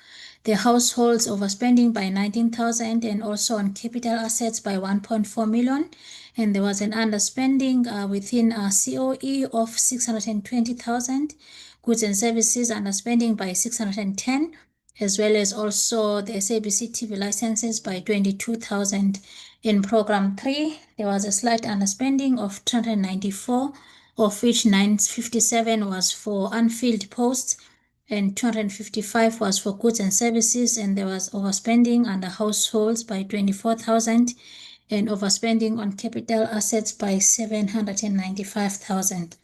the households overspending by 19,000 and also on capital assets by 1.4 million. And there was an underspending within COE of 620,000, goods and services underspending by 610, as well as also the SABC TV licenses by 22,000. In program 3, there was a slight underspending of 294, of which 957 was for unfilled posts and 255 was for goods and services, and there was overspending under households by 24,000 and overspending on capital assets by 795,000.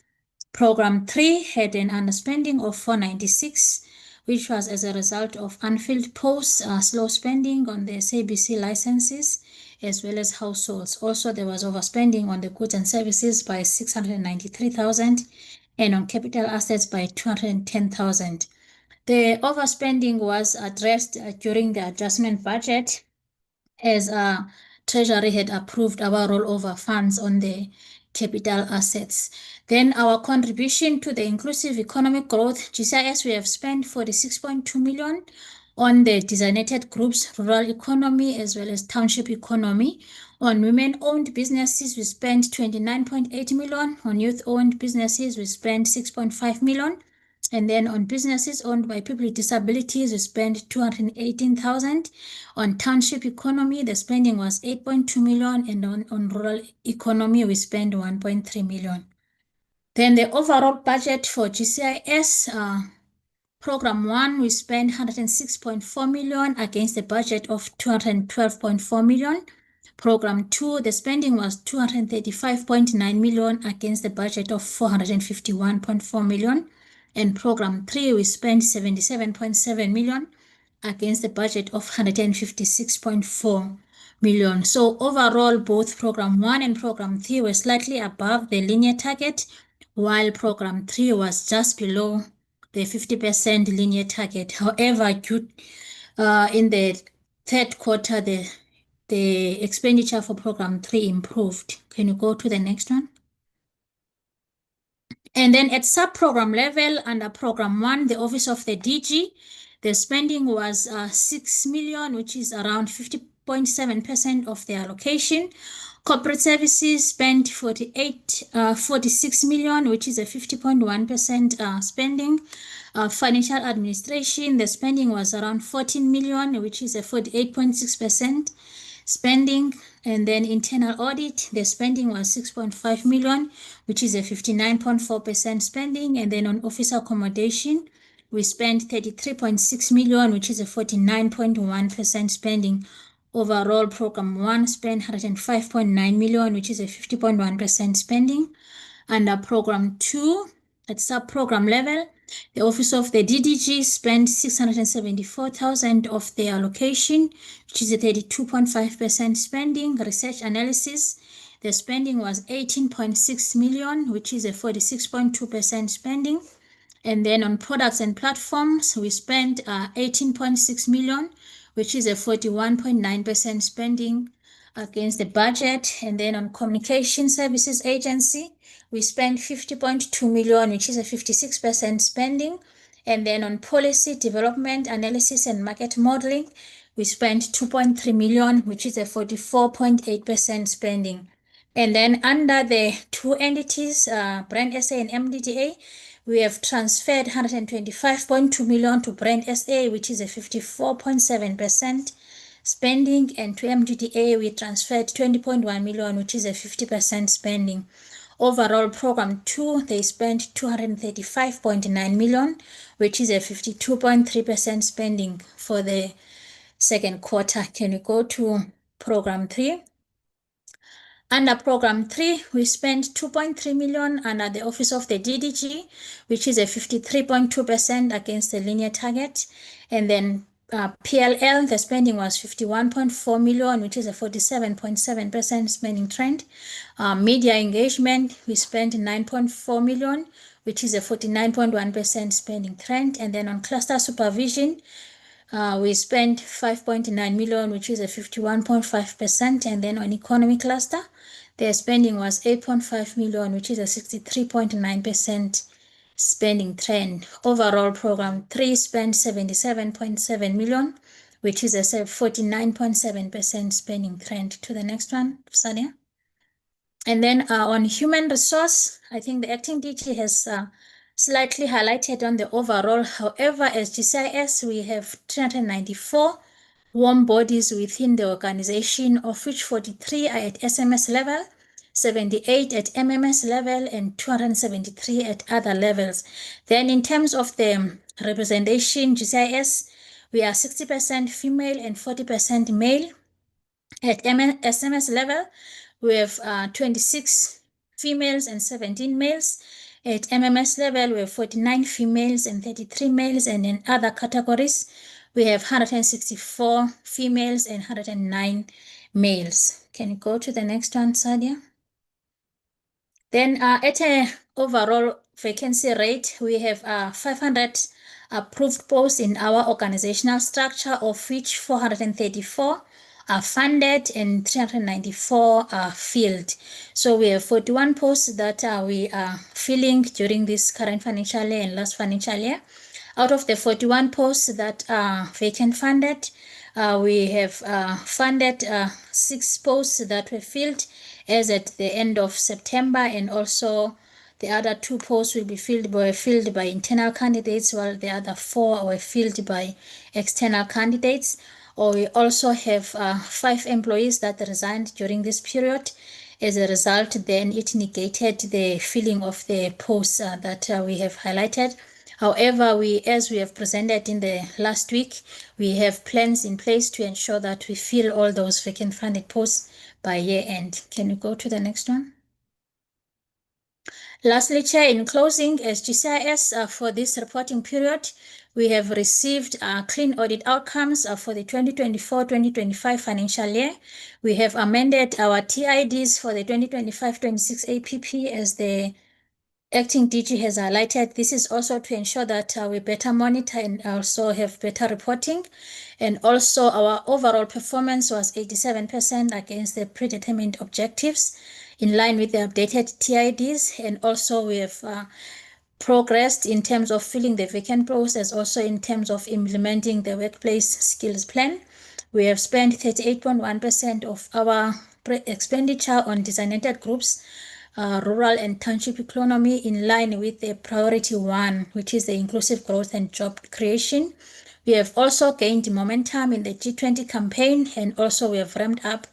Program 3 had an underspending of 496, which was as a result of unfilled posts, slow spending on the SABC licenses, as well as households. Also, there was overspending on the goods and services by 693,000 and on capital assets by 210,000. The overspending was addressed during the adjustment budget, as Treasury had approved our rollover funds on the capital assets. Then our contribution to the inclusive economic growth, GCIS, we have spent 46.2 million on the designated groups, rural economy, as well as township economy. On women-owned businesses, we spent 29.8 million. On youth-owned businesses, we spent 6.5 million. And then on businesses owned by people with disabilities, we spent 218,000. On township economy, the spending was 8.2 million. And on rural economy, we spent 1.3 million. Then the overall budget for GCIS, program 1, we spent 106.4 million against the budget of 212.4 million. Program 2, the spending was 235.9 million against the budget of 451.4 million. And program 3, we spent 77.7 million against the budget of 156.4 million. So overall, both program 1 and program 3 were slightly above the linear target, while program 3 was just below the 50% linear target. However, in the third quarter, the expenditure for program 3 improved. Can you go to the next one? And then at sub-program level, under program 1, the office of the DG, the spending was 6 million, which is around 50.7% of the allocation. Corporate services spent 46 million, which is a 50.1% spending. Financial administration, the spending was around 14 million, which is a 48.6% spending. And then internal audit, the spending was 6.5 million, which is a 59.4% spending. And then on office accommodation, we spent 33.6 million, which is a 49.1% spending. Overall, program 1 spent 105.9 million, which is a 50.1% spending. Under program 2, at sub-program level, the office of the DDG spent 674,000 of the allocation, which is a 32.5% spending. Research analysis, the spending was 18.6 million, which is a 46.2% spending. And then on products and platforms, we spent 18.6 million, which is a 41.9% spending against the budget. And then on communication services agency, we spent 50.2 million, which is a 56% spending. And then on policy development, analysis and market modeling, we spent 2.3 million, which is a 44.8% spending. And then under the two entities, Brand SA and MDDA, we have transferred 125.2 million to Brand SA, which is a 54.7% spending, and to MDDA we transferred 20.1 million, which is a 50% spending. Overall, Program 2, they spent 235.9 million, which is a 52.3% spending for the second quarter. Can you go to Program 3? Under Program 3, we spent 2.3 million under the Office of the DDG, which is a 53.2% against the linear target. And then PLL, the spending was 51.4 million, which is a 47.7% spending trend. Media engagement, we spent 9.4 million, which is a 49.1% spending trend. And then on cluster supervision, we spent 5.9 million, which is a 51.5%. And then on economy cluster, their spending was 8.5 million, which is a 63.9% spending trend. Overall, Program 3 spent 77.7 million, which is a 49.7% spending trend. To the next one, Sadia. And then on human resource, I think the acting DG has slightly highlighted on the overall. However, as GCIS, we have 394 warm bodies within the organization, of which 43 are at SMS level, 78 at MMS level, and 273 at other levels. Then in terms of the representation, GCIS, we are 60% female and 40% male. At SMS level, we have 26 females and 17 males. At MMS level, we have 49 females and 33 males. And in other categories, we have 164 females and 109 males. Can you go to the next one, Sadia? Then at an overall vacancy rate, we have 500 approved posts in our organizational structure, of which 434 are funded and 394 are filled. So we have 41 posts that we are filling during this current financial year and last financial year. Out of the 41 posts that are vacant funded, we have funded 6 posts that were filled as at the end of September, and also the other 2 posts were filled by internal candidates, while the other 4 were filled by external candidates. Or we also have 5 employees that resigned during this period. As a result, then it negated the filling of the posts that we have highlighted. However, as we have presented in the last week, we have plans in place to ensure that we fill all those vacant funded posts by year end. Can you go to the next one? Lastly, Chair, in closing, as GCIS for this reporting period, we have received clean audit outcomes for the 2024-2025 financial year. We have amended our TIDs for the 2025-26 APP as the acting DG has highlighted. This is also to ensure that we better monitor and also have better reporting. And also our overall performance was 87% against the predetermined objectives in line with the updated TIDs. And also we have progressed in terms of filling the vacant posts, as also in terms of implementing the workplace skills plan. We have spent 38.1% of our expenditure on designated groups, rural and township economy, in line with the priority 1, which is the inclusive growth and job creation. We have also gained momentum in the G20 campaign, and also we have ramped up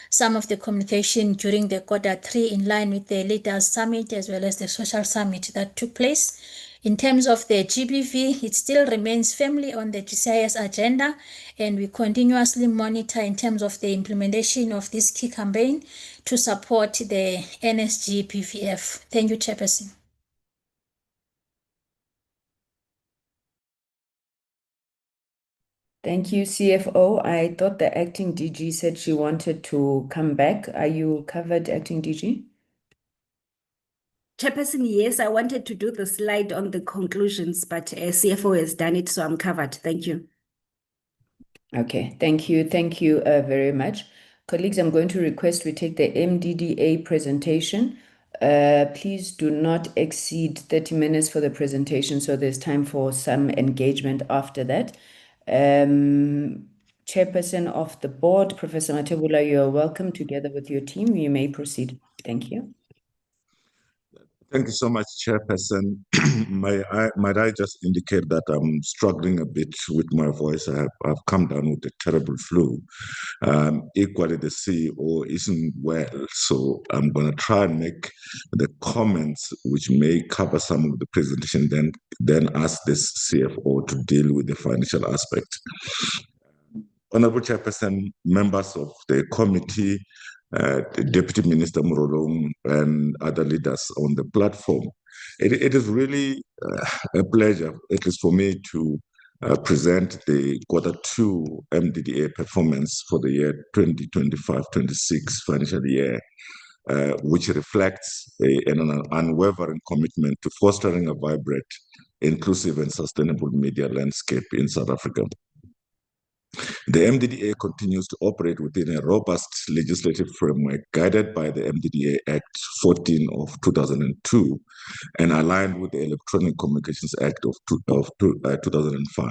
some of the communication during the quarter 3 in line with the Leaders Summit as well as the Social Summit that took place. In terms of the GBV, it still remains firmly on the GCIS agenda, and we continuously monitor in terms of the implementation of this key campaign to support the NSG PVF. Thank you, Chairperson. Thank you, CFO. I thought the acting DG said she wanted to come back. Are you covered, acting DG? Chairperson, yes, I wanted to do the slide on the conclusions, but CFO has done it, so I'm covered. Thank you. Okay, thank you. Thank you very much. Colleagues, I'm going to request we take the MDDA presentation. Please do not exceed 30 minutes for the presentation, so there's time for some engagement after that. Chairperson of the board, Professor Matebula, you are welcome together with your team. You may proceed. Thank you. Thank you so much, Chairperson. Might I just indicate that I'm struggling a bit with my voice. I've come down with a terrible flu. Equally, the CEO isn't well, so I'm going to try and make the comments which may cover some of the presentation, then ask this CFO to deal with the financial aspect. Honorable Chairperson, members of the committee, the Deputy Minister Murolong, and other leaders on the platform. It is really a pleasure, at least for me, to present the Q2 MDDA performance for the year 2025-26 financial year, which reflects an unwavering commitment to fostering a vibrant, inclusive, and sustainable media landscape in South Africa. The MDDA continues to operate within a robust legislative framework guided by the MDDA Act 14 of 2002 and aligned with the Electronic Communications Act of 2005.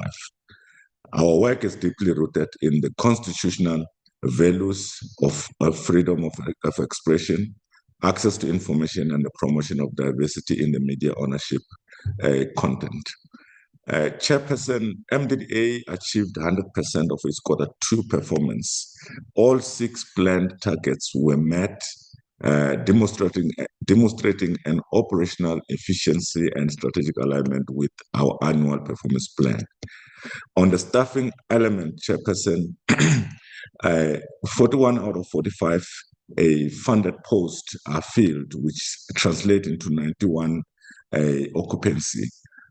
Our work is deeply rooted in the constitutional values of freedom of expression, access to information, and the promotion of diversity in the media ownership content. Chairperson, MDDA achieved 100% of its Q2 performance. All 6 planned targets were met, demonstrating an operational efficiency and strategic alignment with our annual performance plan. On the staffing element, Chairperson, 41 out of 45 funded posts are filled, which translates into 91 occupancy.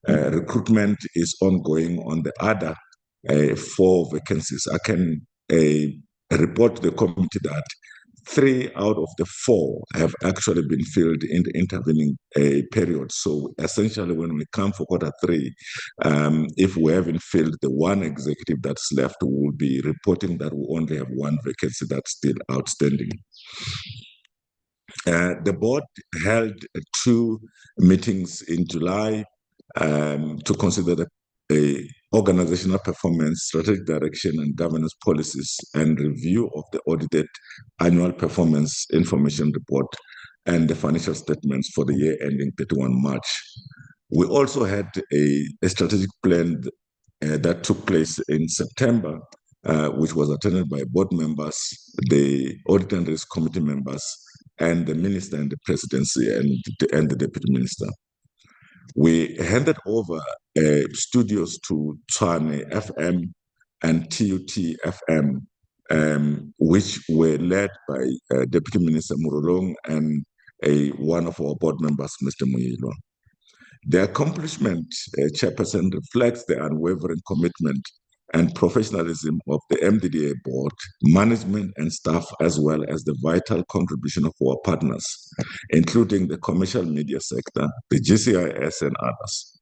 Recruitment is ongoing on the other 4 vacancies. I can report to the committee that 3 out of the 4 have actually been filled in the intervening period. So essentially, when we come for Q3, if we haven't filled the 1 executive that's left, we will be reporting that we only have 1 vacancy that's still outstanding. The board held 2 meetings in July to consider the organizational performance, strategic direction, and governance policies, and review of the audited annual performance information report and the financial statements for the year ending 31 March. We also had a strategic plan that took place in September, which was attended by board members, the Audit and Risk Committee members, and the Minister and the Presidency and the Deputy Minister. We handed over studios to Tshwane FM and TUT FM, which were led by Deputy Minister Murolong and one of our board members, Mr. Muyilo. The accomplishment, Chairperson, reflects the unwavering commitment and professionalism of the MDDA board, management, and staff, as well as the vital contribution of our partners, including the commercial media sector, the GCIS, and others.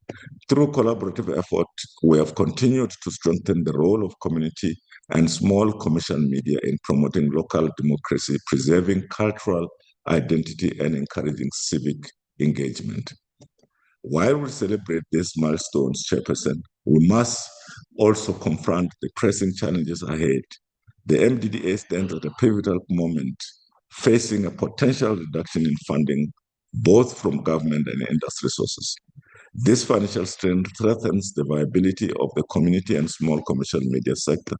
Through collaborative effort, we have continued to strengthen the role of community and small commercial media in promoting local democracy, preserving cultural identity, and encouraging civic engagement. While we celebrate these milestones, Chairperson, we must also confront the pressing challenges ahead. The MDDA stands at a pivotal moment, facing a potential reduction in funding, both from government and industry sources. This financial strain threatens the viability of the community and small commercial media sector,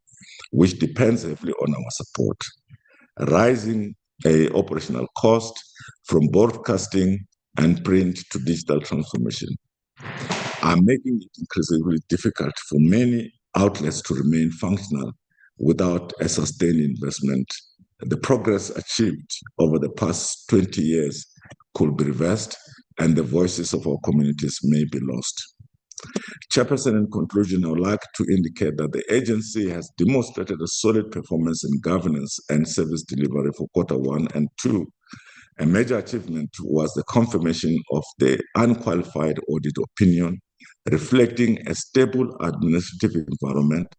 which depends heavily on our support. Rising operational cost from broadcasting and print to digital transformation are making it increasingly difficult for many outlets to remain functional without a sustained investment. The progress achieved over the past 20 years could be reversed, and the voices of our communities may be lost. Chairperson, in conclusion, I would like to indicate that the agency has demonstrated a solid performance in governance and service delivery for Q1 and 2. A major achievement was the confirmation of the unqualified audit opinion, reflecting a stable administrative environment.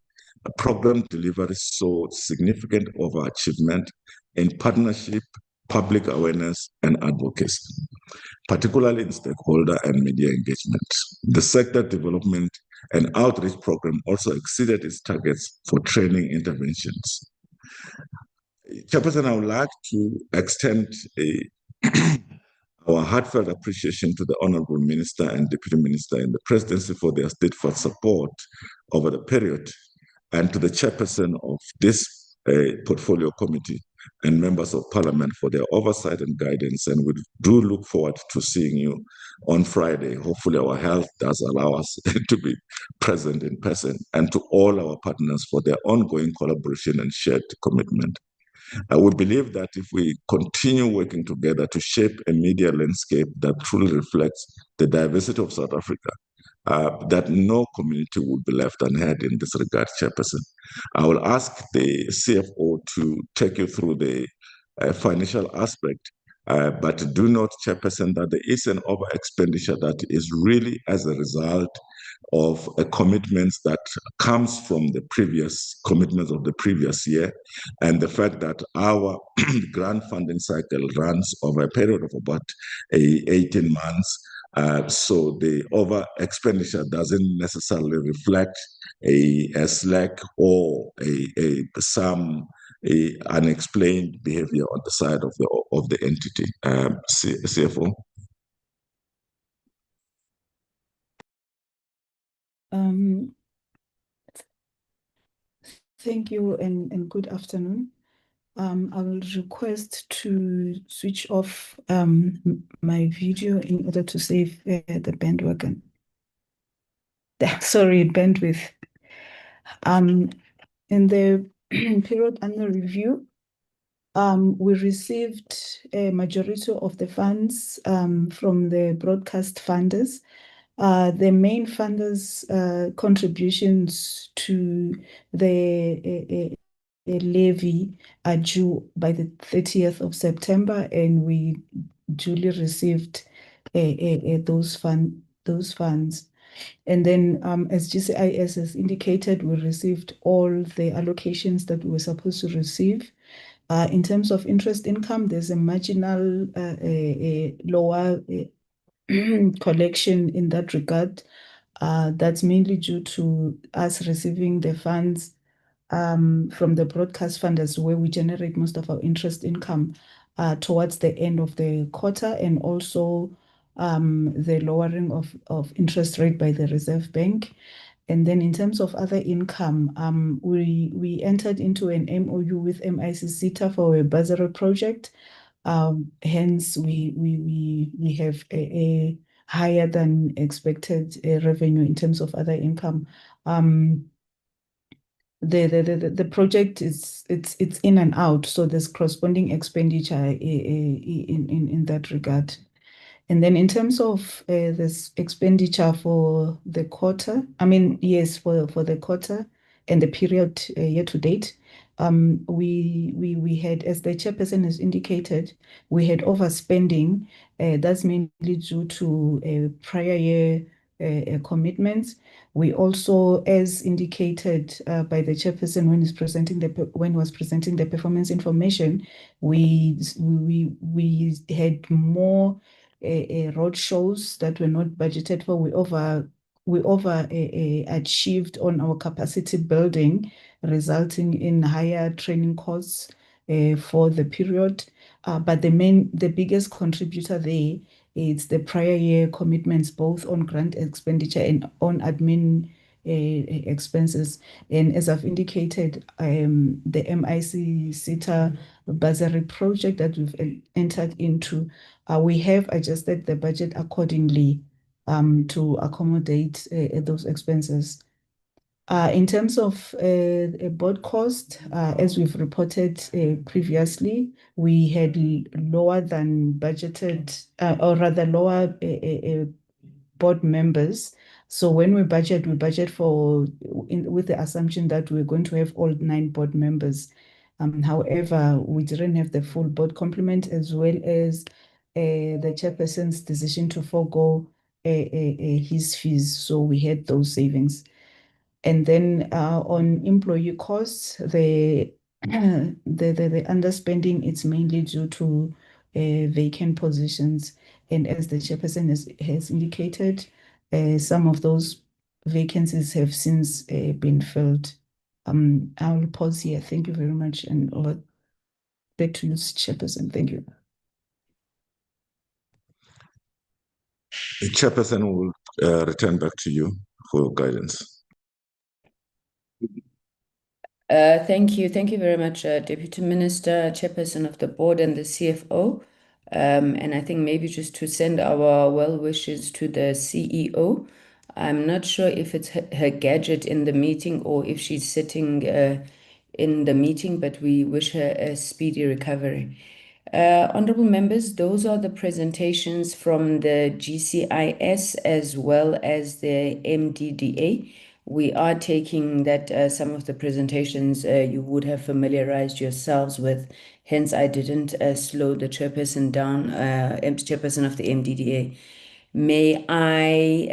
A program delivery saw significant overachievement in partnership, public awareness, and advocacy, particularly in stakeholder and media engagement. The sector development and outreach program also exceeded its targets for training interventions. Chairperson, I would like to extend our heartfelt appreciation to the Honorable Minister and Deputy Minister and the Presidency for their steadfast support over the period, and to the chairperson of this portfolio committee and members of Parliament for their oversight and guidance. And we do look forward to seeing you on Friday. Hopefully our health does allow us to be present in person, and to all our partners for their ongoing collaboration and shared commitment. We believe that if we continue working together to shape a media landscape that truly reflects the diversity of South Africa, that no community will be left unheard in this regard, Chairperson. I will ask the CFO to take you through the financial aspect, but do note, Chairperson, that there is an over expenditure that is really as a result of commitments that comes from the previous commitments of the previous year, and the fact that our grant funding cycle runs over a period of about 18 months. So the over expenditure doesn't necessarily reflect a slack or some unexplained behavior on the side of the entity. CFO. Thank you and good afternoon. I will request to switch off my video in order to save the bandwidth. Bandwidth. In the period under review, we received a majority of the funds from the broadcast funders. The main funders' contributions to the levy are due by the 30th of September, and we duly received those funds. And then, as GCIS has indicated, we received all the allocations that we were supposed to receive. In terms of interest income, there's a marginal lower collection in that regard. That's mainly due to us receiving the funds from the broadcast funders, where we generate most of our interest income towards the end of the quarter, and also the lowering of interest rate by the Reserve Bank. And then in terms of other income, we entered into an MOU with MIC-SETA for a bursary project. Hence, we have a higher than expected revenue in terms of other income. The project it's in and out, so there's corresponding expenditure in that regard. And then in terms of this expenditure for the quarter, for the quarter and the period year to date, we had, as the chairperson has indicated, we had overspending. That's mainly due to prior year commitments. We also, as indicated by the chairperson when he was presenting the performance information, we had more road shows that were not budgeted for. We over achieved on our capacity building, resulting in higher training costs for the period. But the biggest contributor there is the prior year commitments, both on grant expenditure and on admin expenses. And as I've indicated, the MIC-SETA bursary project that we've entered into, we have adjusted the budget accordingly to accommodate those expenses. In terms of board cost, as we've reported previously, we had lower than budgeted, or rather lower board members. So when we budget with the assumption that we're going to have all 9 board members. However, we didn't have the full board complement, as well as the chairperson's decision to forego his fees. So we had those savings. And then on employee costs, the underspending, it's mainly due to vacant positions. And as the chairperson has indicated, some of those vacancies have since been filled. I will pause here. Thank you very much. And back to you, chairperson. Thank you. The chairperson will return back to you for guidance. Thank you. Thank you very much, Deputy Minister, Chairperson of the Board, and the CFO. And I think maybe just to send our well wishes to the CEO. I'm not sure if it's her gadget in the meeting or if she's sitting in the meeting, but we wish her a speedy recovery. Honorable members, those are the presentations from the GCIS as well as the MDDA. We are taking that some of the presentations you would have familiarized yourselves with. Hence, I didn't slow the chairperson down, chairperson of the MDDA. May I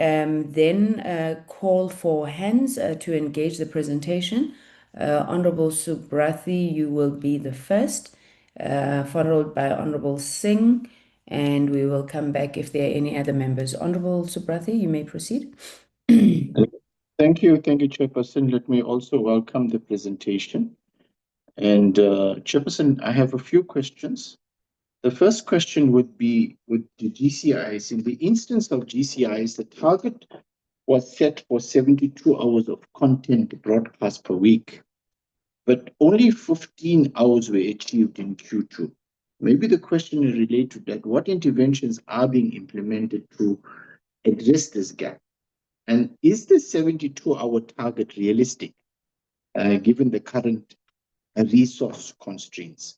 then call for hands to engage the presentation? Honorable Subrathi, you will be the first, followed by Honorable Singh, and we will come back if there are any other members. Honorable Subrathi, you may proceed. Thank you, Chairperson. Let me also welcome the presentation. And Chairperson, I have a few questions. The first question would be with the GCIS. In the instance of GCIS, the target was set for 72 hours of content broadcast per week, but only 15 hours were achieved in Q2. Maybe the question is related to that. What interventions are being implemented to address this gap? And is the 72-hour target realistic, given the current resource constraints?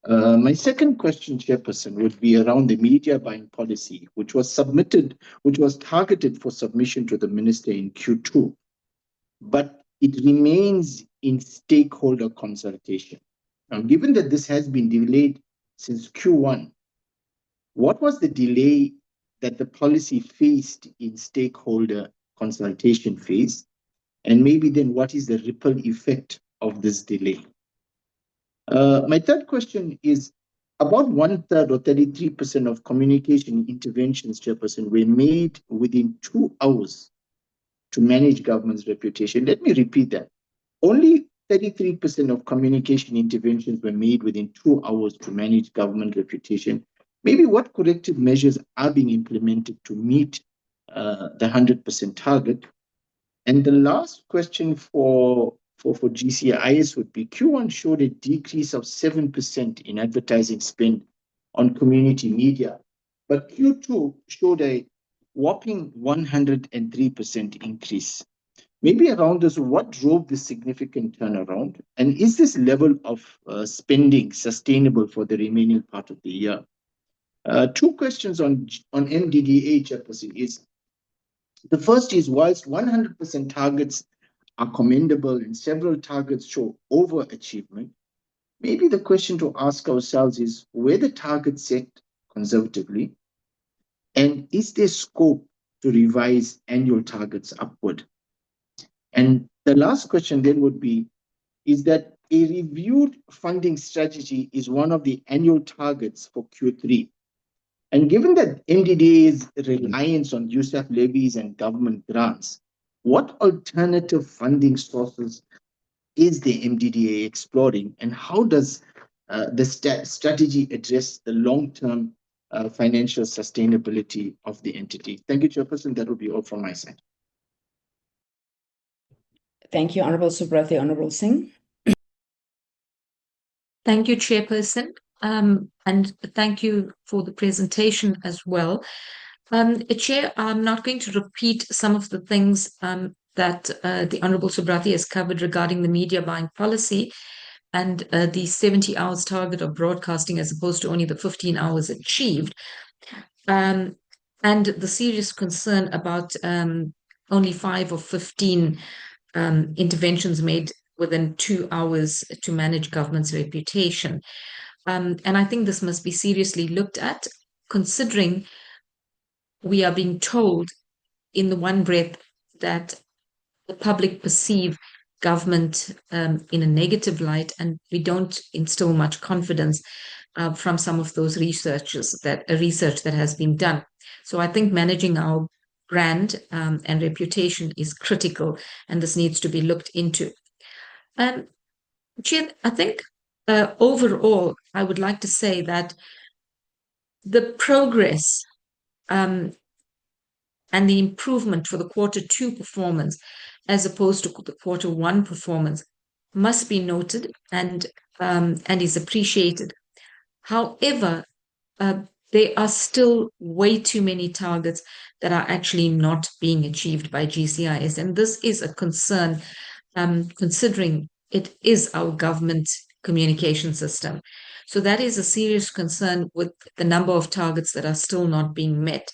My second question, Chairperson, would be around the media buying policy, which was targeted for submission to the Minister in Q2, but it remains in stakeholder consultation. Now, given that this has been delayed since Q1, what was the delay that the policy faced in stakeholder consultation phase? And maybe then what is the ripple effect of this delay? My third question is about 1/3 or 33% of communication interventions, Chairperson, were made within 2 hours to manage government's reputation. Let me repeat that. Only 33% of communication interventions were made within 2 hours to manage government reputation. Maybe what corrective measures are being implemented to meet the 100% target? And the last question for GCIS would be, Q1 showed a decrease of 7% in advertising spend on community media, but Q2 showed a whopping 103% increase. Maybe around this, what drove this significant turnaround? And is this level of spending sustainable for the remaining part of the year? Two questions on MDDA, Chairperson, is the first is, whilst 100% targets are commendable and several targets show overachievement, maybe the question to ask ourselves is, were the targets set conservatively? And is there scope to revise annual targets upward? And the last question then would be, is that a reviewed funding strategy is one of the annual targets for Q3. And given that MDDA's reliance on USAF levies and government grants, what alternative funding sources is the MDDA exploring, and how does the strategy address the long-term financial sustainability of the entity? Thank you, Chairperson. That will be all from my side. Thank you, Honorable Subrathi. Honorable Singh. Thank you, Chairperson, and thank you for the presentation as well. Chair, I'm not going to repeat some of the things that the Honorable Subrathi has covered regarding the media buying policy and the 70 hours target of broadcasting as opposed to only the 15 hours achieved, and the serious concern about only 5 or 15 interventions made within 2 hours to manage government's reputation. And I think this must be seriously looked at, considering we are being told in the one breath that the public perceive government in a negative light, and we don't instill much confidence from some of those research that has been done. So I think managing our brand and reputation is critical, and this needs to be looked into. Chair, I think overall, I would like to say that the progress and the improvement for the Q2 performance as opposed to the Q1 performance must be noted and is appreciated. However, there are still way too many targets that are actually not being achieved by GCIS. And this is a concern, considering it is our government communication system. So that is a serious concern with the number of targets that are still not being met.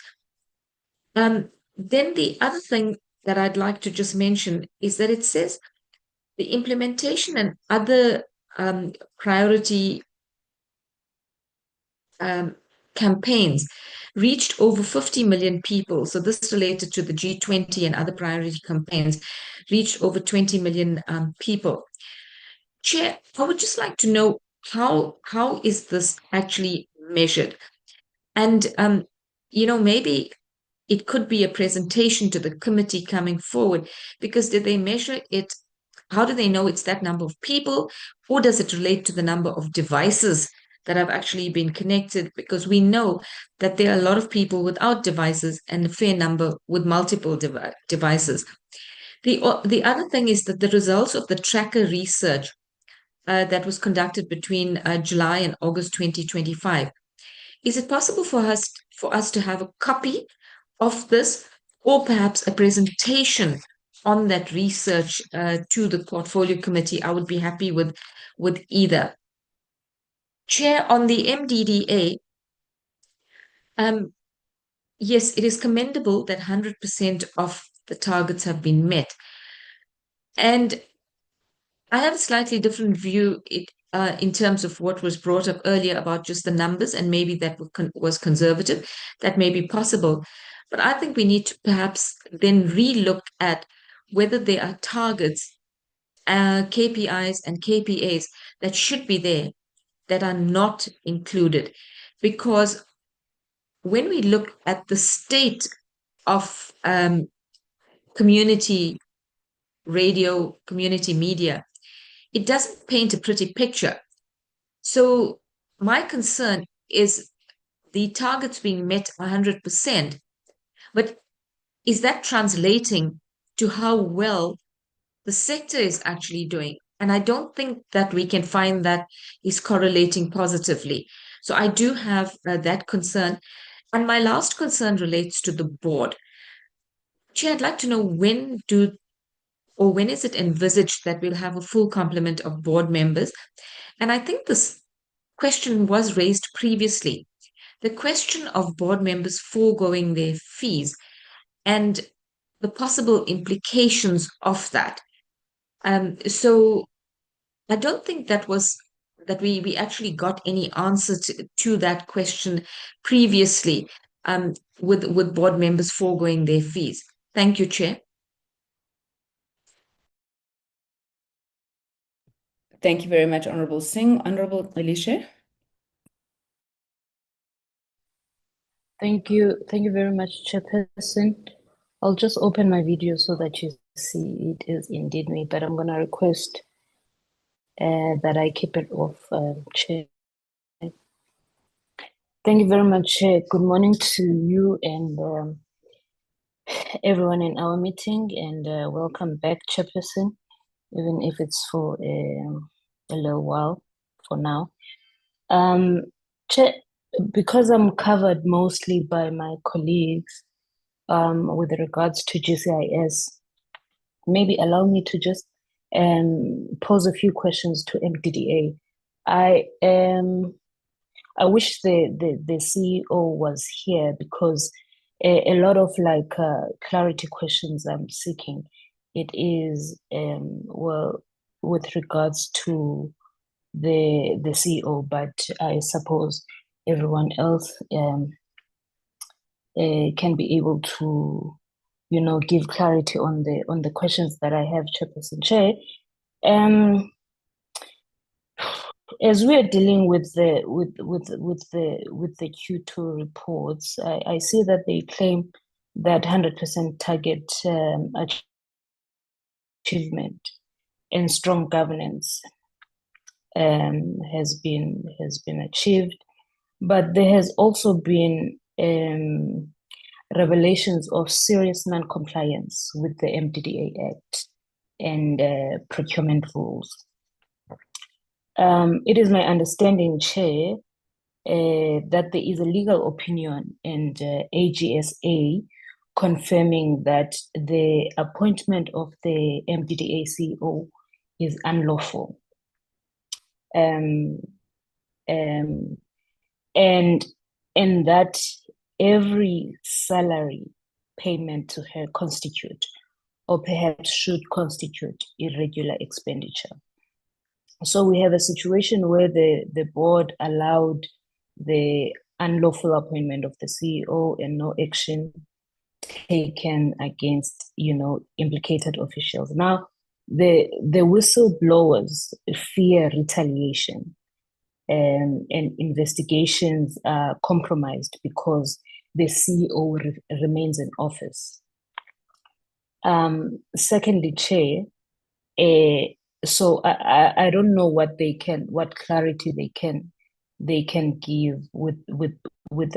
Then the other thing that I'd like to just mention is that it says the implementation and other priority campaigns reached over 50 million people. So this related to the G20 and other priority campaigns, reached over 20 million people. Chair, I would just like to know how is this actually measured? And, maybe it could be a presentation to the committee coming forward, because did they measure it? How do they know it's that number of people, or does it relate to the number of devices that have actually been connected? Because we know that there are a lot of people without devices and a fair number with multiple devices. The other thing is that the results of the tracker research that was conducted between July and August 2025, is it possible for us to have a copy of this, or perhaps a presentation on that research to the portfolio committee? I would be happy with either. Chair, on the MDDA, yes, it is commendable that 100% of the targets have been met. And I have a slightly different view in terms of what was brought up earlier about just the numbers, and maybe that was conservative. That may be possible. But I think we need to perhaps then re-look at whether there are targets, KPIs and KPAs that should be there that are not included. Because when we look at the state of community radio, community media, it doesn't paint a pretty picture. So my concern is the targets being met 100%, but is that translating to how well the sector is actually doing? And I don't think that we can find that is correlating positively. So I do have that concern. And my last concern relates to the board. Chair, I'd like to know when is it envisaged that we'll have a full complement of board members? And I think this question was raised previously. The question of board members foregoing their fees and the possible implications of that. So I don't think that we actually got any answer to that question previously, with board members foregoing their fees. Thank you, Chair. Thank you very much, Honorable Singh. Honorable Alicia. Thank you very much, Chairperson. I'll just open my video so that you see it is indeed me, but I'm going to request that I keep it off, Chair. Thank you very much, Chair. Good morning to you and everyone in our meeting, and welcome back, Chairperson, even if it's for a little while for now. Chair, because I'm covered mostly by my colleagues with regards to GCIS, maybe allow me to just pose a few questions to MDDA. I wish the CEO was here, because a lot of clarity questions I'm seeking, it is with regards to the CEO, but I suppose everyone else can be able to give clarity on the questions that I have, Chairperson. Chair, as we are dealing with the Q2 reports, I see that they claim that 100% target achievement and strong governance has been achieved, but there has also been revelations of serious non-compliance with the MDDA Act and procurement rules. It is my understanding, Chair, that there is a legal opinion and AGSA confirming that the appointment of the MDDA CEO is unlawful. And that every salary payment to her constitute or perhaps should constitute irregular expenditure. So we have a situation where the board allowed the unlawful appointment of the CEO and no action taken against, implicated officials. Now, the whistleblowers fear retaliation, and investigations are compromised because the CEO remains in office. Secondly, Chair, so I don't know what clarity they can give with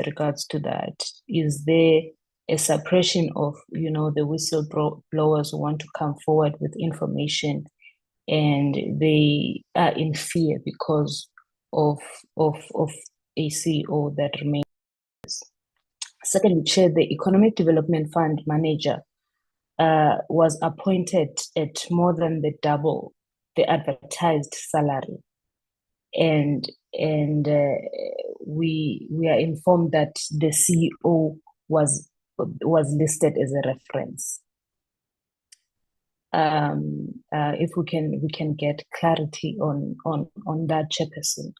regards to that. Is there a suppression of the whistleblowers who want to come forward with information and they are in fear because of a CEO that remains? Secondly, Chair, the Economic Development Fund manager was appointed at more than the double the advertised salary, and we are informed that the CEO was listed as a reference. If we can get clarity on that, Chairperson.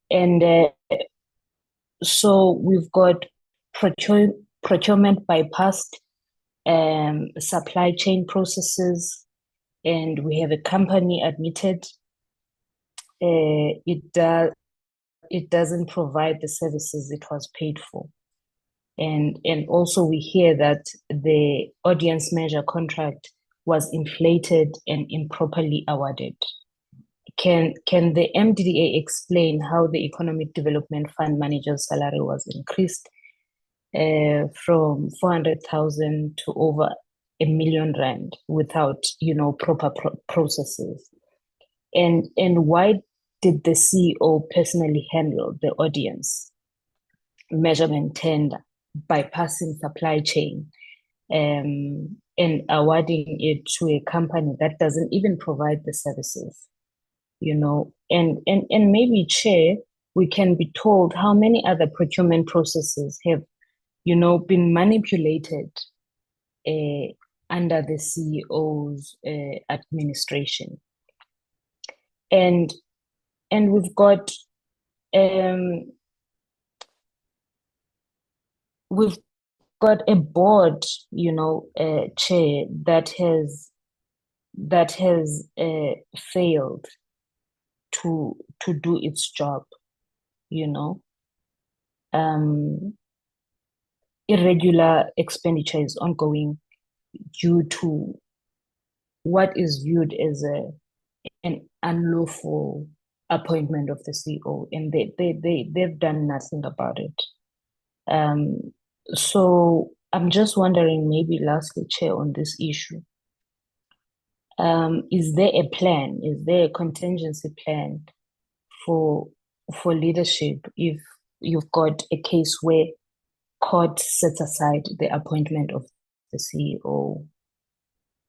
And so we've got procurement bypassed supply chain processes, and we have a company admitted it doesn't provide the services it was paid for. And also we hear that the audience measure contract was inflated and improperly awarded. Can the MDDA explain how the Economic Development Fund manager's salary was increased from 400,000 to over R1 million without proper processes? And why did the CEO personally handle the audience measurement tender, bypassing supply chain and awarding it to a company that doesn't even provide the services? And maybe, Chair, we can be told how many other procurement processes have been manipulated under the CEO's administration. And we've got a board, Chair, that has failed to do its job. Irregular expenditure is ongoing due to what is viewed as an unlawful appointment of the CEO, and they've done nothing about it. So I'm just wondering, maybe lastly, Chair, on this issue, is there a plan? Is there a contingency plan for leadership if you've got a case where court sets aside the appointment of the CEO?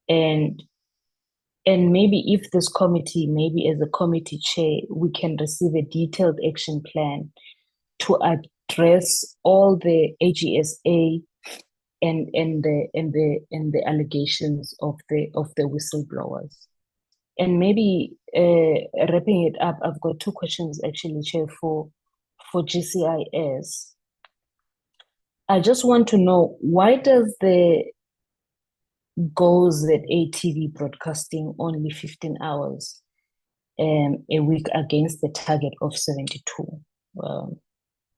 And maybe if this committee, maybe as a committee chair, we can receive a detailed action plan to address all the AGSA and the allegations of the whistleblowers. And maybe wrapping it up, I've got two questions actually, Chair, for GCIS. I just want to know, why does the GOZA TV broadcasting only 15 hours a week against the target of 72?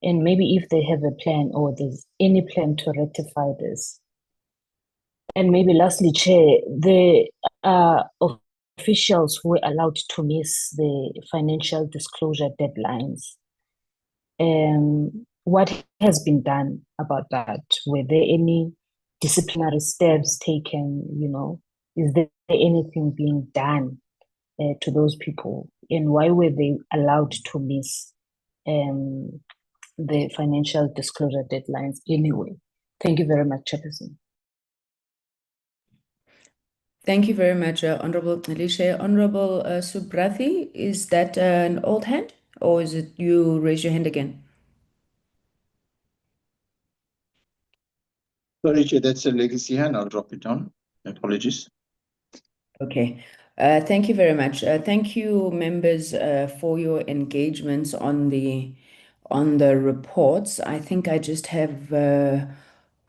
And maybe if they have a plan or there's any plan to rectify this. And maybe lastly, Chair, the officials who were allowed to miss the financial disclosure deadlines, what has been done about that? Were there any disciplinary steps taken? Is there anything being done to those people, and why were they allowed to miss the financial disclosure deadlines anyway? Thank you very much, Chairperson. Thank you very much, Honorable Alicia. Honorable Subrathi, is that an old hand, or is it you raise your hand again? Sorry, Chair, that's a legacy hand. I'll drop it down. Apologies. Okay. Thank you very much. Thank you, members, for your engagements on the reports. I think I just have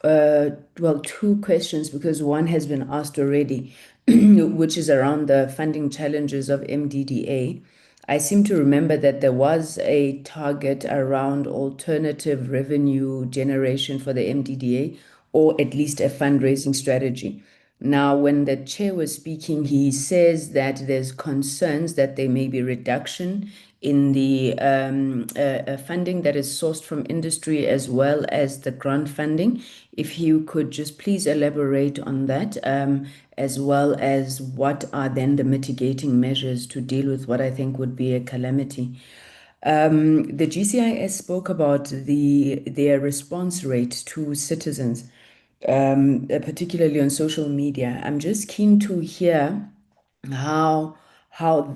well, two questions, because one has been asked already, which is around the funding challenges of MDDA. I seem to remember that there was a target around alternative revenue generation for the MDDA, or at least a fundraising strategy. Now, when the chair was speaking, he says that there's concerns that there may be reduction in the funding that is sourced from industry as well as the grant funding. If you could just please elaborate on that, as well as what are then the mitigating measures to deal with what I think would be a calamity. The GCIS spoke about their response rate to citizens, particularly on social media. I'm just keen to hear how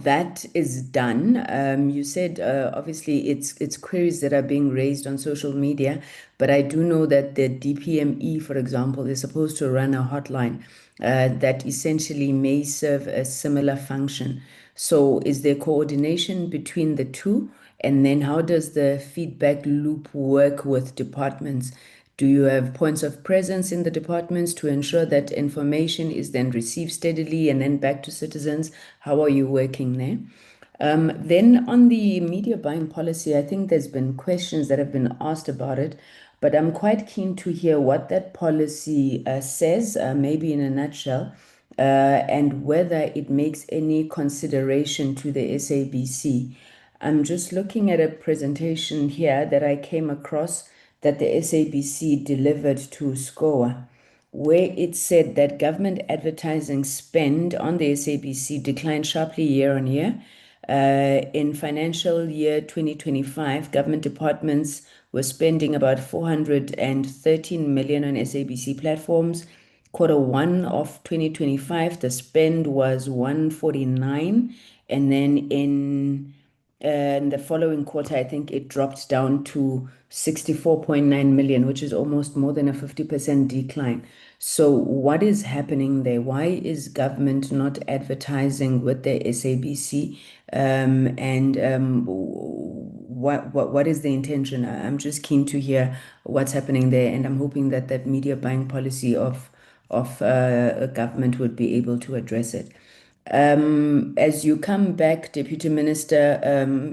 that is done. You said obviously it's queries that are being raised on social media, but I do know that the DPME, for example, is supposed to run a hotline that essentially may serve a similar function. So is there coordination between the two? And then how does the feedback loop work with departments? Do you have points of presence in the departments to ensure that information is then received steadily and then back to citizens? How are you working there? Then on the media buying policy, I think there's been questions that have been asked about it, but I'm quite keen to hear what that policy says, maybe in a nutshell, and whether it makes any consideration to the SABC. I'm just looking at a presentation here that I came across that the SABC delivered to SCOA, where it said that government advertising spend on the SABC declined sharply year on year. In financial year 2025, government departments were spending about 413 million on SABC platforms. Quarter one of 2025, the spend was 149, and then in the following quarter, I think it dropped down to 64.9 million, which is almost more than a 50% decline. So what is happening there? Why is government not advertising with the SABC? What is the intention? I'm just keen to hear what's happening there, and I'm hoping that that media buying policy of a government would be able to address it. As you come back, Deputy Minister,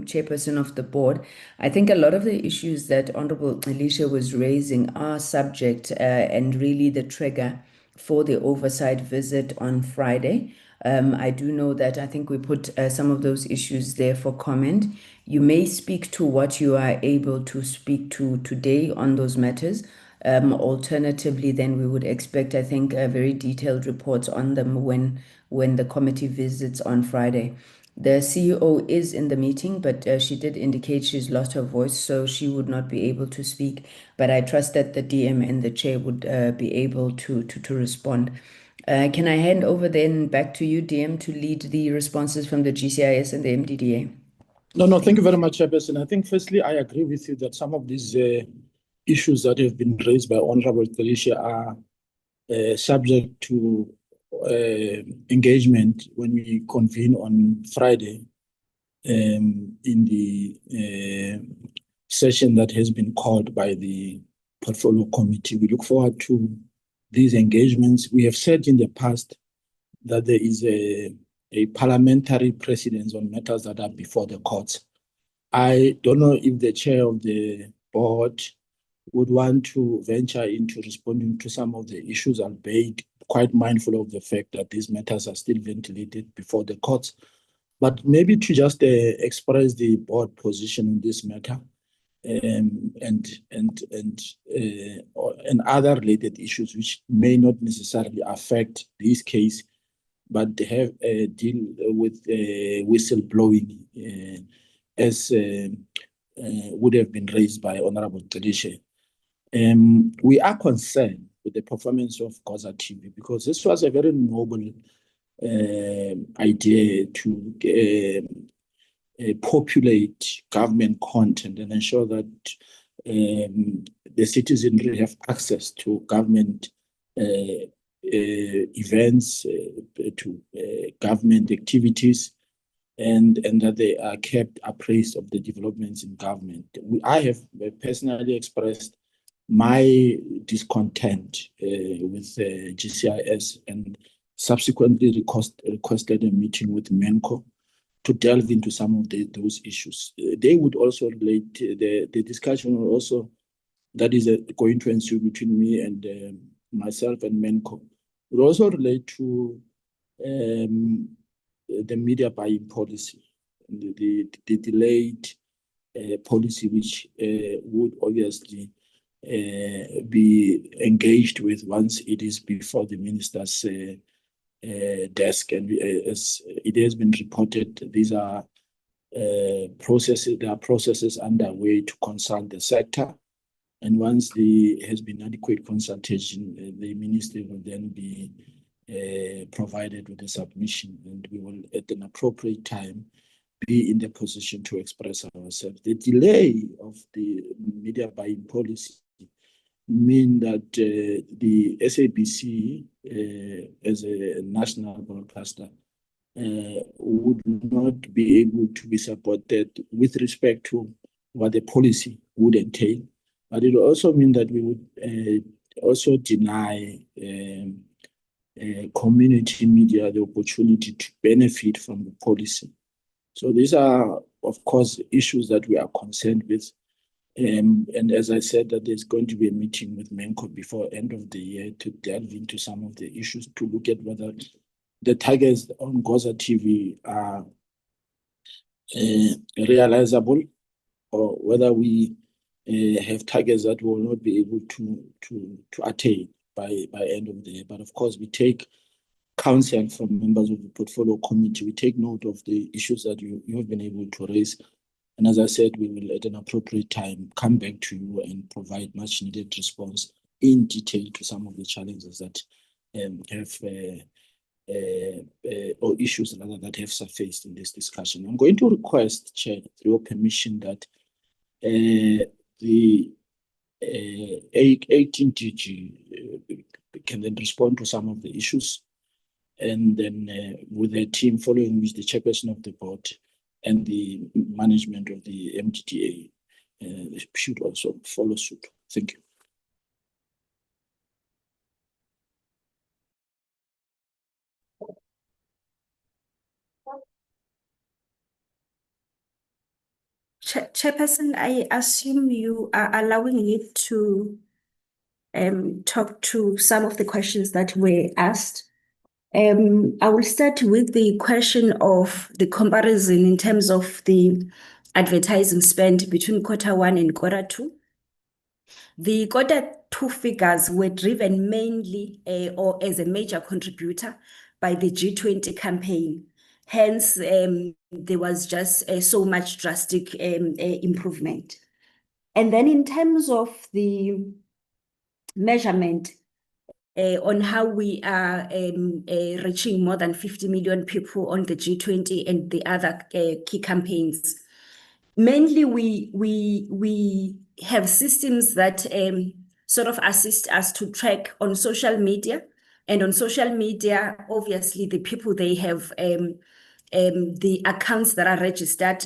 Chairperson of the board, I think a lot of the issues that Honorable Alicia was raising are subject and really the trigger for the oversight visit on Friday. I do know that I think we put some of those issues there for comment. You may speak to what you are able to speak to today on those matters. Alternatively, then we would expect, I think, very detailed reports on them when the committee visits on Friday. The CEO is in the meeting, but she did indicate she's lost her voice, so she would not be able to speak. But I trust that the DM and the chair would be able to respond. Can I hand over then back to you, DM, to lead the responses from the GCIS and the MDDA? No, thank you very much, Chairperson. I think firstly, I agree with you that some of these issues that have been raised by Honorable Alicia are subject to engagement when we convene on Friday in the session that has been called by the Portfolio Committee. We look forward to these engagements. We have said in the past that there is a parliamentary precedence on matters that are before the courts. I don't know if the chair of the board would want to venture into responding to some of the issues, albeit quite mindful of the fact that these matters are still ventilated before the courts. But maybe to just express the board position in this matter. and other related issues which may not necessarily affect this case, but they have deal with whistleblowing as would have been raised by Honorable Tedeshe. We are concerned with the performance of Goza TV because this was a very noble idea to populate government content and ensure that the citizenry have access to government events, to government activities, and that they are kept appraised of the developments in government. I have personally expressed my discontent with GCIS and subsequently requested a meeting with MENCO to delve into some of those issues. They would also relate, the discussion will also, that is going to ensue between me and myself and MENCO, will also relate to the media buying policy, the delayed policy which would obviously be engaged with once it is before the minister's desk. And as it has been reported, these are processes. There are processes underway to consult the sector, and once there has been adequate consultation, the ministry will then be provided with a submission, and we will, at an appropriate time, be in the position to express ourselves. The delay of the media buying policy mean that the SABC, as a national broadcaster, would not be able to be supported with respect to what the policy would entail. But it will also mean that we would also deny community media the opportunity to benefit from the policy. So these are, of course, issues that we are concerned with. And as I said, that there's going to be a meeting with MENCO before end of the year to delve into some of the issues, to look at whether the targets on Goza TV are realizable, or whether we have targets that we will not be able to attain by end of the year. But of course, we take counsel from members of the portfolio committee. We take note of the issues that you have been able to raise. And as I said, we will at an appropriate time come back to you and provide much needed response in detail to some of the challenges that or issues rather that have surfaced in this discussion. I'm going to request, Chair, through your permission, that the 18 DG can then respond to some of the issues, and then with the team following which the chairperson of the board and the management of the MDDA should also follow suit. Thank you. Chairperson, I assume you are allowing me to talk to some of the questions that were asked. I will start with the question of the comparison in terms of the advertising spend between Q1 and Q2. The Q2 figures were driven mainly or as a major contributor by the G20 campaign. Hence, there was just so much drastic improvement. And then in terms of the measurement on how we are reaching more than 50 million people on the G20 and the other key campaigns, mainly we have systems that sort of assist us to track on social media. And on social media, obviously, the people, they have the accounts that are registered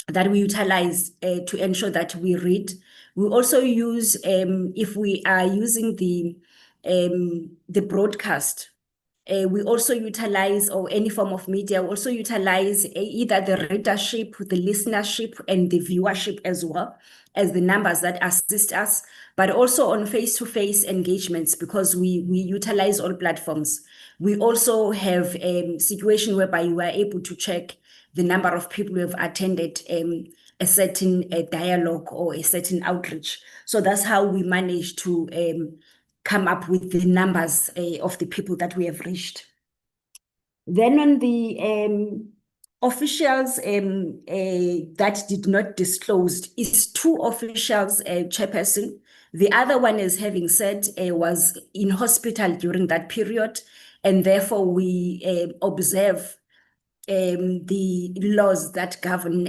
that we utilize to ensure that we read. We also use, if we are using the broadcast, we also utilize, or any form of media, we also utilize either the readership, the listenership, and the viewership as well as the numbers that assist us, but also on face-to-face engagements, because we utilize all platforms. We also have a situation whereby we are able to check the number of people who have attended a certain dialogue or a certain outreach. So that's how we managed to come up with the numbers of the people that we have reached. Then on the officials that did not disclose is 2 officials, chairperson. The other one, as having said, was in hospital during that period, and therefore we observe the laws that govern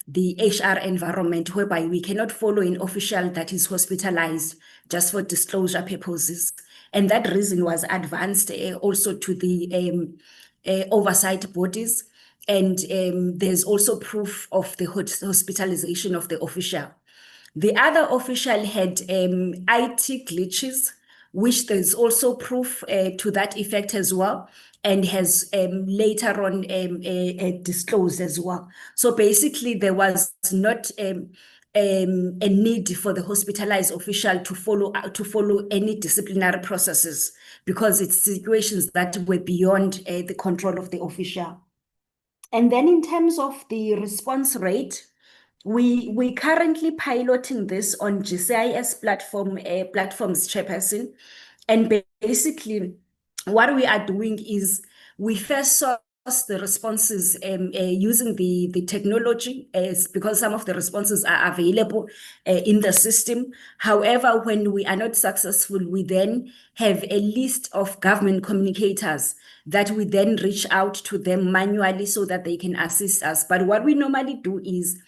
the HR environment, whereby we cannot follow an official that is hospitalized just for disclosure purposes. And that reason was advanced also to the oversight bodies. And there's also proof of the hospitalization of the official. The other official had IT glitches, which there's also proof to that effect as well, and has later on disclosed as well. So basically, there was not a need for the hospitalized official to follow any disciplinary processes, because it's situations that were beyond the control of the official. And then in terms of the response rate, we currently piloting this on GCIS platforms, chairperson. And basically, what we are doing is we first source the responses using the technology, because some of the responses are available in the system. However, when we are not successful, we then have a list of government communicators that we then reach out to them manually so that they can assist us. But what we normally do is,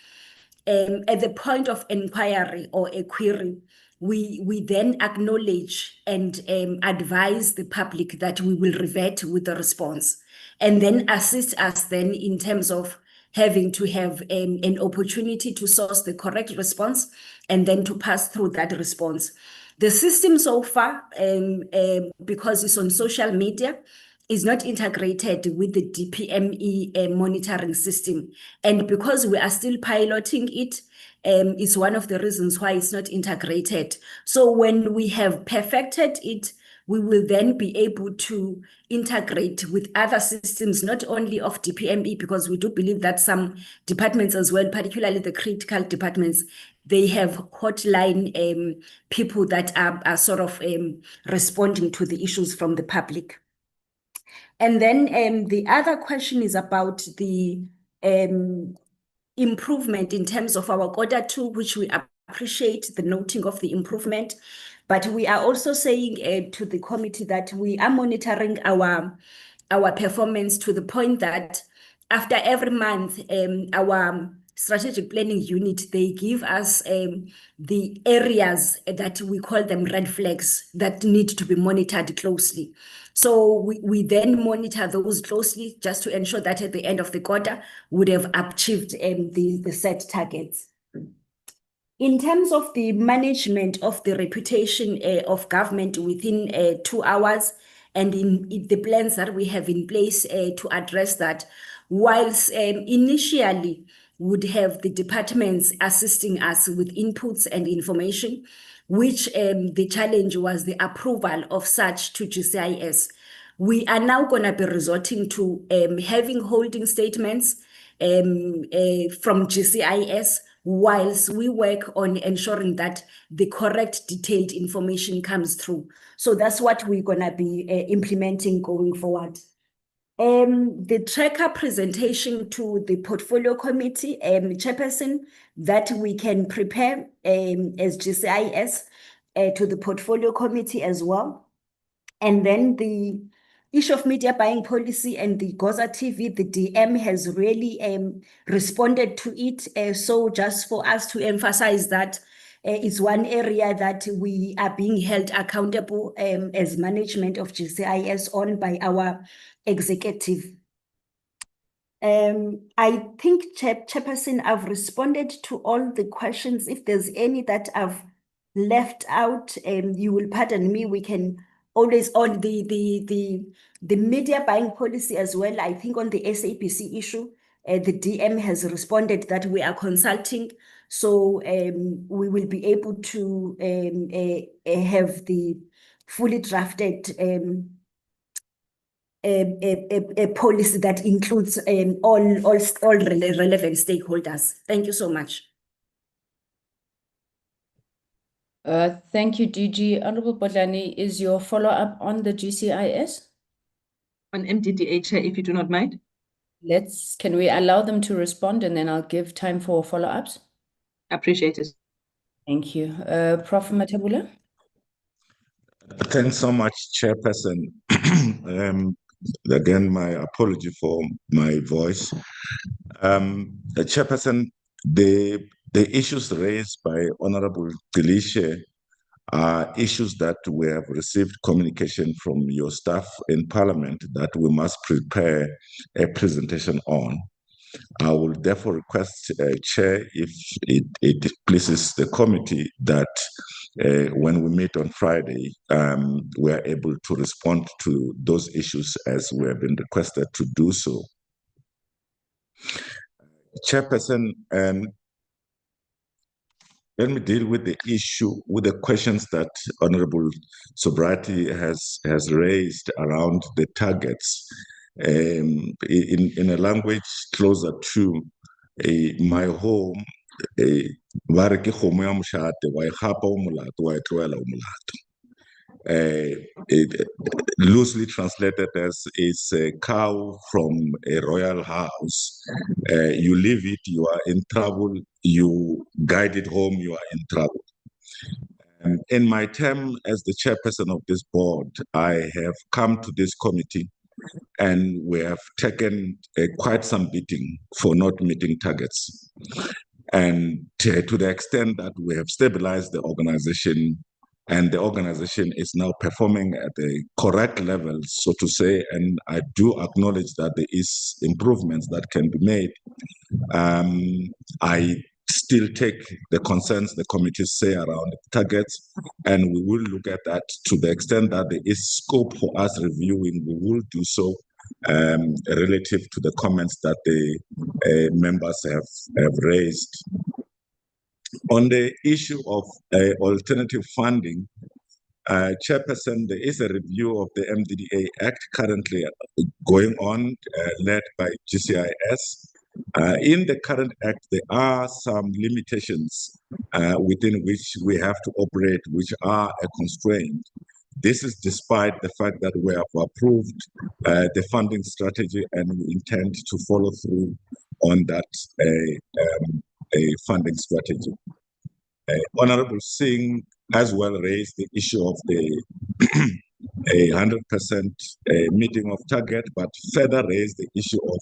at the point of inquiry or a query, we then acknowledge and advise the public that we will revert with the response, and then assist us then in terms of having to have an opportunity to source the correct response and then to pass through that response. The system so far, because it's on social media, is not integrated with the DPME monitoring system. And because we are still piloting it, it's one of the reasons why it's not integrated. So when we have perfected it, we will then be able to integrate with other systems, not only of DPME, because we do believe that some departments as well, particularly the critical departments, they have hotline people that are sort of responding to the issues from the public. And then the other question is about the improvement in terms of our Q2, which we appreciate the noting of the improvement. But we are also saying to the committee that we are monitoring our performance to the point that after every month, our strategic planning unit, they give us the areas that we call them red flags that need to be monitored closely. So we then monitor those closely just to ensure that at the end of the quarter, we would have achieved the set targets. In terms of the management of the reputation of government within 2 hours, and in the plans that we have in place to address that, whilst initially would have the departments assisting us with inputs and information, which the challenge was the approval of such to GCIS. We are now going to be resorting to having holding statements from GCIS, whilst we work on ensuring that the correct detailed information comes through. So that's what we're going to be implementing going forward. The tracker presentation to the portfolio committee, chairperson, that we can prepare as GCIS to the portfolio committee as well. And then the issue of media buying policy and the Goza TV, the DM has really responded to it. So just for us to emphasize that it's one area that we are being held accountable as management of GCIS on by our executive. I think, Chairperson, I've responded to all the questions. If there's any that I've left out, you will pardon me. We can always on the media buying policy as well. I think on the SABC issue, the DM has responded that we are consulting. So we will be able to have the fully drafted a policy that includes all relevant stakeholders. Thank you so much. Thank you, DG. Honorable Bodlani, is your follow-up on the GCIS? On MDDA, Chair, if you do not mind. Can we allow them to respond and then I'll give time for follow-ups? Appreciate it. Thank you. Prof. Matabula? Thanks so much, Chairperson. Again, my apology for my voice. Chairperson, the issues raised by Honorable Delishe are issues that we have received communication from your staff in Parliament that we must prepare a presentation on. I will therefore request, Chair, if it pleases the committee, that when we meet on Friday, we are able to respond to those issues as we have been requested to do so. Chairperson, let me deal with the issue, with the questions that Honorable Sobrati has raised around the targets. In a language closer to my home, loosely translated as is a cow from a royal house. You leave it, you are in trouble. You guide it home, you are in trouble. In my term as the chairperson of this board, I have come to this committee and we have taken quite some beating for not meeting targets. And to the extent that we have stabilized the organization, and the organization is now performing at the correct level, so to say, and I do acknowledge that there is improvements that can be made. I still take the concerns the committees say around targets, and we will look at that to the extent that there is scope for us reviewing, we will do so relative to the comments that the members have raised. On the issue of alternative funding, Chairperson, there is a review of the MDDA Act currently going on, led by GCIS. In the current Act, there are some limitations within which we have to operate, which are a constraint. This is despite the fact that we have approved the funding strategy and we intend to follow through on that funding strategy. Honorable Singh as well raised the issue of the 100% meeting of target, but further raised the issue of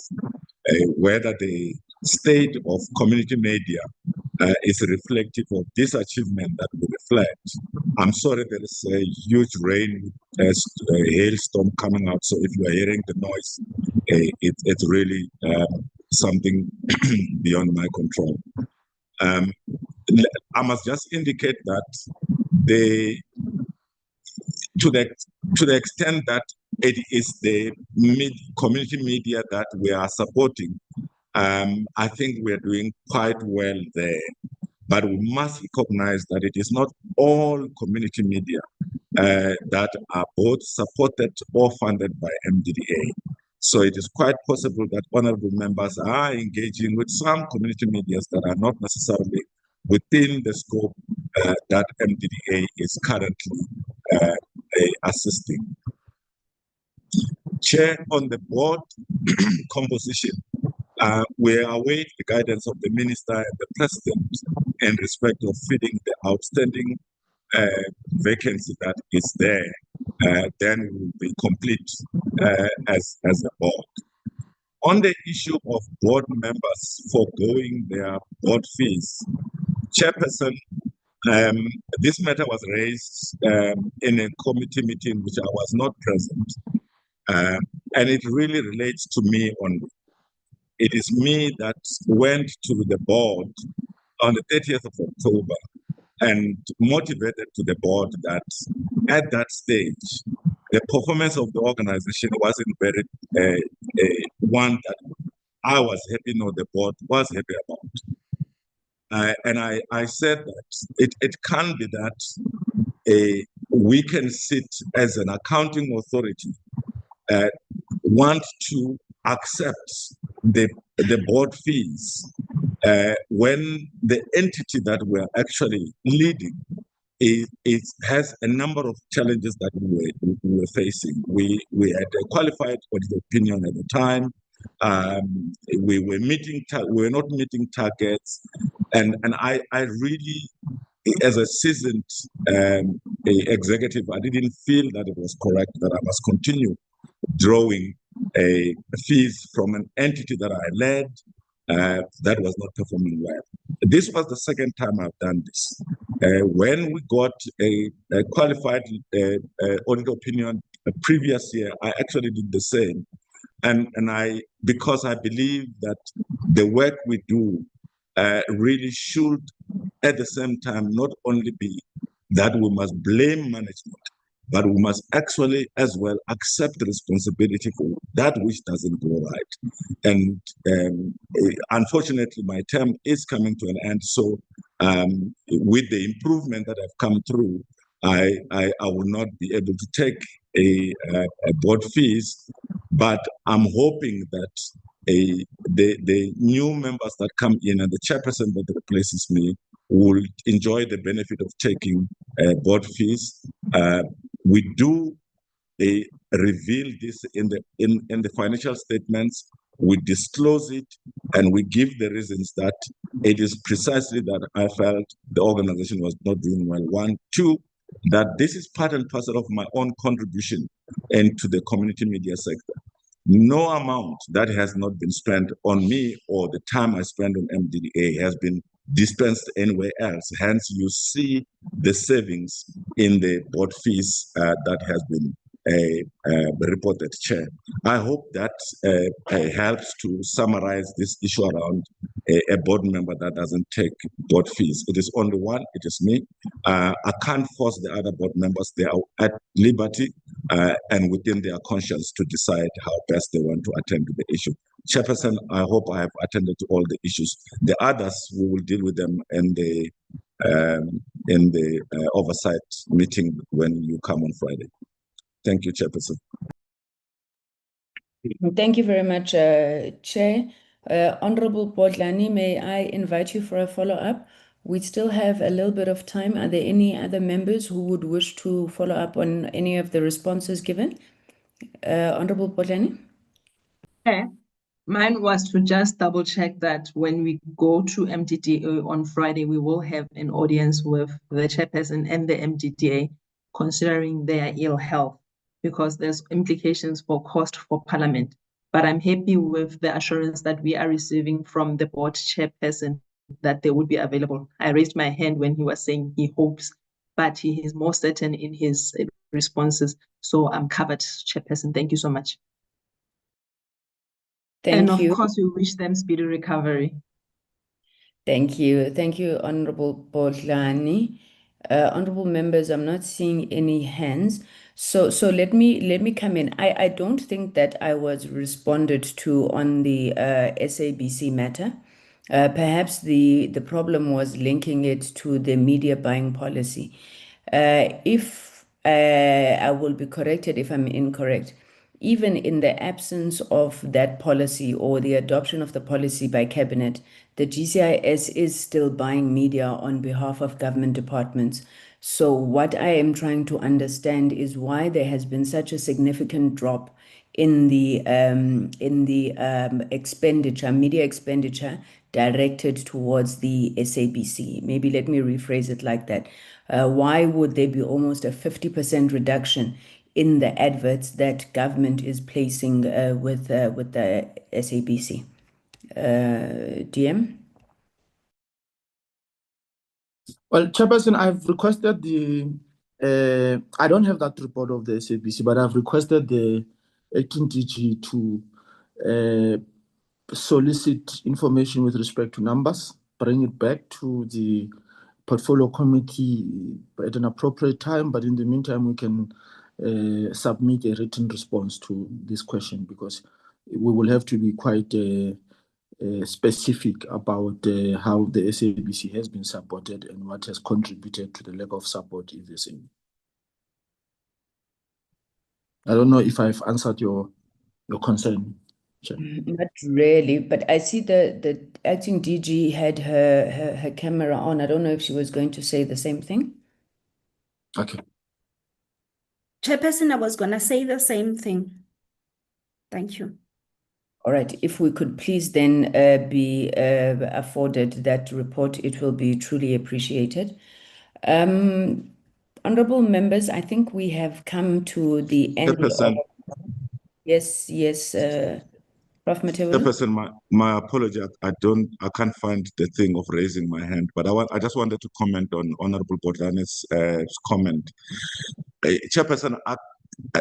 whether the state of community media is reflective of this achievement that we reflect. I'm sorry, there is a huge rain, a hailstorm coming out, so if you are hearing the noise, it's really something beyond my control. I must just indicate that to the extent that it is the community media that we are supporting, I think we're doing quite well there. But we must recognize that it is not all community media that are both supported or funded by MDDA. So it is quite possible that honorable members are engaging with some community medias that are not necessarily within the scope that MDDA is currently assisting. Chair, on the board composition, we await the guidance of the minister and the president in respect of filling the outstanding vacancy that is there. Then we will be complete as a board. On the issue of board members foregoing their board fees, Chairperson, this matter was raised in a committee meeting which I was not present, and it really relates to me only. It is me that went to the board on the 30th of October and motivated to the board that at that stage, the performance of the organization wasn't very one that I was happy, nor the board was happy about. And I said that it can be that we can sit as an accounting authority want to accept the board fees when the entity that we're actually leading it has a number of challenges that we were facing. We had a qualified audit opinion at the time. We were not meeting targets, and I really, as a seasoned executive, I didn't feel that it was correct that I must continue drawing fees from an entity that I led that was not performing well. This was the second time I've done this. When we got a qualified audit opinion the previous year, I actually did the same. And because I believe that the work we do really should, at the same time, not only be that we must blame management, but we must actually as well accept the responsibility for that which doesn't go right. And unfortunately, my term is coming to an end. So with the improvement that have come through, I will not be able to take a board fees, but I'm hoping that the new members that come in and the chairperson that replaces me will enjoy the benefit of taking board fees. We do reveal this in the financial statements. We disclose it, and we give the reasons that it is precisely that I felt the organization was not doing well. One, two, that this is part and parcel of my own contribution into the community media sector. No amount that has not been spent on me or the time I spend on MDDA has been dispensed anywhere else. Hence, you see the savings in the board fees that has been reported, Chair. I hope that helps to summarize this issue around a board member that doesn't take board fees. It is only one, it is me. I can't force the other board members. They are at liberty and within their conscience to decide how best they want to attend to the issue. Chairperson, I hope I have attended to all the issues. The others, we will deal with them in the oversight meeting when you come on Friday. Thank you, Chairperson. Thank you very much, Chair. Honorable Bodlani, may I invite you for a follow-up? We still have a little bit of time. Are there any other members who would wish to follow up on any of the responses given? Honorable Bodlani? Yeah. Mine was to just double check that when we go to MDDA on Friday, we will have an audience with the chairperson and the MDDA, considering their ill health, because there's implications for cost for Parliament. But I'm happy with the assurance that we are receiving from the board chairperson that they would be available. I raised my hand when he was saying he hopes, but he is more certain in his responses. So I'm covered, chairperson. Thank you so much. Thank you. And of course, we wish them speedy recovery. Thank you. Thank you, Honorable Bodlani. Honorable members, I'm not seeing any hands. So let me come in. I don't think that I was responded to on the SABC matter. Perhaps the problem was linking it to the media buying policy. If I will be corrected if I'm incorrect, even in the absence of that policy or the adoption of the policy by Cabinet, the GCIS is still buying media on behalf of government departments. So what I am trying to understand is why there has been such a significant drop in the expenditure, media expenditure directed towards the SABC. Maybe let me rephrase it like that. Why would there be almost a 50% reduction in the adverts that government is placing with the SABC? DM? Well, Chairperson, I've requested I don't have that report of the SABC, but I've requested the acting DG to solicit information with respect to numbers, bring it back to the portfolio committee at an appropriate time. But in the meantime, we can submit a written response to this question, because we will have to be quite specific about how the SABC has been supported and what has contributed to the lack of support, if there's any. I don't know if I've answered your your concern. Not really, but I see the acting DG had her camera on. I don't know if she was going to say the same thing. Okay. Chairperson, I was going to say the same thing. Thank you. All right, if we could please then be afforded that report, it will be truly appreciated. Honorable members, I think we have come to the end of... Yes, Prof. Matebula? Chairperson, my apology. I can't find the thing of raising my hand, but I just wanted to comment on Honorable Bodlane's comment. Chairperson,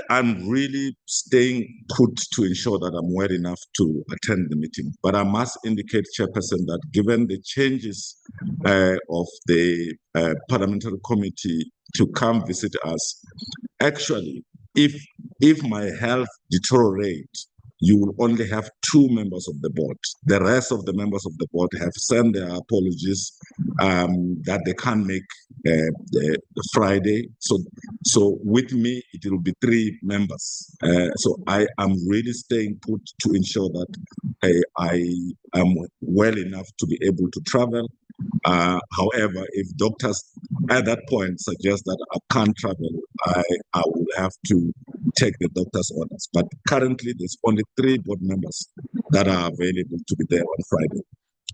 I'm really staying put to ensure that I'm well enough to attend the meeting. But I must indicate, Chairperson, that given the changes of the parliamentary committee to come visit us, actually, if my health deteriorates, you will only have 2 members of the board. The rest of the members of the board have sent their apologies that they can't make the Friday. So with me, it will be 3 members. So I am really staying put to ensure that I am well enough to be able to travel. However, if doctors at that point suggest that I can't travel, I will have to take the doctor's orders. But currently, there's only 3 board members that are available to be there on Friday.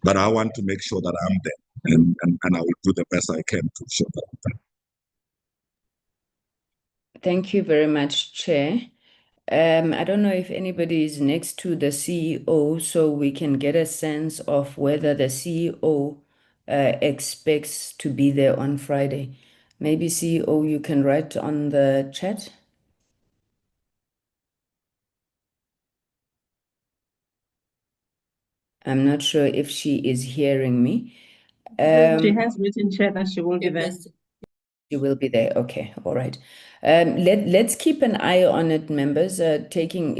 But I want to make sure that I'm there, and I will do the best I can to ensure that I'm there. Thank you very much, Chair. I don't know if anybody is next to the CEO, so we can get a sense of whether the CEO expects to be there on Friday. Maybe CEO, you can write on the chat. I'm not sure if she is hearing me. She has written, Chair, that she will be there. She will be there. Okay, all right. Let's keep an eye on it, members, taking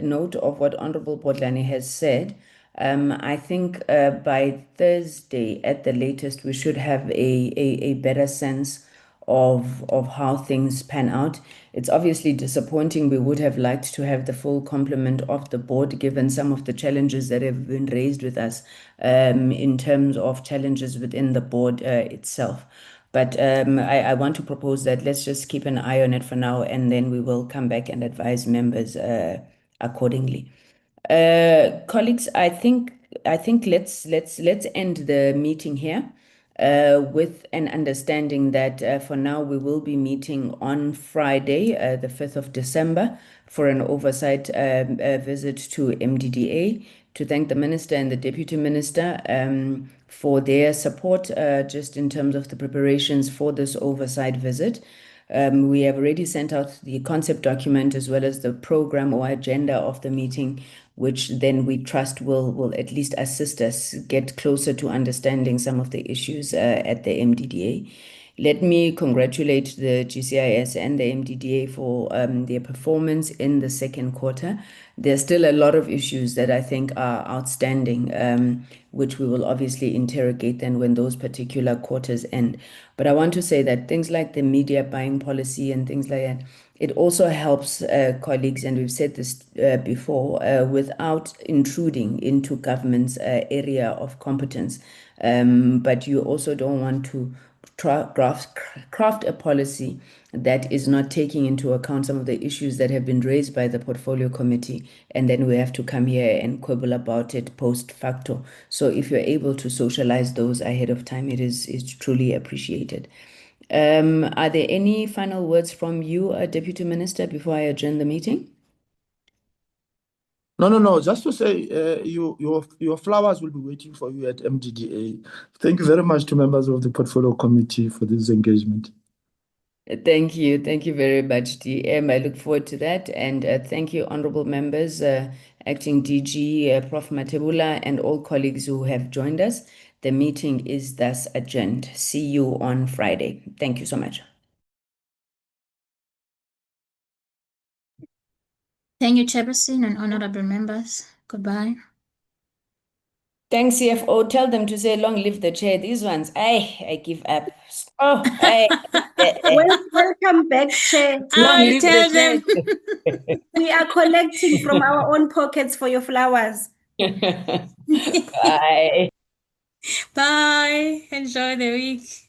note of what Honorable Bodlani has said. I think by Thursday at the latest, we should have a better sense of how things pan out. It's obviously disappointing. We would have liked to have the full complement of the board, given some of the challenges that have been raised with us in terms of challenges within the board itself. But I want to propose that let's just keep an eye on it for now, and then we will come back and advise members accordingly. Colleagues, I think let's end the meeting here with an understanding that for now we will be meeting on Friday, the 5th of December, for an oversight visit to MDDA, to thank the Minister and the Deputy Minister for their support just in terms of the preparations for this oversight visit. We have already sent out the concept document as well as the program or agenda of the meeting, which then we trust will at least assist us get closer to understanding some of the issues at the MDDA. Let me congratulate the GCIS and the MDDA for their performance in the second quarter. There's still a lot of issues that I think are outstanding, which we will obviously interrogate then when those particular quarters end. But I want to say that things like the media buying policy and things like that, it also helps colleagues, and we've said this before, without intruding into government's area of competence. But you also don't want to craft a policy that is not taking into account some of the issues that have been raised by the portfolio committee, and then we have to come here and quibble about it post facto. So if you're able to socialize those ahead of time, it's truly appreciated. Are there any final words from you, Deputy Minister, before I adjourn the meeting? No. Just to say, your flowers will be waiting for you at MDDA. Thank you very much to members of the Portfolio Committee for this engagement. Thank you. Thank you very much, DM. I look forward to that. And thank you, honorable members, Acting DG, Prof. Matebula, and all colleagues who have joined us. The meeting is thus adjourned. See you on Friday. Thank you so much. Thank you, Chairperson and honorable members. Goodbye. Thanks, CFO. Tell them to say long live the chair. These ones, I give up. Oh, Welcome back, Chair. Long live the tell chair. them. We are collecting from our own pockets for your flowers. Bye. Bye. Enjoy the week.